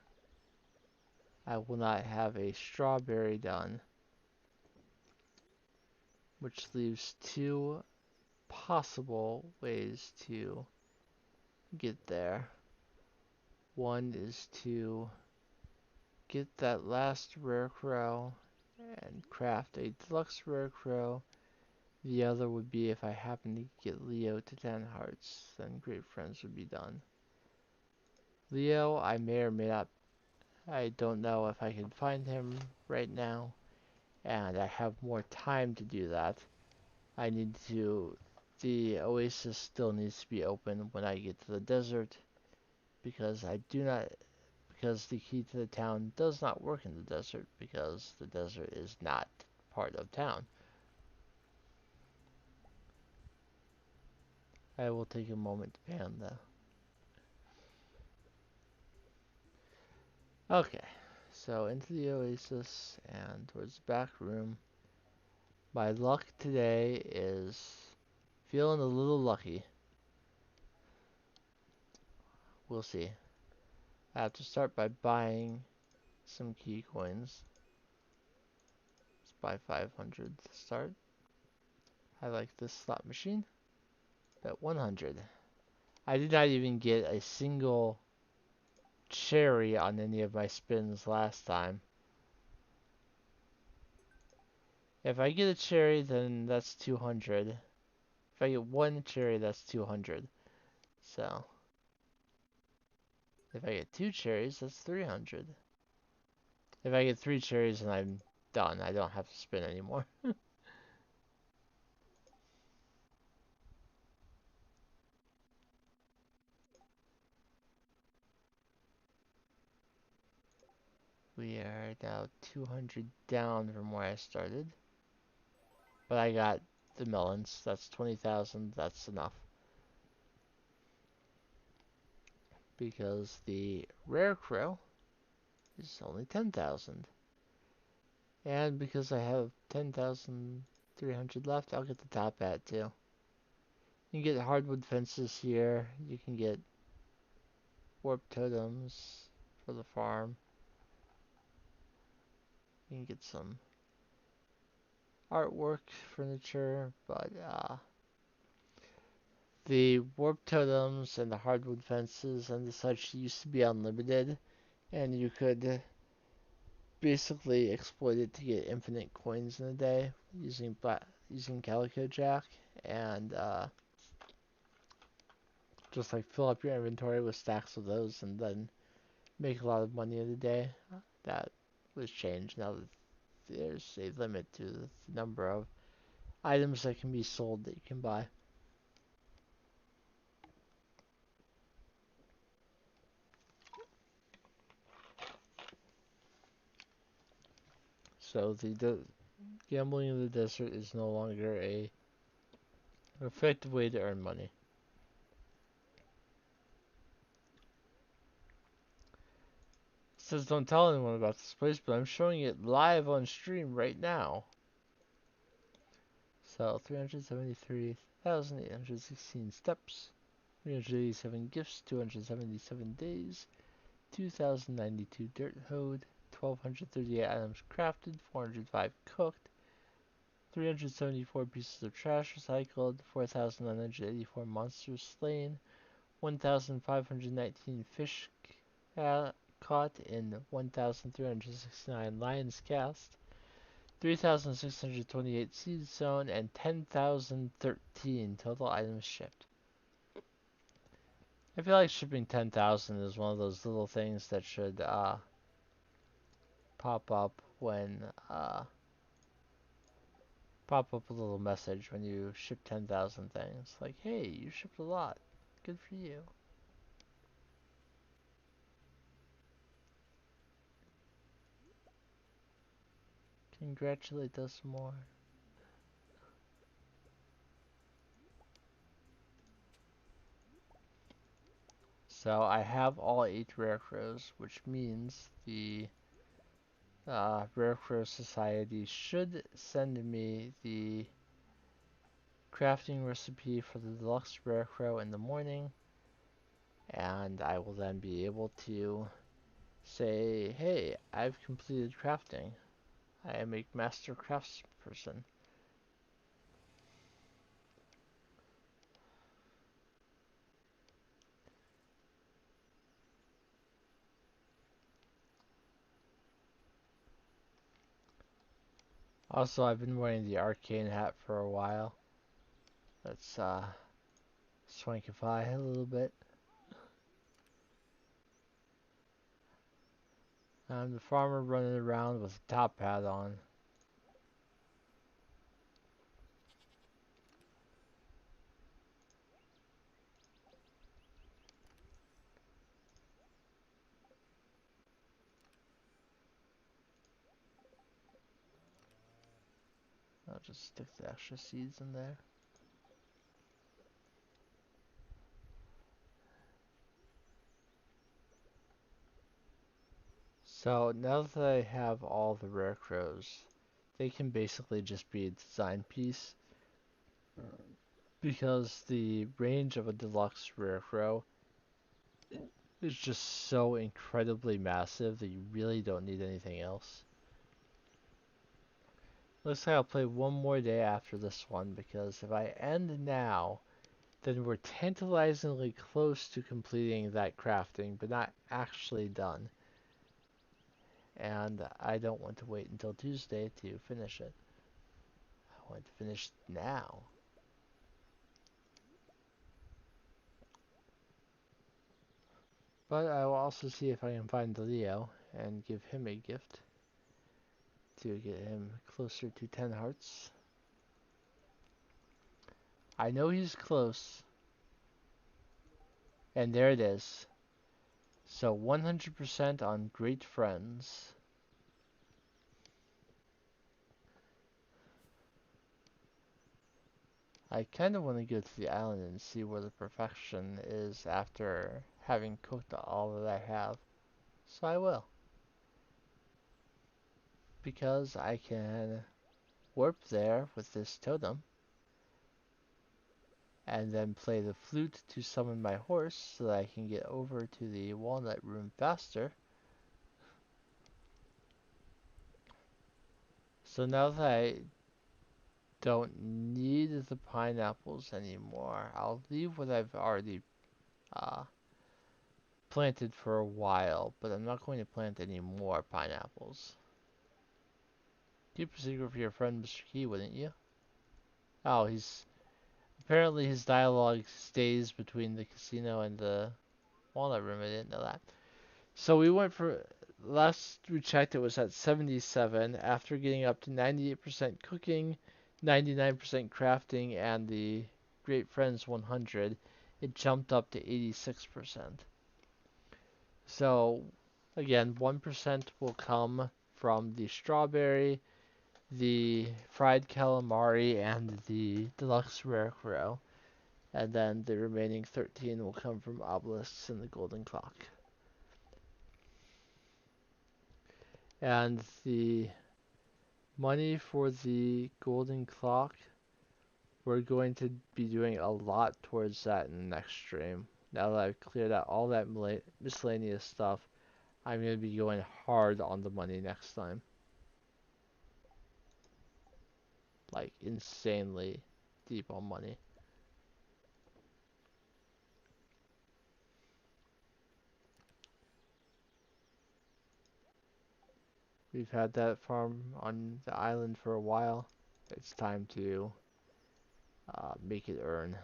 I will not have a strawberry done, which leaves two possible ways to get there. One is to get that last rare crow and craft a deluxe rare crow. The other would be if I happen to get Leo to 10 hearts, then Great Friends would be done. Leo, I may or may not, I don't know if I can find him right now, and I have more time to do that. I need to, the oasis still needs to be open when I get to the desert, because because the key to the town does not work in the desert, because the desert is not part of town. I will take a moment to pan though. Okay, so into the oasis and towards the back room. My luck today is feeling a little lucky. We'll see. I have to start by buying some key coins. Let's buy 500 to start. I like this slot machine. Bet 100. I did not even get a single cherry on any of my spins last time. If I get a cherry, then that's 200. If I get one cherry, that's 200. So, if I get two cherries, that's 300. If I get three cherries, then I'm done. I don't have to spin anymore. We are now 200 down from where I started. But I got the melons. That's 20,000. That's enough. Because the rare crow is only 10,000. And because I have 10,300 left, I'll get the top hat too. You can get hardwood fences here. You can get warp totems for the farm. You can get some artwork furniture, but the warp totems and the hardwood fences and the such used to be unlimited, and you could basically exploit it to get infinite coins in a day using Calico Jack, and just like fill up your inventory with stacks of those, and then make a lot of money in a day. That was changed now that there's a limit to the number of items that can be sold that you can buy. So the gambling in the desert is no longer a effective way to earn money. It says don't tell anyone about this place, but I'm showing it live on stream right now. So 373,816 steps, 387 gifts, 277 days, 2,092 dirt hoed, 1,238 items crafted, 405 cooked, 374 pieces of trash recycled, 4,984 monsters slain, 1,519 fish caught in 1,369 lions cast, 3,628 seeds sown, and 10,013 total items shipped. I feel like shipping 10,000 is one of those little things that should pop up when pop up a little message when you ship 10,000 things. Like, hey, you shipped a lot. Good for you. Congratulate us more. So I have all 8 rare crows, which means the Rare Crow Society should send me the crafting recipe for the deluxe Rare Crow in the morning, and I will then be able to say, hey, I've completed crafting. I am a master craftsperson. Also, I've been wearing the arcane hat for a while. Let's swankify a little bit. I'm the farmer running around with a top hat on. I'll just stick the extra seeds in there. So now that I have all the rare crows, they can basically just be a design piece because the range of a deluxe rare crow is just so incredibly massive that you really don't need anything else. Looks like I'll play one more day after this one because if I end now, then we're tantalizingly close to completing that crafting, but not actually done. And I don't want to wait until Tuesday to finish it. want to finish now. But I will also see if I can find Leo and give him a gift to get him closer to 10 hearts. I know he's close. And there it is. So 100% on great friends. I kind of want to go to the island and see where the perfection is after having cooked all that I have. So I will. Because I can warp there with this totem. And then play the flute to summon my horse so that I can get over to the walnut room faster. So now that I don't need the pineapples anymore, I'll leave what I've already uh, planted for a while, but I'm not going to plant any more pineapples. Keep a secret for your friend Mr. Key, wouldn't you? Oh, apparently his dialogue stays between the casino and the walnut room. I didn't know that. So we went for, last we checked it was at 77 after getting up to 98% cooking, 99% crafting, and the Great Friends 100. It jumped up to 86%. So again, 1% will come from the strawberry, the fried calamari, and the deluxe rare crow. And then the remaining 13 will come from obelisks and the golden clock. And the money for the golden clock, we're going to be doing a lot towards that in the next stream. Now that I've cleared out all that miscellaneous stuff, I'm going to be going hard on the money next time. Like, insanely deep on money. We've had that farm on the island for a while. It's time to make it earn.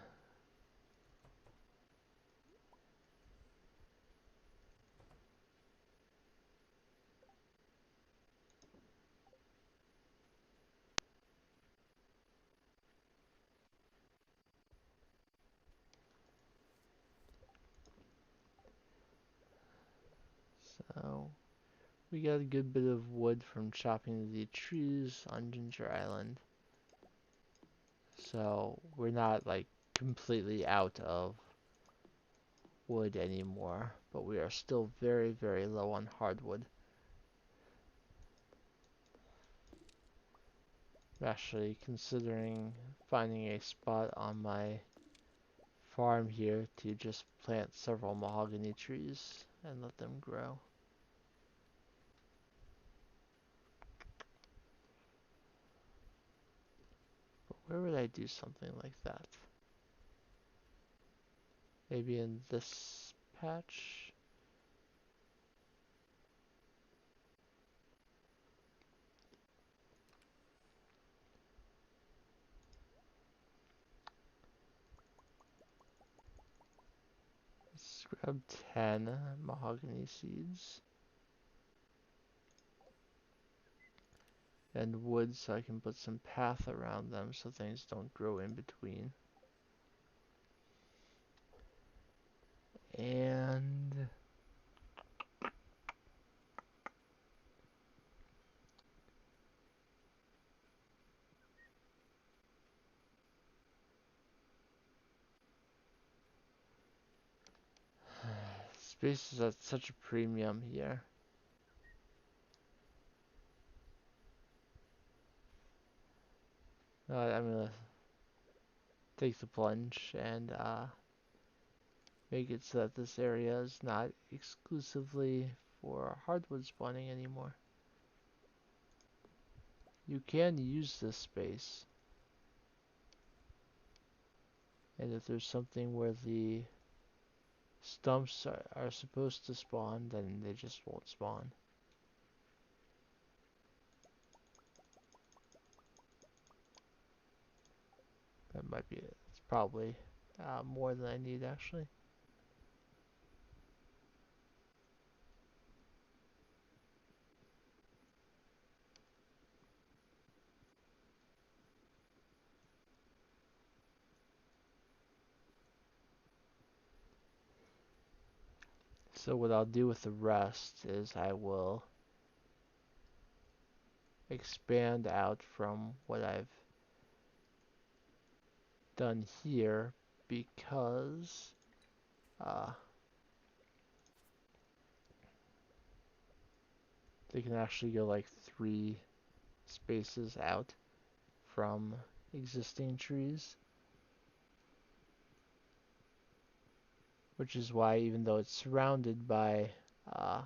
So, we got a good bit of wood from chopping the trees on Ginger Island. So, we're not like completely out of wood anymore, but we are still very, very low on hardwood. I'm actually considering finding a spot on my farm here to just plant several mahogany trees and let them grow. But where would I do something like that? Maybe in this patch? Let's grab 10 mahogany seeds. And wood so I can put some path around them so things don't grow in between. And space is at such a premium here. I'm gonna take the plunge and make it so that this area is not exclusively for hardwood spawning anymore. You can use this space. And if there's something where the stumps are supposed to spawn, then they just won't spawn. might be, it's probably more than I need actually. So what I'll do with the rest is I will expand out from what I've done here because uh, they can actually go like 3 spaces out from existing trees, which is why even though it's surrounded by uh,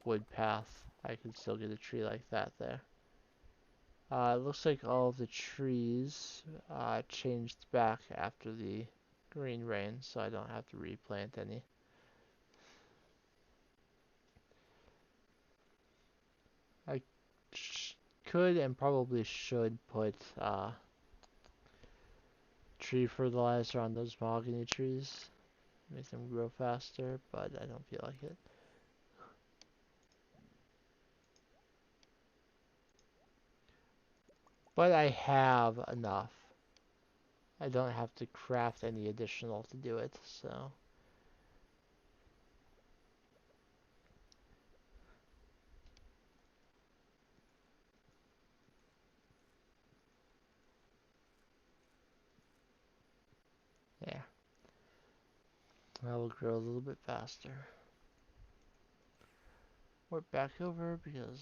wood path, I can still get a tree like that there. It looks like all of the trees changed back after the green rain, so I don't have to replant any. I could and probably should put tree fertilizer on those mahogany trees, make them grow faster, but I don't feel like it. But I have enough. I don't have to craft any additional to do it, so. Yeah, I will grow a little bit faster. Warp back over because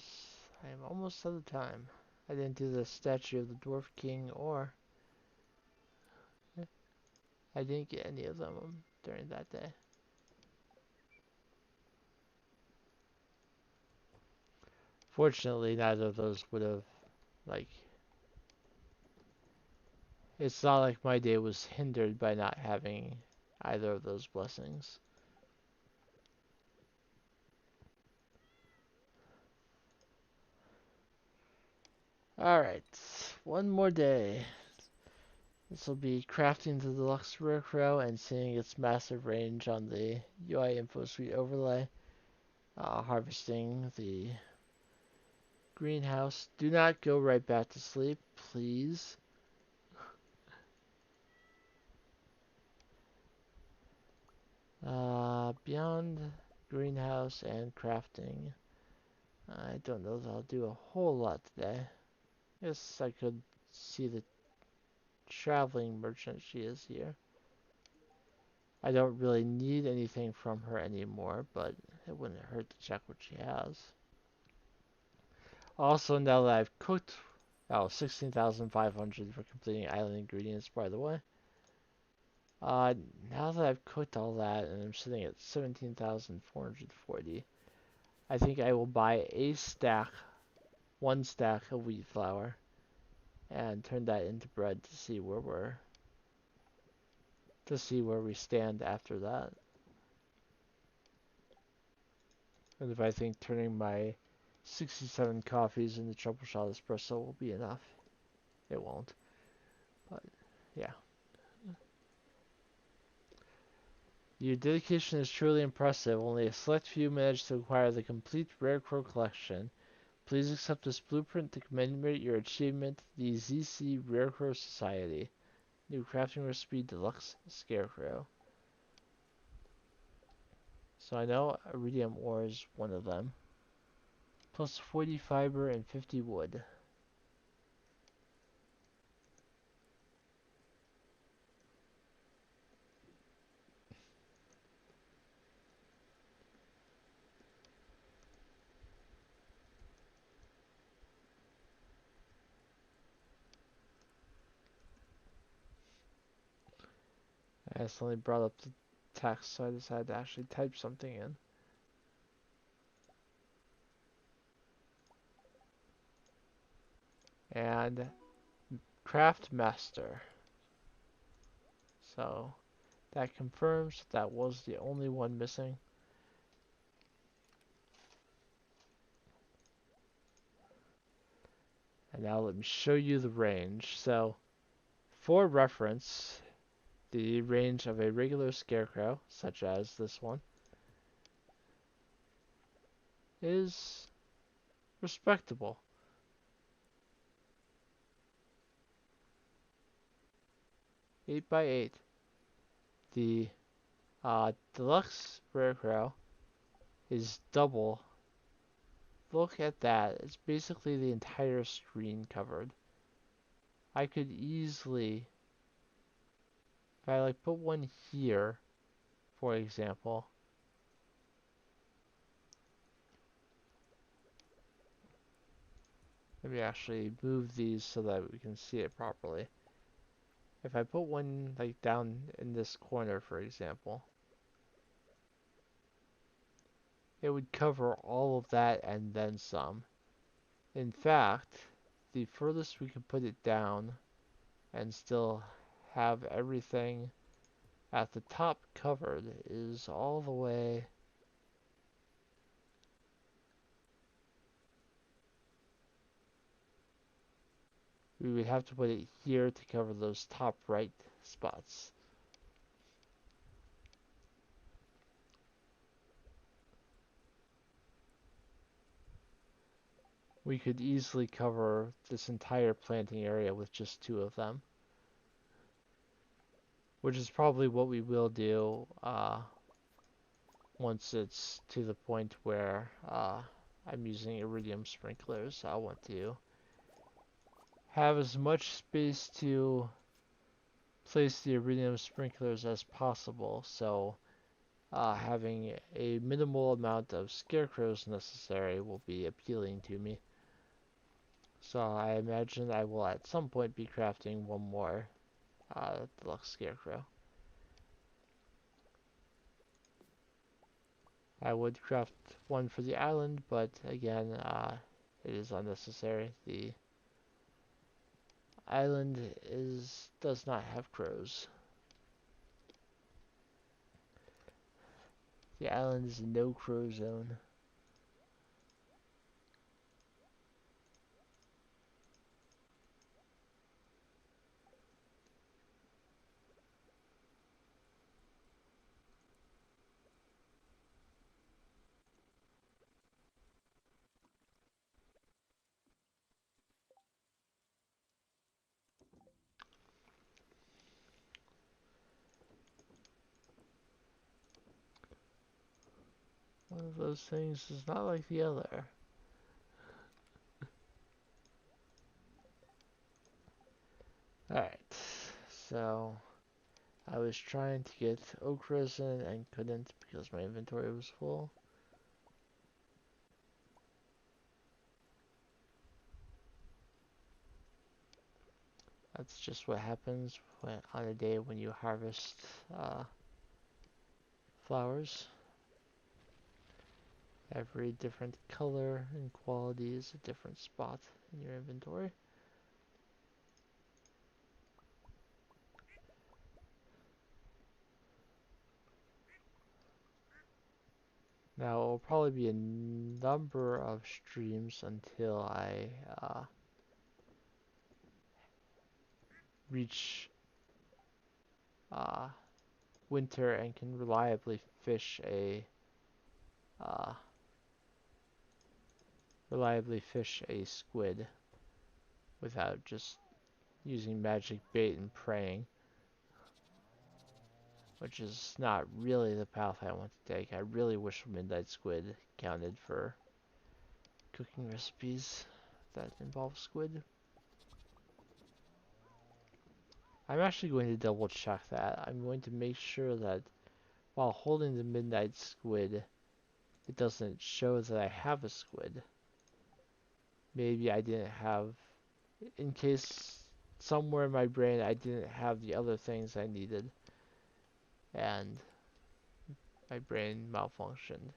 I am almost out of time. I didn't do the statue of the Dwarf King or I didn't get any of them during that day. Fortunately, neither of those would have, like, it's not like my day was hindered by not having either of those blessings. Alright, one more day. This will be crafting the deluxe Scarecrow and seeing its massive range on the UI Info Suite overlay. Harvesting the greenhouse. Do not go right back to sleep, please. Beyond greenhouse and crafting, I don't know that I'll do a whole lot today. Yes, I could see the traveling merchant she is here. I don't really need anything from her anymore, but it wouldn't hurt to check what she has. Also, now that I've cooked, 16,500 for completing island ingredients, by the way. Now that I've cooked all that and I'm sitting at 17,440, I think I will buy one stack of wheat flour, and turn that into bread to see where we stand after that. And if I think turning my 67 coffees into troubleshot espresso will be enough, it won't. But yeah. Your dedication is truly impressive. Only a select few managed to acquire the complete Rare Crow collection. Please accept this blueprint to commemorate your achievement, the ZC Rare Crow Society. New crafting recipe, deluxe scarecrow. So I know iridium ore is one of them. Plus 40 fiber and 50 wood. I accidentally brought up the text, so I decided to actually type something in. And craft master. So that confirms that was the only one missing. And now let me show you the range. So, for reference, the range of a regular scarecrow, such as this one, is respectable. 8 by 8. The deluxe scarecrow is double. Look at that. It's basically the entire screen covered. I could easily, if I like put one here, for example, let me actually move these so that we can see it properly. If I put one like down in this corner, for example, it would cover all of that and then some. In fact, the furthest we could put it down and still have everything at the top covered is all the way. We would have to put it here to cover those top right spots. We could easily cover this entire planting area with just two of them, which is probably what we will do once it's to the point where I'm using iridium sprinklers. I want to have as much space to place the iridium sprinklers as possible, so having a minimal amount of scarecrows necessary will be appealing to me. So I imagine I will at some point be crafting one more deluxe scarecrow. I would craft one for the island, but again, it is unnecessary. The island does not have crows. The island is a no crow zone. One of those things is not like the other. Alright, so I was trying to get oak resin and couldn't because my inventory was full. That's just what happens on a day when you harvest flowers. Every different color and quality is a different spot in your inventory. Now, it will probably be a number of streams until I reach uh, winter and can uh, reliably fish a squid without just using magic bait and praying, which is not really the path I want to take. I really wish Midnight Squid counted for cooking recipes that involve squid. I'm actually going to double check that. I'm going to make sure that while holding the Midnight Squid, it doesn't show that I have a squid. Maybe I didn't have, in case somewhere in my brain I didn't have the other things I needed, and my brain malfunctioned.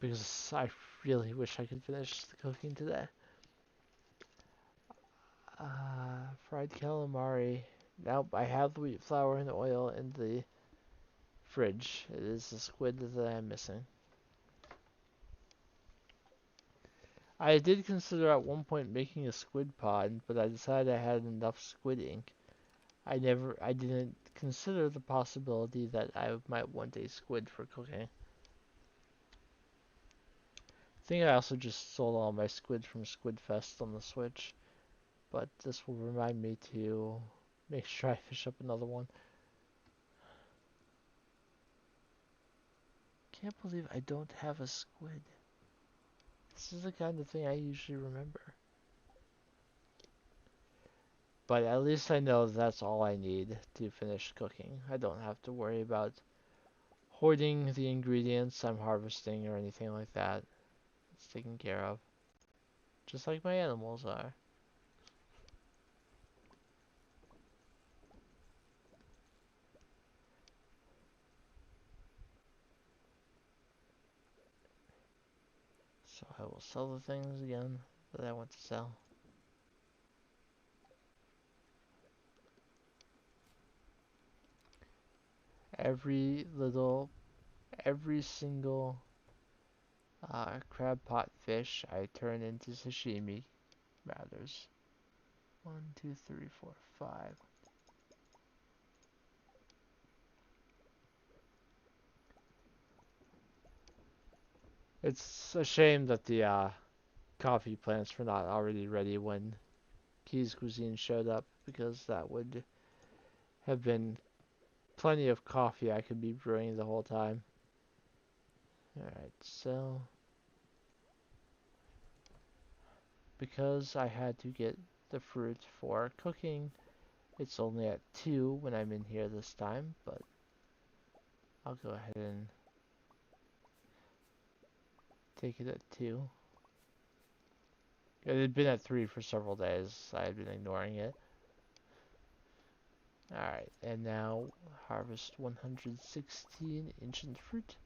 Because I really wish I could finish the cooking today. Fried calamari. Nope, I have the wheat flour and oil in the fridge. It is the squid that I'm missing. I did consider at one point making a squid pod, but I decided I had enough squid ink. I didn't consider the possibility that I might want a squid for cooking. I think I also just sold all my squid from Squid Fest on the Switch, but this will remind me to make sure I fish up another one. Can't believe I don't have a squid. This is the kind of thing I usually remember. But at least I know that's all I need to finish cooking. I don't have to worry about hoarding the ingredients I'm harvesting or anything like that. It's taken care of. Just like my animals are. So I will sell the things again that I want to sell. Every little, every single crab pot fish I turn into sashimi matters. 1, 2, 3, 4, 5. It's a shame that the coffee plants were not already ready when Key's Cuisine showed up, because that would have been plenty of coffee I could be brewing the whole time. Alright, so because I had to get the fruit for cooking, it's only at 2 when I'm in here this time, but I'll go ahead and take it at 2. It had been at 3 for several days. I had been ignoring it. Alright, and now harvest 116 ancient fruit.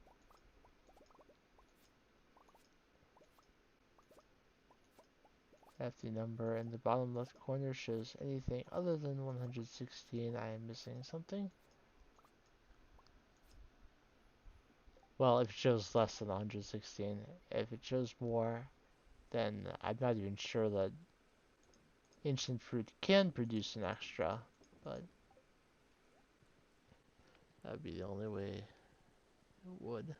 If the number in the bottom left corner shows anything other than 116, I am missing something. Well, if it shows less than 116. If it shows more, then I'm not even sure that ancient fruit can produce an extra, but that would be the only way it would.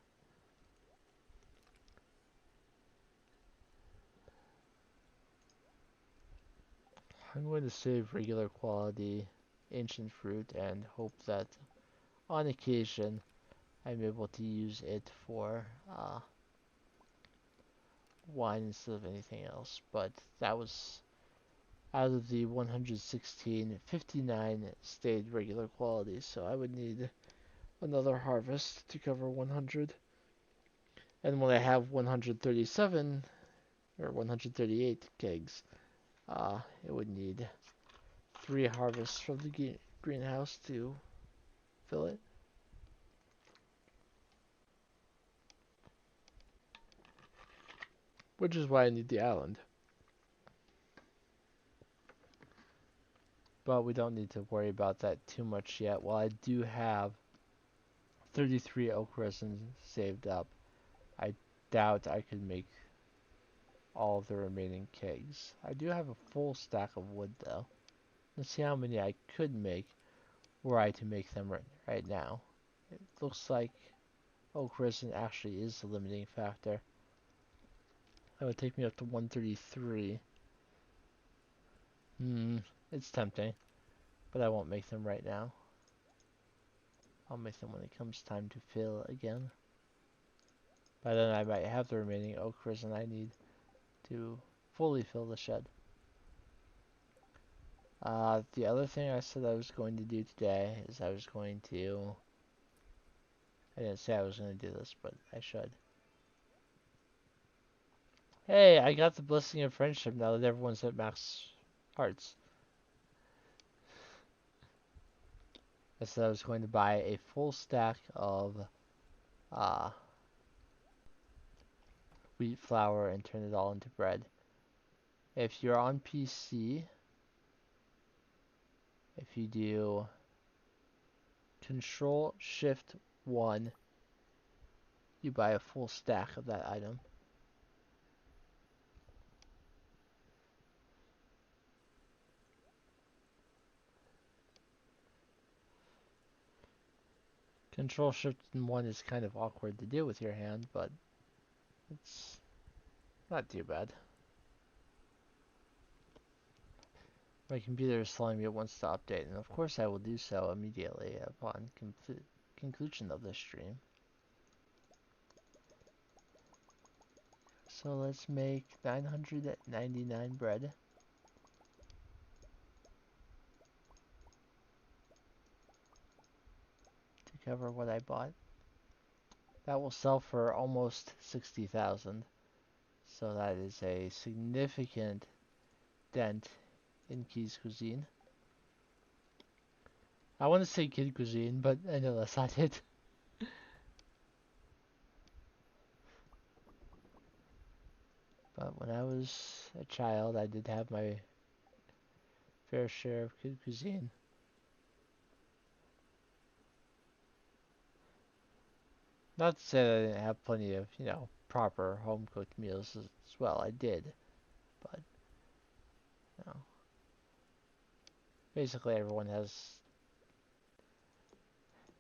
I'm going to save regular quality ancient fruit and hope that on occasion I'm able to use it for wine instead of anything else. But that was out of the 116, 59 stayed regular quality, so I would need another harvest to cover 100. And when I have 137 or 138 kegs, it would need 3 harvests from the greenhouse to fill it. Which is why I need the island. But we don't need to worry about that too much yet. While I do have 33 oak resin saved up, I doubt I could make all of the remaining kegs. I do have a full stack of wood though. Let's see how many I could make were I to make them right now. It looks like oak resin actually is the limiting factor. That would take me up to 133. It's tempting, but I won't make them right now. I'll make them when it comes time to fill again. By then I might have the remaining oak resin I need to fully fill the shed. The other thing I said I was going to do today is I didn't say I was going to do this, but I should. Hey, I got the blessing of friendship now that everyone's at max hearts. I said I was going to buy a full stack of wheat flour and turn it all into bread. If you're on PC, if you do Control Shift 1, you buy a full stack of that item. Control Shift and 1 is kind of awkward to do with your hand, but it's not too bad. My computer is telling me it wants to update, and of course I will do so immediately upon conclusion of this stream. So let's make 999 bread. To cover what I bought. That will sell for almost 60,000. So that is a significant dent in Key's cuisine. I want to say kid cuisine, but I know that's not it. But when I was a child, I did have my fair share of kid cuisine. Not to say that I didn't have plenty of, proper home cooked meals as well. I did, but you know, basically everyone has,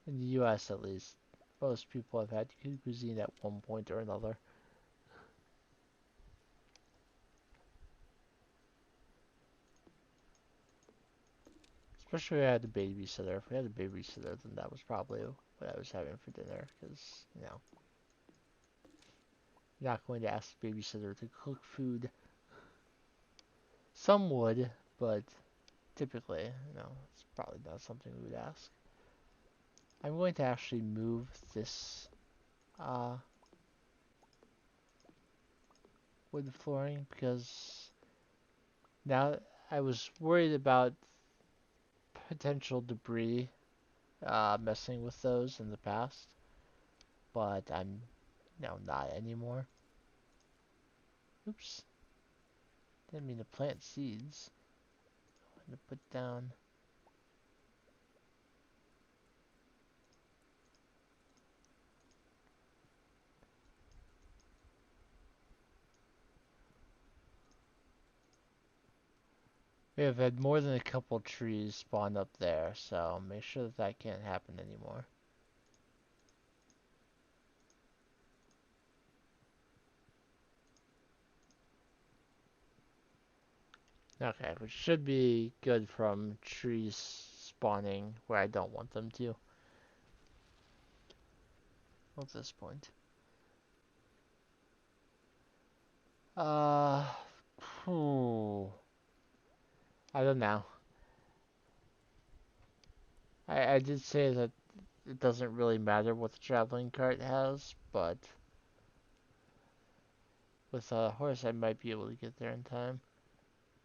in the U.S. at least, most people have had kid cuisine at one point or another. Especially if I had a babysitter. If we had a babysitter, then that was probably what I was having for dinner, because you're not going to ask the babysitter to cook food. Some would, but typically, it's probably not something we would ask. I'm going to actually move this wood flooring because now I was worried about potential debris messing with those in the past, but I'm now not anymore. Oops, didn't mean to plant seeds. I'm going to put down. We have had more than a couple trees spawn up there, so make sure that can't happen anymore. Okay, which should be good from trees spawning where I don't want them to. At this point. Uh, whew. I don't know. I did say that it doesn't really matter what the traveling cart has, but with a horse I might be able to get there in time.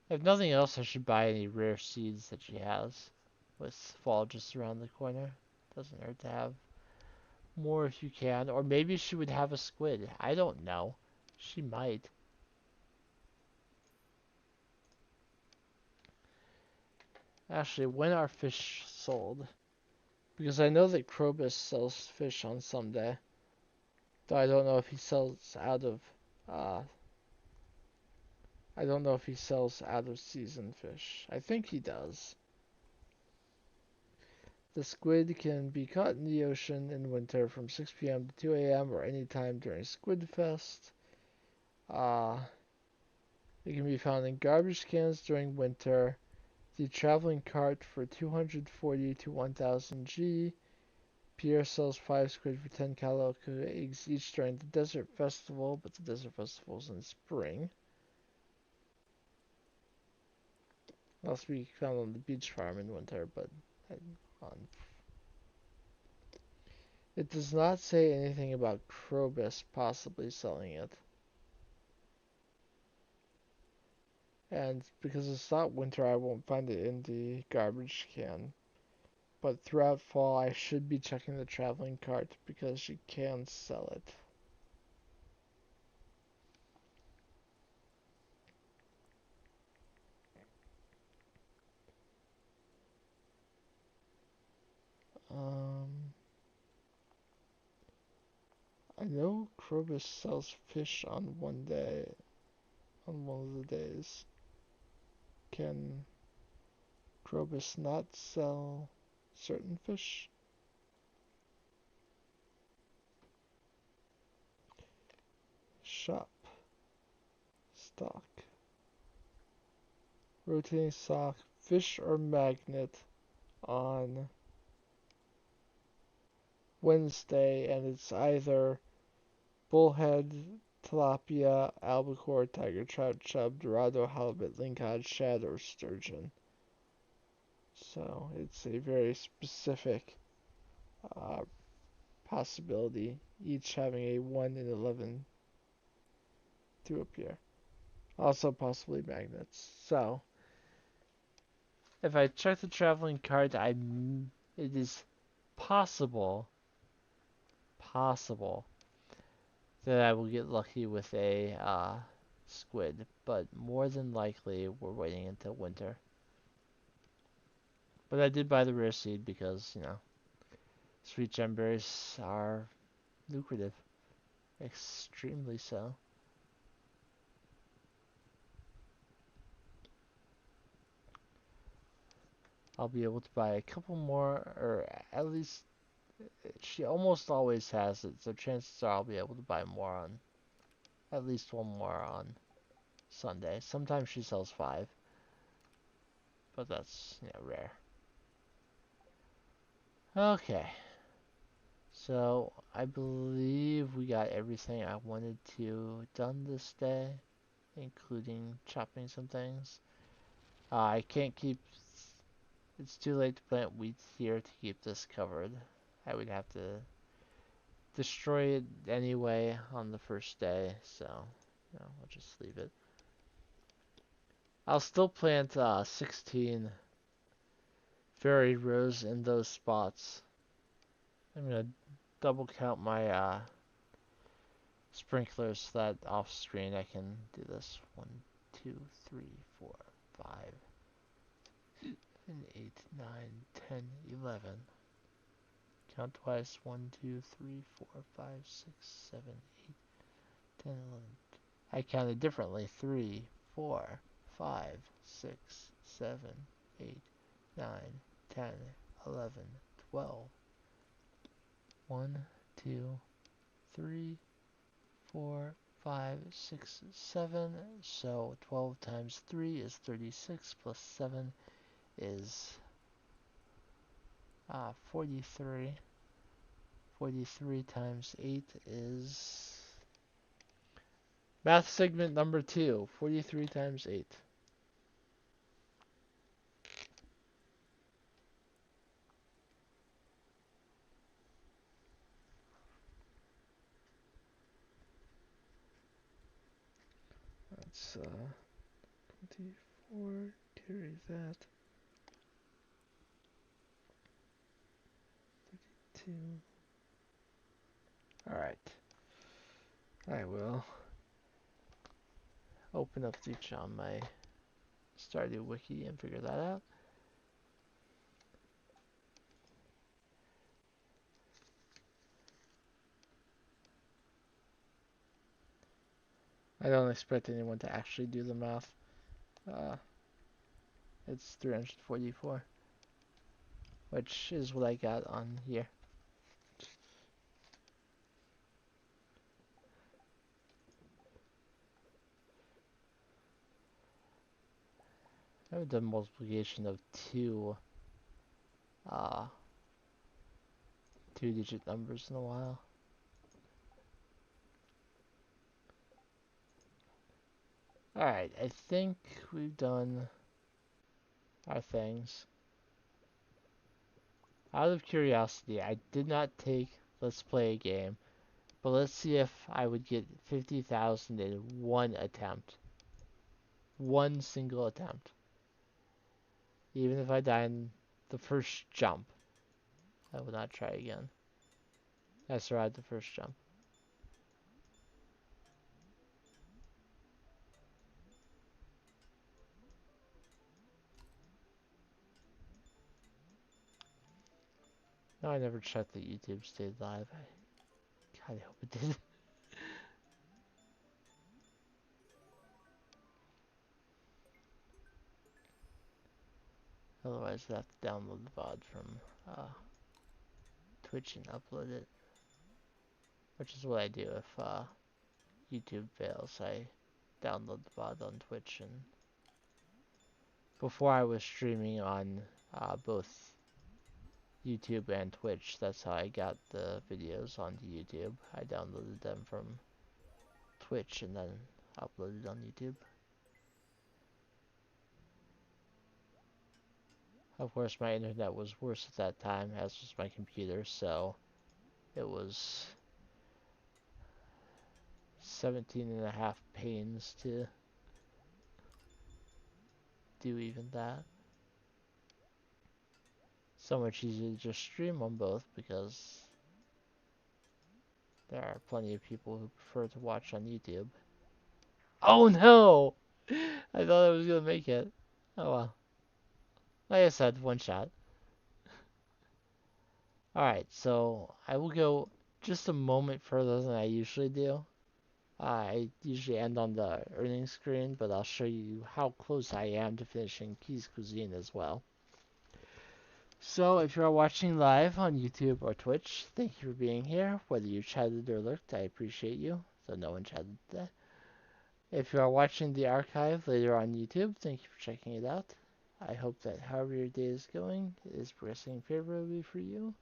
If nothing else, I should buy any rare seeds that she has, with fall just around the corner. Doesn't hurt to have more if you can, or maybe she would have a squid. I don't know. She might. Actually, when are fish sold? Because I know that Krobus sells fish on Sunday. Though I don't know if he sells out of uh I don't know if he sells out of season fish. I think he does. The squid can be caught in the ocean in winter from 6 p.m. to 2 a.m. or any time during Squid Fest. Uh, it can be found in garbage cans during winter. The traveling cart for 240 to 1000 G. Pierre sells 5 squid for 10 calico eggs each during the Desert Festival, but the Desert Festival is in spring. Must be found on the beach farm in winter, but on. It does not say anything about Krobus possibly selling it. And because it's not winter, I won't find it in the garbage can. But throughout fall, I should be checking the traveling cart because she can sell it. Um, I know Krobus sells fish on one day, on one of the days. Can Krobus not sell certain fish? shop. Stock. Rotating stock. Fish or magnet on Wednesday, and it's either bullhead, tilapia, albacore, tiger trout, chub, dorado, halibut, lingcod, shad, or sturgeon. So it's a very specific uh, possibility, each having a 1 in 11 to appear. Also possibly magnets. So if I check the traveling card, it is possible that I will get lucky with a squid, but more than likely we're waiting until winter. But I did buy the rare seed because, sweet gemberries are lucrative. Extremely so. I'll be able to buy a couple more, or at least she almost always has it, so chances are I'll be able to buy more on, at least one more on Sunday. Sometimes she sells 5, but that's, rare. Okay, so I believe we got everything I wanted to done this day, including chopping some things. I can't keep, it's too late to plant wheat here to keep this covered. I would have to destroy it anyway on the first day, so I'll just leave it. I'll still plant 16 fairy rows in those spots. I'm gonna double count my sprinklers so that off screen I can do this. 1, 2, 3, 4, 5, 7, 8, 9, 10, 11. Count twice. 1, 2, 3, 4, 5, 6, 7, 8, 10, 11. I counted differently. 3, 4, 5, 6, 7, 8, 9, 10, 11, 12. 1, 2, 3, 4, 5, 6, 7. So 12 times 3 is 36, plus 7 is 43. 43 times 8 is math segment number 2. 43 times 8. That's 24. Carry that. 2. Alright. I will open up each on my Stardew wiki and figure that out. I don't expect anyone to actually do the math. It's 344, which is what I got on here. I haven't done multiplication of uh, two-digit numbers in a while. Alright, I think we've done our things. Out of curiosity, I did not take Let's Play a Game, but let's see if I would get 50,000 in one attempt. One single attempt. Even if I die in the first jump, I will not try again. I survived the first jump. No, I never checked that YouTube stayed live. God, I hope it did. Otherwise, I'd have to download the VOD from Twitch and upload it. Which is what I do if YouTube fails, I download the VOD on Twitch, and before I was streaming on both YouTube and Twitch. That's how I got the videos onto YouTube. I downloaded them from Twitch and then uploaded on YouTube. Of course, my internet was worse at that time, as was my computer, so it was 17 and a half pains to do even that. So much easier to just stream on both because there are plenty of people who prefer to watch on YouTube. Oh no! I thought I was gonna make it. Oh well. Like I said, one shot. Alright, so I will go just a moment further than I usually do. I usually end on the earnings screen, but I'll show you how close I am to finishing Key's Cuisine as well. So if you're watching live on YouTube or Twitch, thank you for being here. Whether you chatted or lurked, I appreciate you, though no one chatted today. If you are watching the archive later on YouTube, thank you for checking it out. I hope that however your day is going, it is progressing favorably for you.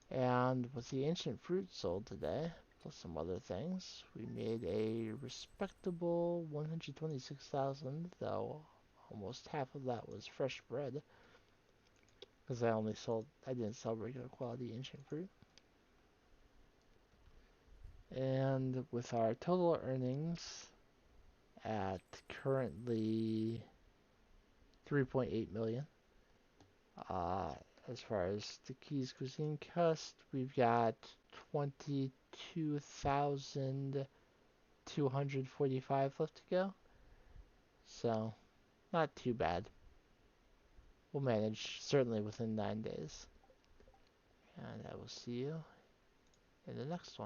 And with the ancient fruit sold today, plus some other things, we made a respectable 126,000, though almost half of that was fresh bread, because I didn't sell regular quality ancient fruit. And with our total earnings at currently 3.8 million, uh, as far as the Keys Cuisine cost, we've got 22,245 left to go. So, not too bad. We'll manage, certainly within 9 days. And I will see you in the next one.